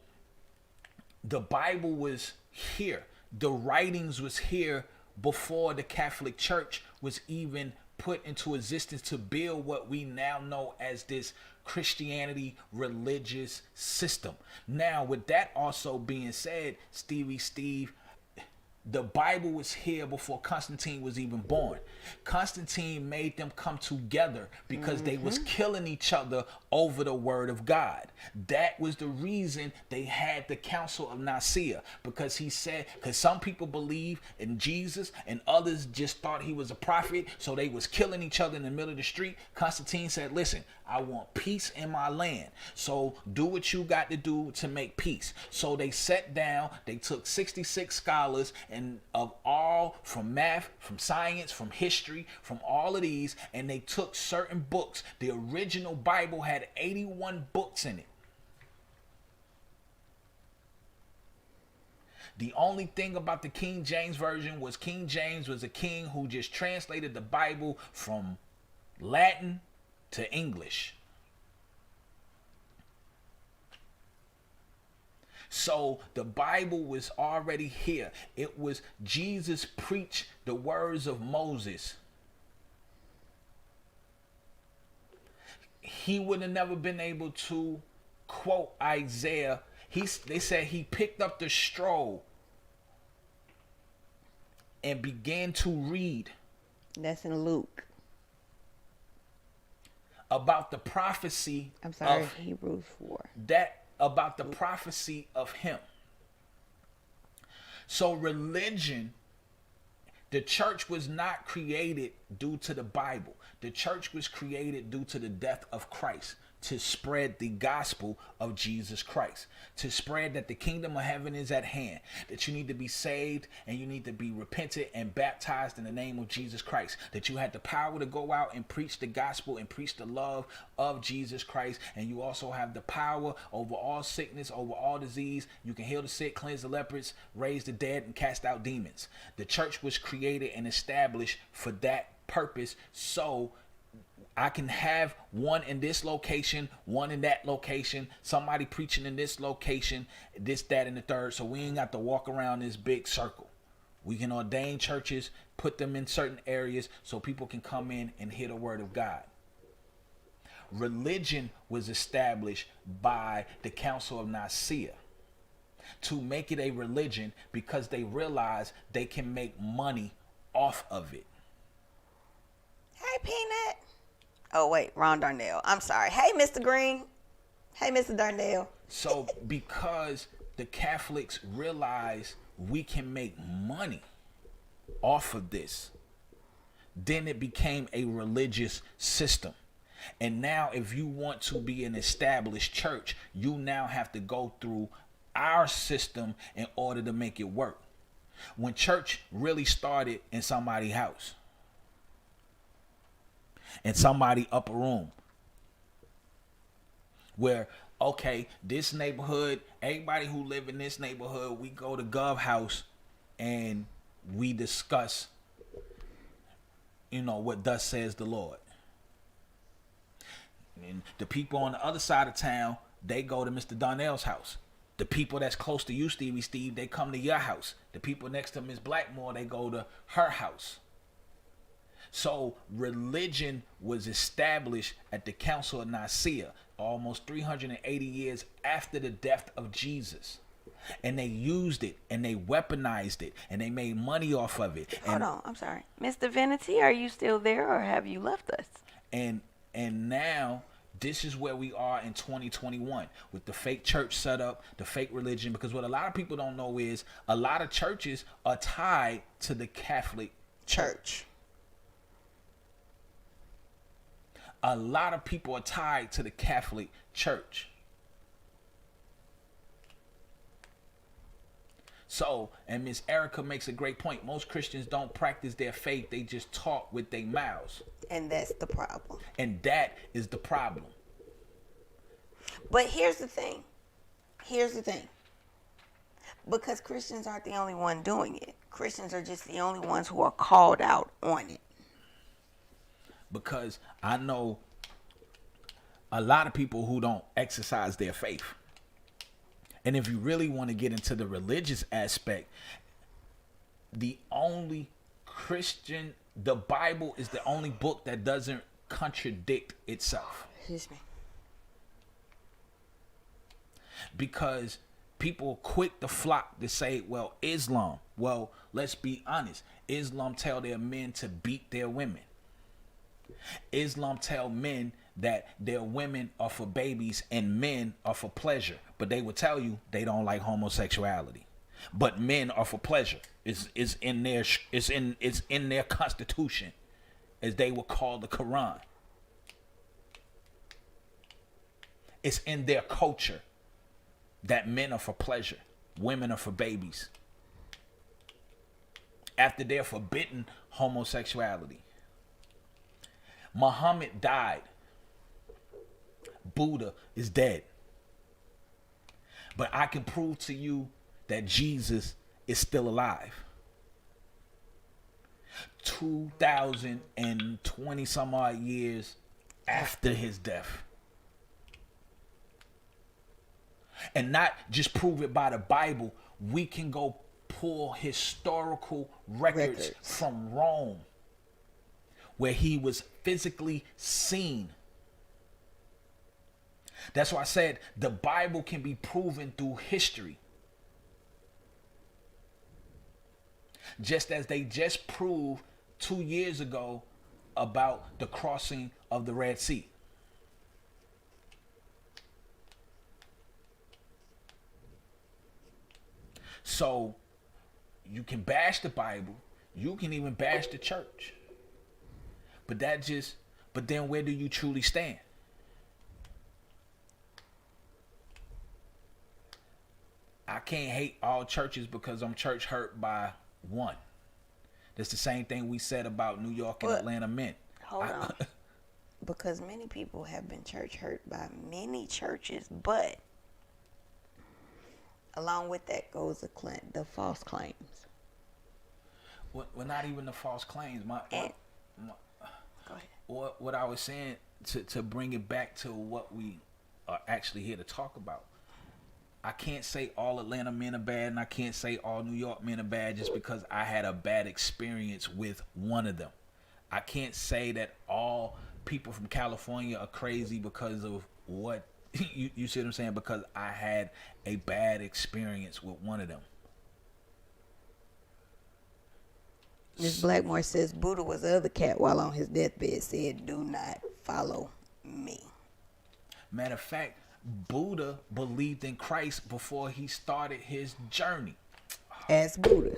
the Bible was here, the writings was here before the Catholic Church was even put into existence to build what we now know as this Christianity religious system. Now, with that also being said, Steve, the Bible was here before Constantine was even born. Constantine made them come together because they was killing each other over the word of God. That was the reason they had the Council of Nicaea, because he said, because some people believe in Jesus and others just thought he was a prophet, so they was killing each other in the middle of the street. Constantine said, listen, I want peace in my land, so do what you got to do to make peace. So they sat down, they took 66 scholars, and of all, from math, from science, from history, from all of these, and they took certain books. The original Bible had 81 books in it. The only thing about the King James Version was King James was a king who just translated the Bible from Latin to English. So the Bible was already here. It was Jesus preached the words of Moses. He would have never been able to quote Isaiah. They said he picked up the scroll and began to read. That's in Luke. About the prophecy. I'm sorry, Hebrews 4. About the prophecy of him. So religion, the church was not created due to the Bible. The church was created due to the death of Christ, to spread the gospel of Jesus Christ, to spread that the kingdom of heaven is at hand, that you need to be saved and you need to be repentant and baptized in the name of Jesus Christ, that you had the power to go out and preach the gospel and preach the love of Jesus Christ, and you also have the power over all sickness, over all disease. You can heal the sick, cleanse the lepers, raise the dead, and cast out demons. The church was created and established for that purpose, so I can have one in this location, one in that location, somebody preaching in this location, this, that, and the third. So we ain't got to walk around this big circle. We can ordain churches, put them in certain areas so people can come in and hear the word of God. Religion was established by the Council of Nicaea to make it a religion because they realized they can make money off of it. Hey, Peanut. Oh, wait, Ron Darnell. I'm sorry. Hey, Mr. Green. Hey, Mr. Darnell. So because the Catholics realized we can make money off of this, then it became a religious system. And now if you want to be an established church, you now have to go through our system in order to make it work. When church really started in somebody's house, in somebody's upper room, where, okay, this neighborhood, everybody who live in this neighborhood, we go to Gov House and we discuss, what thus says the Lord. And the people on the other side of town, they go to Mr. Darnell's house. The people that's close to you, Steve, they come to your house. The people next to Miss Blackmore, they go to her house. So religion was established at the Council of Nicaea almost 380 years after the death of Jesus. And they used it and they weaponized it and they made money off of it. Hold on, I'm sorry. Mr. Divinity, are you still there or have you left us? And now this is where we are in 2021 with the fake church setup, the fake religion. Because what a lot of people don't know is a lot of churches are tied to the Catholic Church. A lot of people are tied to the Catholic Church. So, and Miss Erica makes a great point. Most Christians don't practice their faith. They just talk with their mouths. And that's the problem. And that is the problem. But here's the thing. Because Christians aren't the only one doing it. Christians are just the only ones who are called out on it. Because I know a lot of people who don't exercise their faith. And if you really want to get into the religious aspect, the Bible is the only book that doesn't contradict itself. Excuse me. Because people quick to flock to say, well, Islam. Well, let's be honest. Islam tell their men to beat their women. Islam tell men that their women are for babies and men are for pleasure. But they will tell you they don't like homosexuality. But men are for pleasure. It's in their constitution, as they will call the Quran. It's in their culture that men are for pleasure, women are for babies. After they're forbidden homosexuality. Muhammad died. Buddha is dead. But I can prove to you that Jesus is still alive. 2020 some odd years after his death. And not just prove it by the Bible. We can go pull historical records from Rome, where he was physically seen. That's why I said the Bible can be proven through history. Just as they just proved 2 years ago about the crossing of the Red Sea. So you can bash the Bible, you can even bash the church. But then where do you truly stand? I can't hate all churches because I'm church hurt by one. That's the same thing we said about New York and Atlanta men. Hold on. Because many people have been church hurt by many churches, but along with that goes the false claims. Well, not even the false claims. Go ahead. What I was saying, to bring it back to what we are actually here to talk about. I can't say all Atlanta men are bad, and I can't say all New York men are bad just because I had a bad experience with one of them. I can't say that all people from California are crazy because of what, you see what I'm saying? Because I had a bad experience with one of them. Ms. Blackmore says Buddha was the other cat while on his deathbed said, "Do not follow me." Matter of fact, Buddha believed in Christ before he started his journey. As Buddha.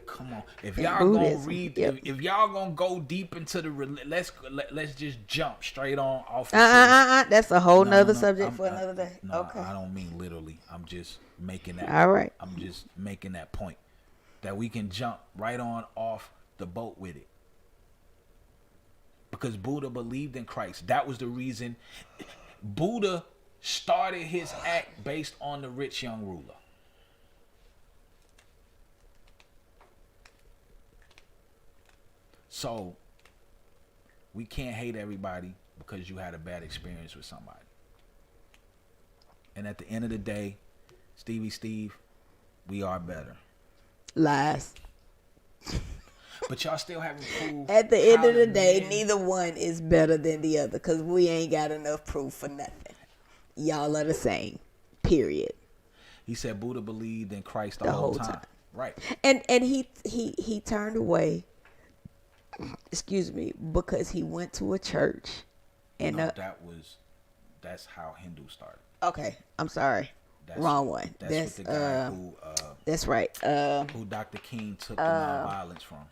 Come on, if y'all gonna read, if y'all gonna go deep into the, let's just jump straight on off. That's a whole nother subject for another day. No, okay. I don't mean literally. I'm just making that. All right. I'm just making that point that we can jump right on off the boat with it. Because Buddha believed in Christ. That was the reason Buddha started his act based on the rich young ruler. So we can't hate everybody because you had a bad experience with somebody. And at the end of the day, Steve, we are better. Lies. But y'all still haven't proved. At the end of the day, neither one is better than the other because we ain't got enough proof for nothing. Y'all are the same. Period. He said Buddha believed in Christ the whole time. Right. And he turned away. Excuse me, because he went to a church. And no, that was That's how Hindu started. Okay, I'm sorry. Wrong one. That's what the guy who that's right. Who Dr. King took the nonviolence from.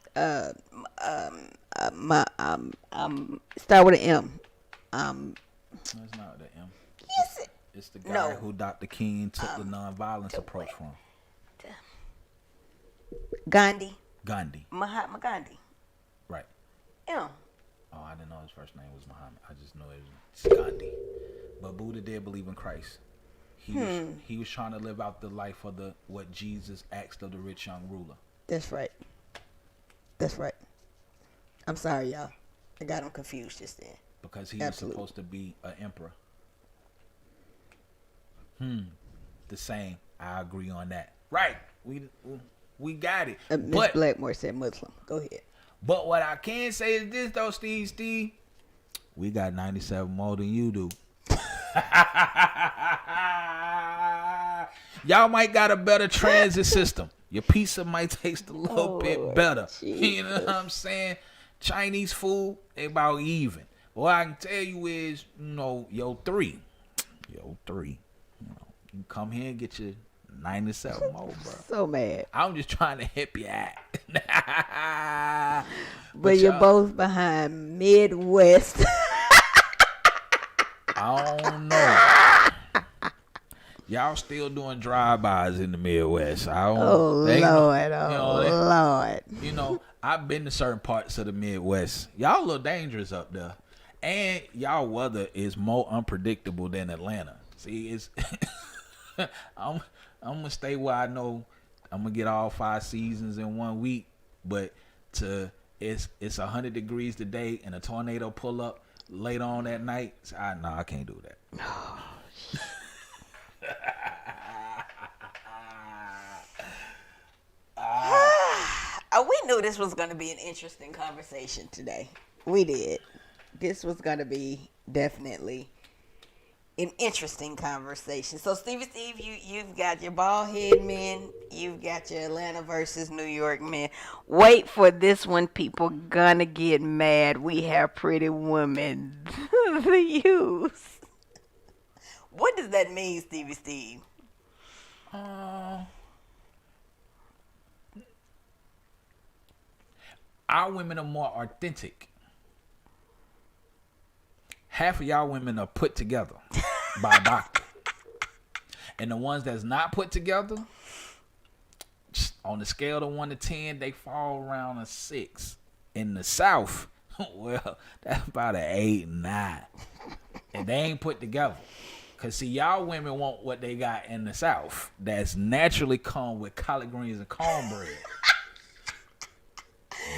Start with an M. No, it's not the M. Yes, it's the guy who Dr. King took the nonviolence approach from. Gandhi. Mahatma Gandhi. Right. M. Oh, I didn't know his first name was Muhammad. I just know it was Gandhi. But Buddha did believe in Christ. He was trying to live out the life of what Jesus asked of the rich young ruler. That's right. That's right. I'm sorry, y'all. I got him confused just then. Because he was supposed to be an emperor. The same. I agree on that. Right. We got it. Miss Blackmore said Muslim. Go ahead. But what I can say is this though, Steve. We got 97 more than you do. Y'all might got a better transit system. Your pizza might taste a little bit better. Jesus. You know what I'm saying? Chinese food, they about even. What I can tell you is, yo three. You come here and get your 97 more, bro. So mad. I'm just trying to help you out. but you're both behind Midwest. I don't know. Y'all still doing drive-bys in the Midwest. Lord. I've been to certain parts of the Midwest. Y'all a little dangerous up there. And y'all weather is more unpredictable than Atlanta. See, it's I'm gonna stay where I know I'm gonna get all 5 seasons in 1 week, but it's 100 degrees today and a tornado pull up later on that night. I can't do that. We knew this was going to be an interesting conversation today. We did. This was going to be definitely an interesting conversation. So, Steve, you've got your bald head men. You've got your Atlanta versus New York men. Wait for this one. People gonna get mad. We have pretty women. The use. What does that mean, Steve? Our women are more authentic. Half of y'all women are put together by a doctor. And the ones that's not put together, on the scale of 1 to 10, they fall around a 6. In the South, well, that's about an 8, 9. And they ain't put together. Because, see, y'all women want what they got in the South that's naturally come with collard greens and cornbread.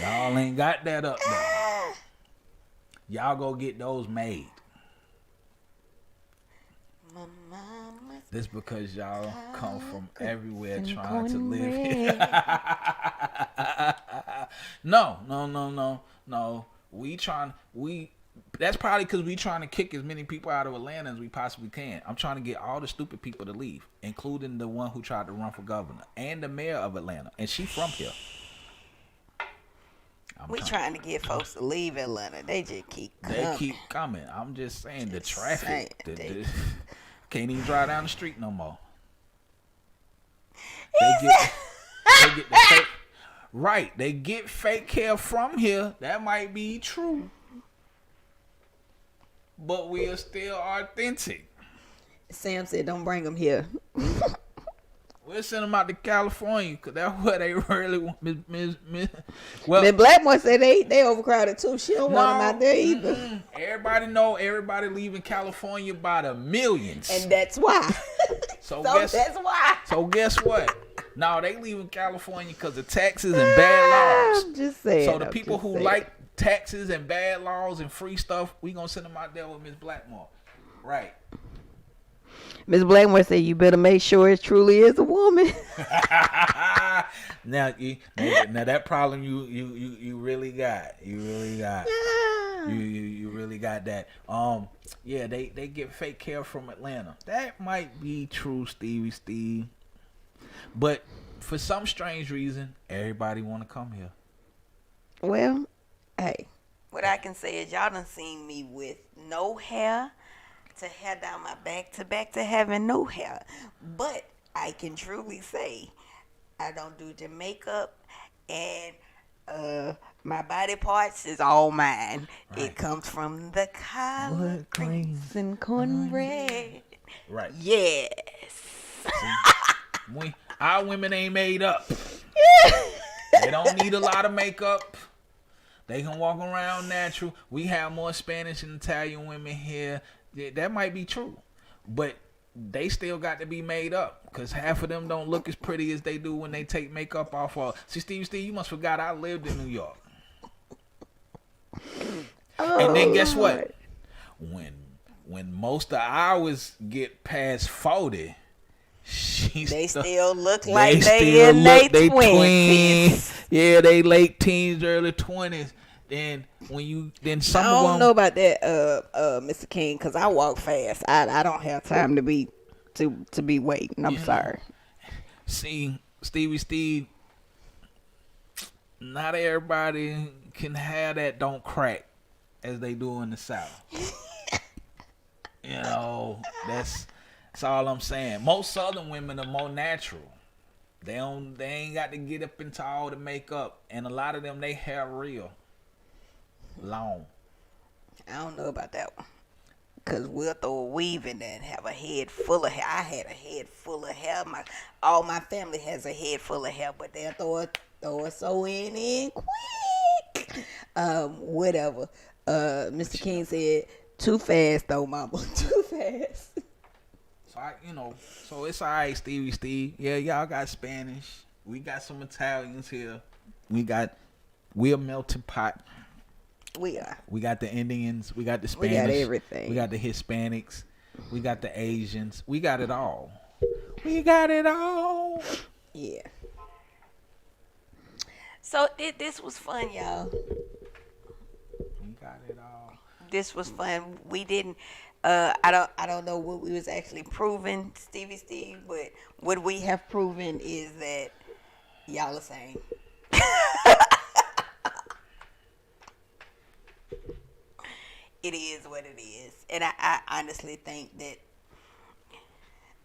Y'all ain't got that up there. Y'all go get those made. This because y'all come from everywhere trying to live here. No. That's probably because we trying to kick as many people out of Atlanta as we possibly can. I'm trying to get all the stupid people to leave, including the one who tried to run for governor and the mayor of Atlanta, and she from here. We trying to get folks to leave Atlanta. They just keep coming. They keep coming. I'm just saying the traffic. Can't even drive down the street no more. They get the fake. Right. They get fake hair from here. That might be true. But we are still authentic. Sam said don't bring them here. We'll send them out to California because that's where they really want. Miss Blackmore said they overcrowded too. She don't want them out there either. Everybody leaving California by the millions. And that's why. That's why. So guess what? No, they leaving California because of taxes and bad laws. I'm just saying. So the people who like taxes and bad laws and free stuff, we going to send them out there with Miss Blackmore. Right. Ms. Blackmore said, "You better make sure it truly is a woman." Now that problem you really got. You really got that. Yeah, they get fake hair from Atlanta. That might be true, Steve. But for some strange reason, everybody want to come here. Well, hey, what I can say is y'all done seen me with no hair to hair down my back to having no hair. But I can truly say I don't do the makeup, and my body parts is all mine. Right. It comes from the collard greens and cornbread. Right. Yes. Our women ain't made up. They don't need a lot of makeup. They can walk around natural. We have more Spanish and Italian women here. Yeah, that might be true. But they still got to be made up, because half of them don't look as pretty as they do when they take makeup off. See, Steve, you must forgot I lived in New York. And then guess what? When most of ours get past 40, they still look like they in their 20s. Yeah, they late teens, early 20s. Then some I of them. don't know about that, Mr. King, because I walk fast. I don't have time to be waiting. I'm sorry. See, Steve, not everybody can have that don't crack as they do in the South. That's all I'm saying. Most Southern women are more natural. They ain't got to get up into all the makeup, and a lot of them, they hair real long. I don't know about that one, because we'll throw a weave in there and have a head full of hair. I had a head full of hair. All my family has a head full of hair, but they'll throw a sew in quick. Whatever. Mr. King said, too fast though, mama. Too fast. So it's all right, Steve. Yeah, y'all got Spanish. We got some Italians here. We're a melting pot. We are. We got the Indians. We got the Spanish. We got everything. We got the Hispanics. We got the Asians. We got it all. We got it all. Yeah. So this was fun, y'all. We got it all. This was fun. We didn't. I don't know what we was actually proving, Steve, but what we have proven is that y'all are same. It is what it is. And I honestly think that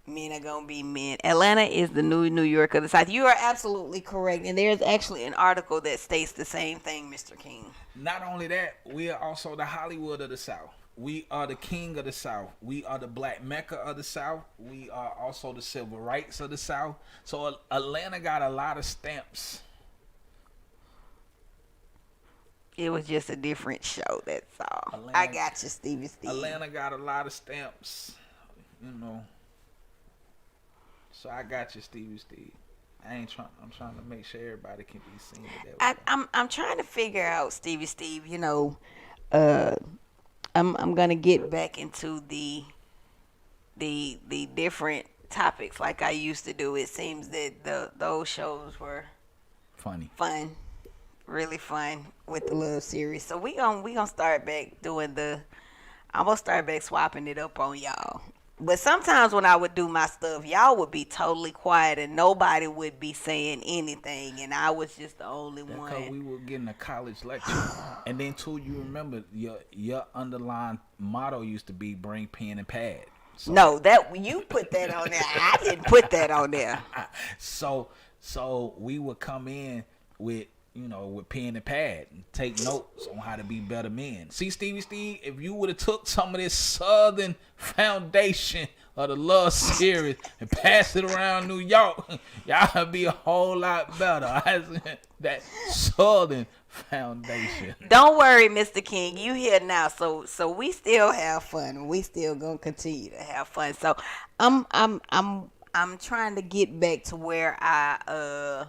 men are going to be men. Atlanta is the new New York of the South. You are absolutely correct. And there's actually an article that states the same thing, Mr. King. Not only that, we are also the Hollywood of the South. We are the king of the South. We are the black Mecca of the South. We are also the civil rights of the South. So Atlanta got a lot of stamps. It was just a different show, that's all. I got you, Steve. Atlanta got a lot of stamps, So I got you, Steve. I'm trying to make sure everybody can be seen that way. I'm trying to figure out, Steve. I'm gonna get back into the different topics like I used to do. It seems that those shows were fun, really fun with the love series. So we gonna start back doing I'm gonna start back swapping it up on y'all. But sometimes when I would do my stuff, y'all would be totally quiet and nobody would be saying anything, and I was just the only one. Because we were getting a college lecture, and then too, you remember your underlying motto used to be "Bring pen and pad." So, no, that you put that on there. I didn't put that on there. So we would come in with pen and pad and take notes on how to be better men. See, Steve, if you would have took some of this Southern foundation of the love series and passed it around New York, y'all would be a whole lot better. That Southern foundation. Don't worry, Mr. King, you here now, so we still have fun. We still gonna continue to have fun. So I'm trying to get back to where I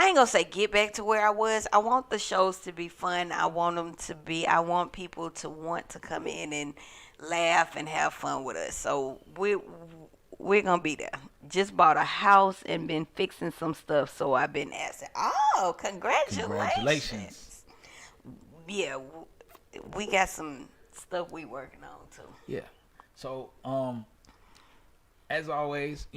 ain't gonna say get back to where I was. I want the shows to be fun. I want people to want to come in and laugh and have fun with us. So we're gonna be there. Just bought a house and been fixing some stuff. So I've been asking, congratulations. Yeah, we got some stuff we working on too. Yeah. So as always,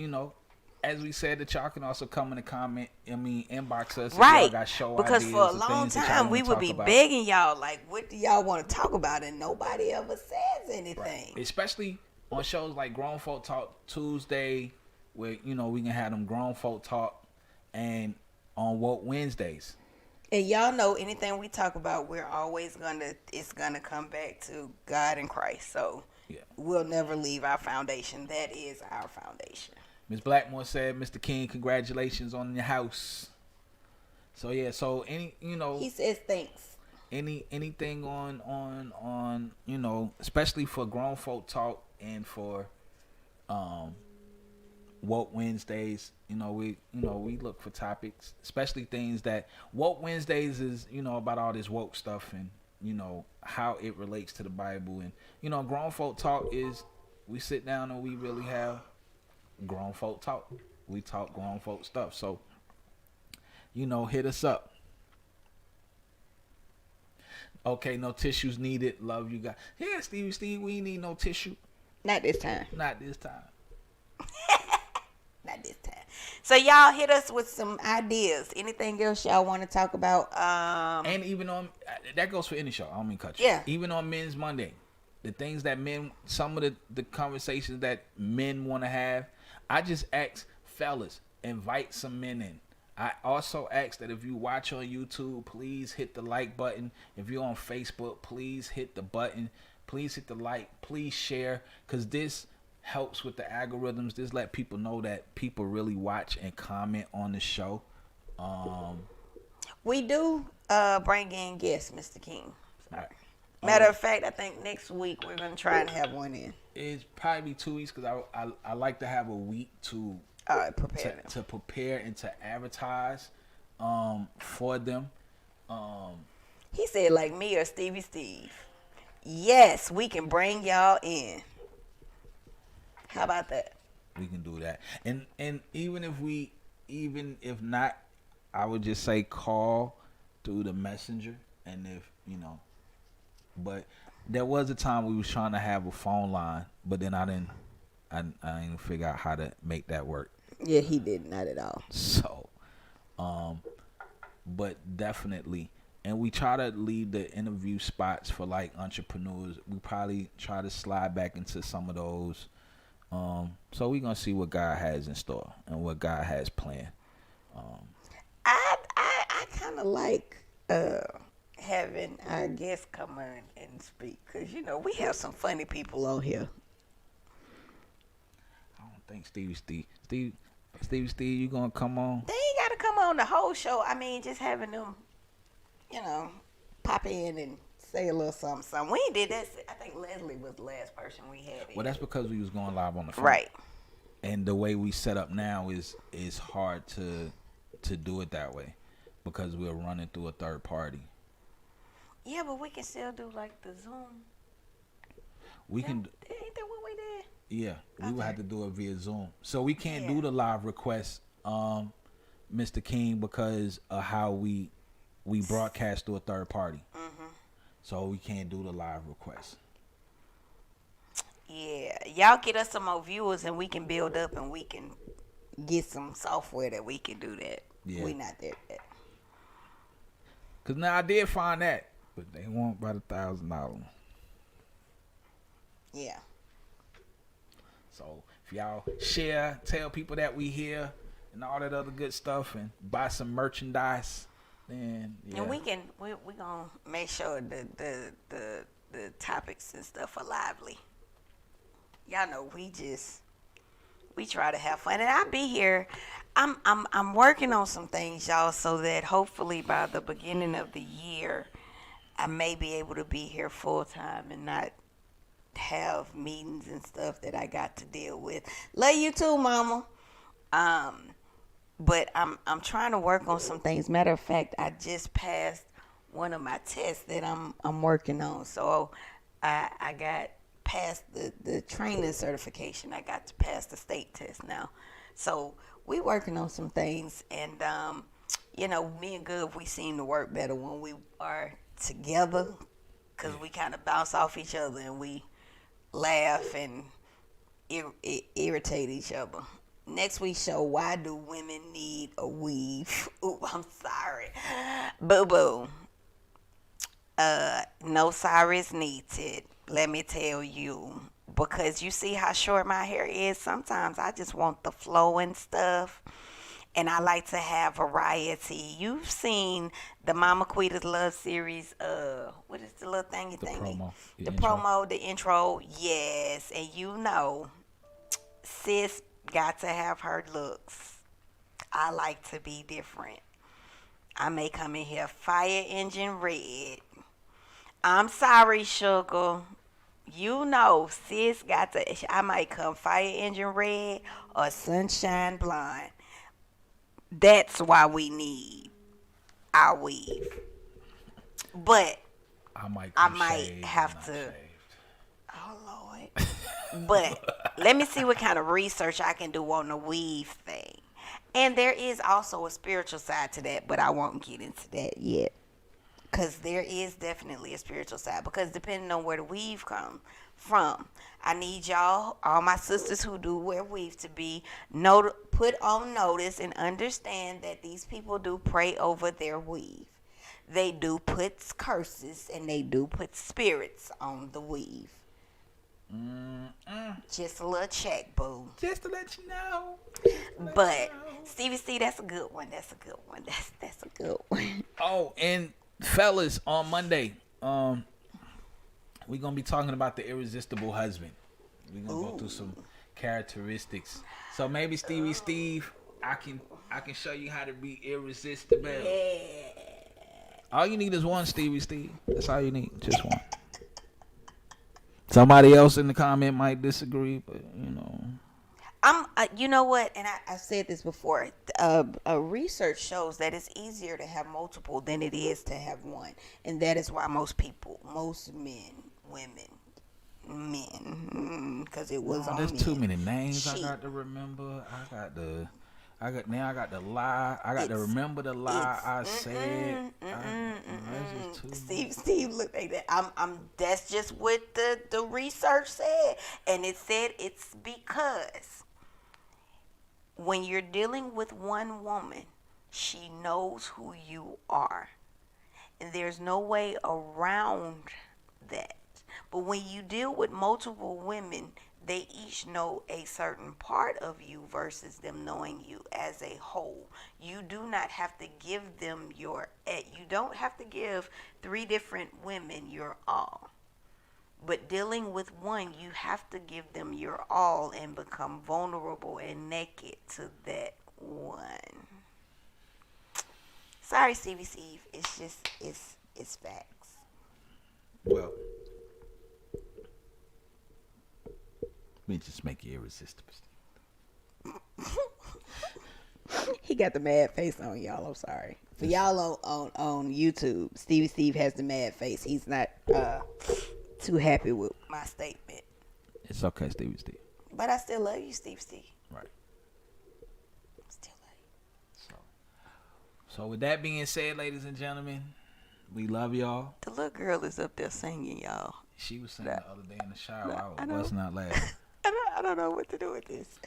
as we said, that y'all can also come in the comment. I mean, inbox us. If Right. y'all got show Because ideas for a or long things that y'all time, wanna we would talk be about. begging y'all, like, what do y'all want to talk about? And nobody ever says anything. Especially on shows like Grown Folk Talk Tuesday, where we can have them Grown Folk Talk, and on Woke Wednesdays. And y'all know anything we talk about, it's gonna come back to God and Christ. So we'll never leave our foundation. That is our foundation. Ms. Blackmore said, "Mr. King, congratulations on your house." So so He says thanks. anything on especially for Grown Folk Talk and for Woke Wednesdays, we look for topics, especially things that Woke Wednesdays is about all this woke stuff and how it relates to the Bible. And Grown Folk Talk is we sit down and we really have grown folk talk. We talk grown folk stuff. So hit us up. Okay, no tissues needed. Love you guys. Yeah, Steve, we need no tissue. Not this time. Not this time. Not this time. So y'all hit us with some ideas. Anything else y'all want to talk about? And even on that goes for any show. I don't mean cut you. Yeah. Even on Men's Monday, the things that some of the conversations that men want to have, I just ask fellas, invite some men in. I also ask that if you watch on YouTube, please hit the like button. If you're on Facebook, please hit the button. Please hit the like. Please share, because this helps with the algorithms. This let people know that people really watch and comment on the show. We do bring in guests, Mr. King. Right. Matter of fact, I think next week we're going to try and have one in. It's probably 2 weeks, because I like to have a week to prepare and to advertise for them. He said like me or Stevie Steve. Yes, we can bring y'all in. How about that? We can do that. And even if not, I would just say call through the messenger. And if but there was a time we was trying to have a phone line, but then I didn't figure out how to make that work. Yeah, he did not at all. So, but definitely, and we try to leave the interview spots for like entrepreneurs. We probably try to slide back into some of those. So we're gonna see what God has in store and what God has planned. I kind of like having our guests come in and speak, because we have some funny people on here. I don't think Steve, you gonna come on? They ain't got to come on the whole show. I mean, just having them, pop in and say a little something. We did that. I think Leslie was the last person we had in. Well, that's because we was going live on the phone. Right. And the way we set up now is hard to do it that way, because we're running through a third party. Yeah, but we can still do like the Zoom. Ain't that what we did? Yeah, we would have to do it via Zoom. So we can't do the live request, Mr. King, because of how we broadcast through a third party. Mm-hmm. So we can't do the live request. Yeah, y'all get us some more viewers and we can build up and we can get some software that we can do that. Yeah. We not there yet. Cause now I did find that, but they want about $1,000. Yeah. So if y'all share, tell people that we here and all that other good stuff, and buy some merchandise, then yeah. And we gonna make sure the topics and stuff are lively. Y'all know we try to have fun, and I'll be here. I'm working on some things, y'all, so that hopefully by the beginning of the year, I may be able to be here full time and not have meetings and stuff that I got to deal with. Love you too, Mama. But I'm trying to work on some things. Matter of fact, I just passed one of my tests that I'm working on. So I got past the training certification. I got to pass the state test now. So we working on some things, and me and Good, we seem to work better when we are together, because we kind of bounce off each other and we laugh and irritate each other. Next week's show, why do women need a weave? Ooh, I'm sorry. Boo boo. No Cyrus needs it. Let me tell you. Because you see how short my hair is. Sometimes I just want the flowing stuff. And I like to have variety. You've seen the Mama Quita's Love series. What is the little thingy? Promo. The promo, the intro. Yes. And you know, sis got to have her looks. I like to be different. I may come in here fire engine red. I'm sorry, sugar. You know, sis got to. I might come fire engine red or sunshine blonde. That's why we need our weave. But I might have to. Oh Lord. But let me see what kind of research I can do on the weave thing. And there is also a spiritual side to that, but I won't get into that yet. Because there is definitely a spiritual side. Because depending on where the weave comes from, I need y'all, all my sisters who do wear weave, to be put on notice and understand that these people do pray over their weave. They do put curses and they do put spirits on the weave. Just a little check, boo. Just to let you know. But Stevie C, that's a good one. That's a good one. That's a good one. Oh, and fellas, on Monday, we're gonna be talking about the irresistible husband. We're gonna go through some characteristics. So maybe Steve, I can show you how to be irresistible. Yeah. All you need is one, Steve. That's all you need, just one. Somebody else in the comment might disagree, but you know. You know what? And I've said this before. Research shows that it's easier to have multiple than it is to have one, and that is why most men, because it was on there's men. too many names I got to remember. I got to lie. I got to remember the lie I said. Steve looked like that. I'm. That's just what the research said, and it said it's because when you're dealing with one woman, she knows who you are, and there's no way around that. But when you deal with multiple women, they each know a certain part of you versus them knowing you as a whole. You do not have to give them you don't have to give 3 different women your all. But dealing with one, you have to give them your all and become vulnerable and naked to that one. Sorry, Stevie Steve. It's just, it's facts. Well, we just make you irresistible. He got the mad face on, y'all. I'm sorry. For y'all on YouTube, Stevie Steve has the mad face. He's not too happy with my statement. It's okay, Stevie Steve. But I still love you, Steve Steve. Right. Still love you. So with that being said, ladies and gentlemen, we love y'all. The little girl is up there singing, y'all. She was singing the other day in the shower. I was not laughing. I don't know what to do with this.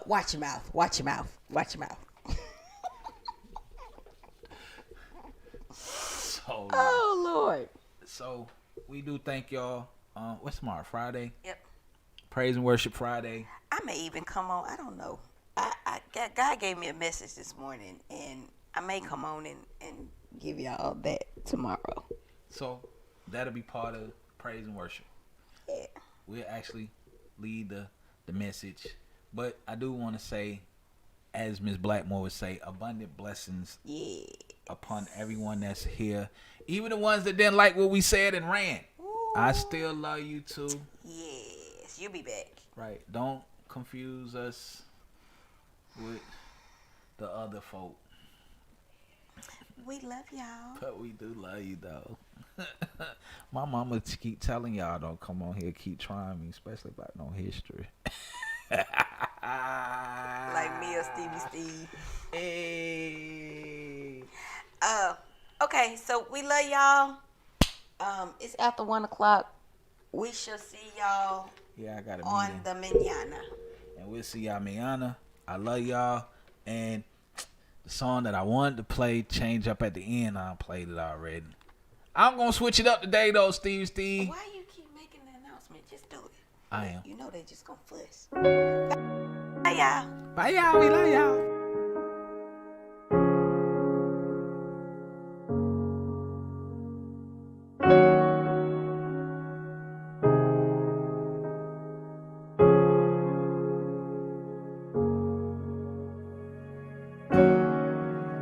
Watch your mouth. Watch your mouth. Watch your mouth. So, oh Lord. So we do thank y'all. What's tomorrow? Friday? Yep. Praise and Worship Friday. I may even come on. I don't know. God gave me a message this morning, and I may come on and give y'all that tomorrow. So that'll be part of Praise and Worship. Yeah. We'll actually lead the message. But I do want to say, as Ms. Blackmore would say, abundant blessings upon everyone that's here. Even the ones that didn't like what we said and ran. Ooh. I still love you too. Yes, you'll be back. Right. Don't confuse us with the other folk. We love y'all. But we do love you though. My mama keep telling y'all don't come on here, keep trying me, especially about no history. Like me or Stevie Steve. Hey. Okay, so we love y'all. It's after 1:00. We shall see y'all Yeah, I got a on meeting. the manana. And we'll see y'all mañana. I love y'all. And the song that I wanted to play, change up at the end, I played it already. I'm going to switch it up today, though, Steve. Why you keep making the announcement? Just do it. I am. You know they just gonna fuss. Bye, y'all. Bye, y'all. We love y'all.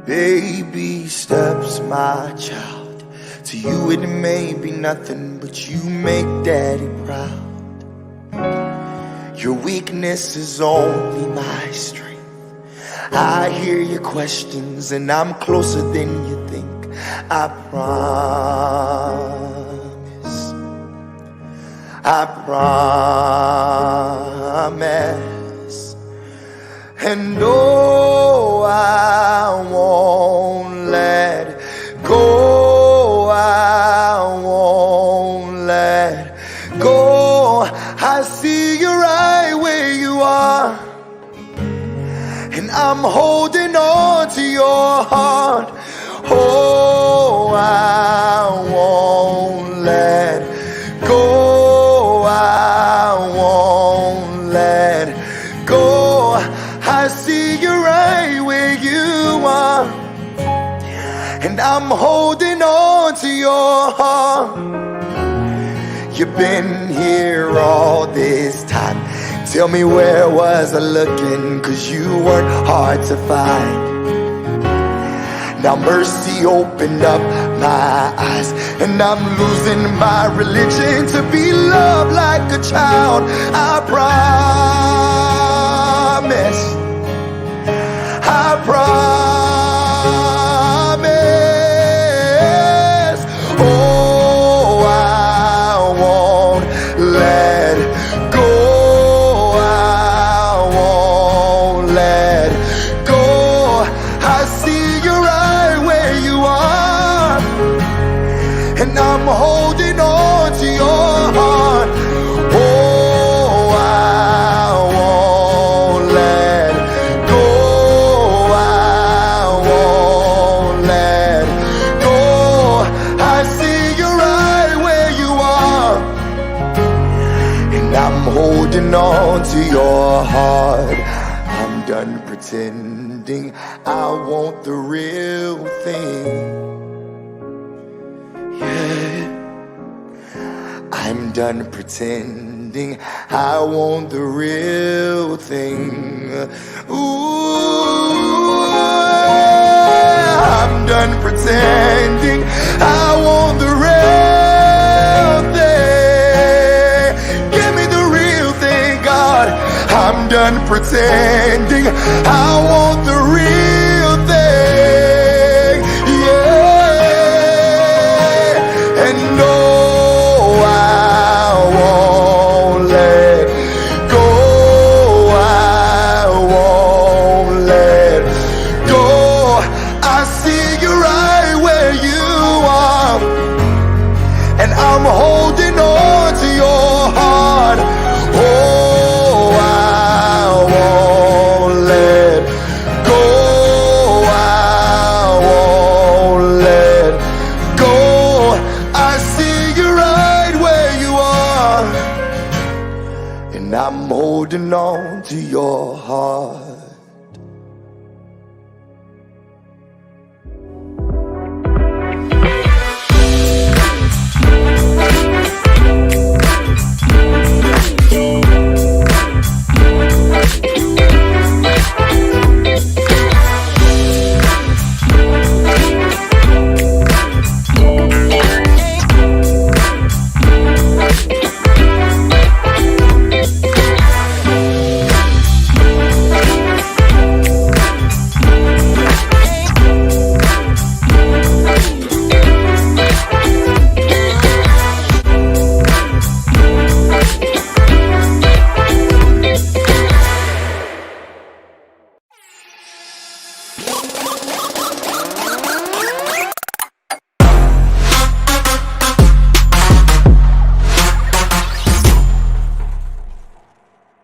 Baby steps, my child. To you it may be nothing, but you make daddy proud. Your weakness is only my strength. I hear your questions and I'm closer than you think. I promise. I promise. And oh, I won't let go. I won't let go. I see you right where you are, and I'm holding on to your heart. Oh, I won't let go. I won't let go. I see you right where you are, and I'm holding on to your heart. You've been here all this time. Tell me, where was I looking? 'Cause you weren't hard to find. Now mercy opened up my eyes, and I'm losing my religion to be loved like a child. I promise. I promise. Oh, I won't let go. I won't let go. I see you right where you are, and I'm holding on to your heart. Oh, I won't let go. I won't let go. I see you right where you are, and I'm holding on to your heart. I'm done pretending. I want the real thing. Yeah, I'm done pretending. I want the real thing. Ooh, I'm done pretending. I want the real thing. Give me the real thing, God. I'm done pretending. I want the real thing. Yeah. And no, I won't let go. I won't let go. I see you right where you are, and I'm holding on to your heart. Oh, I won't let go. I won't let go. I see you right where you are, and I'm holding on to your heart.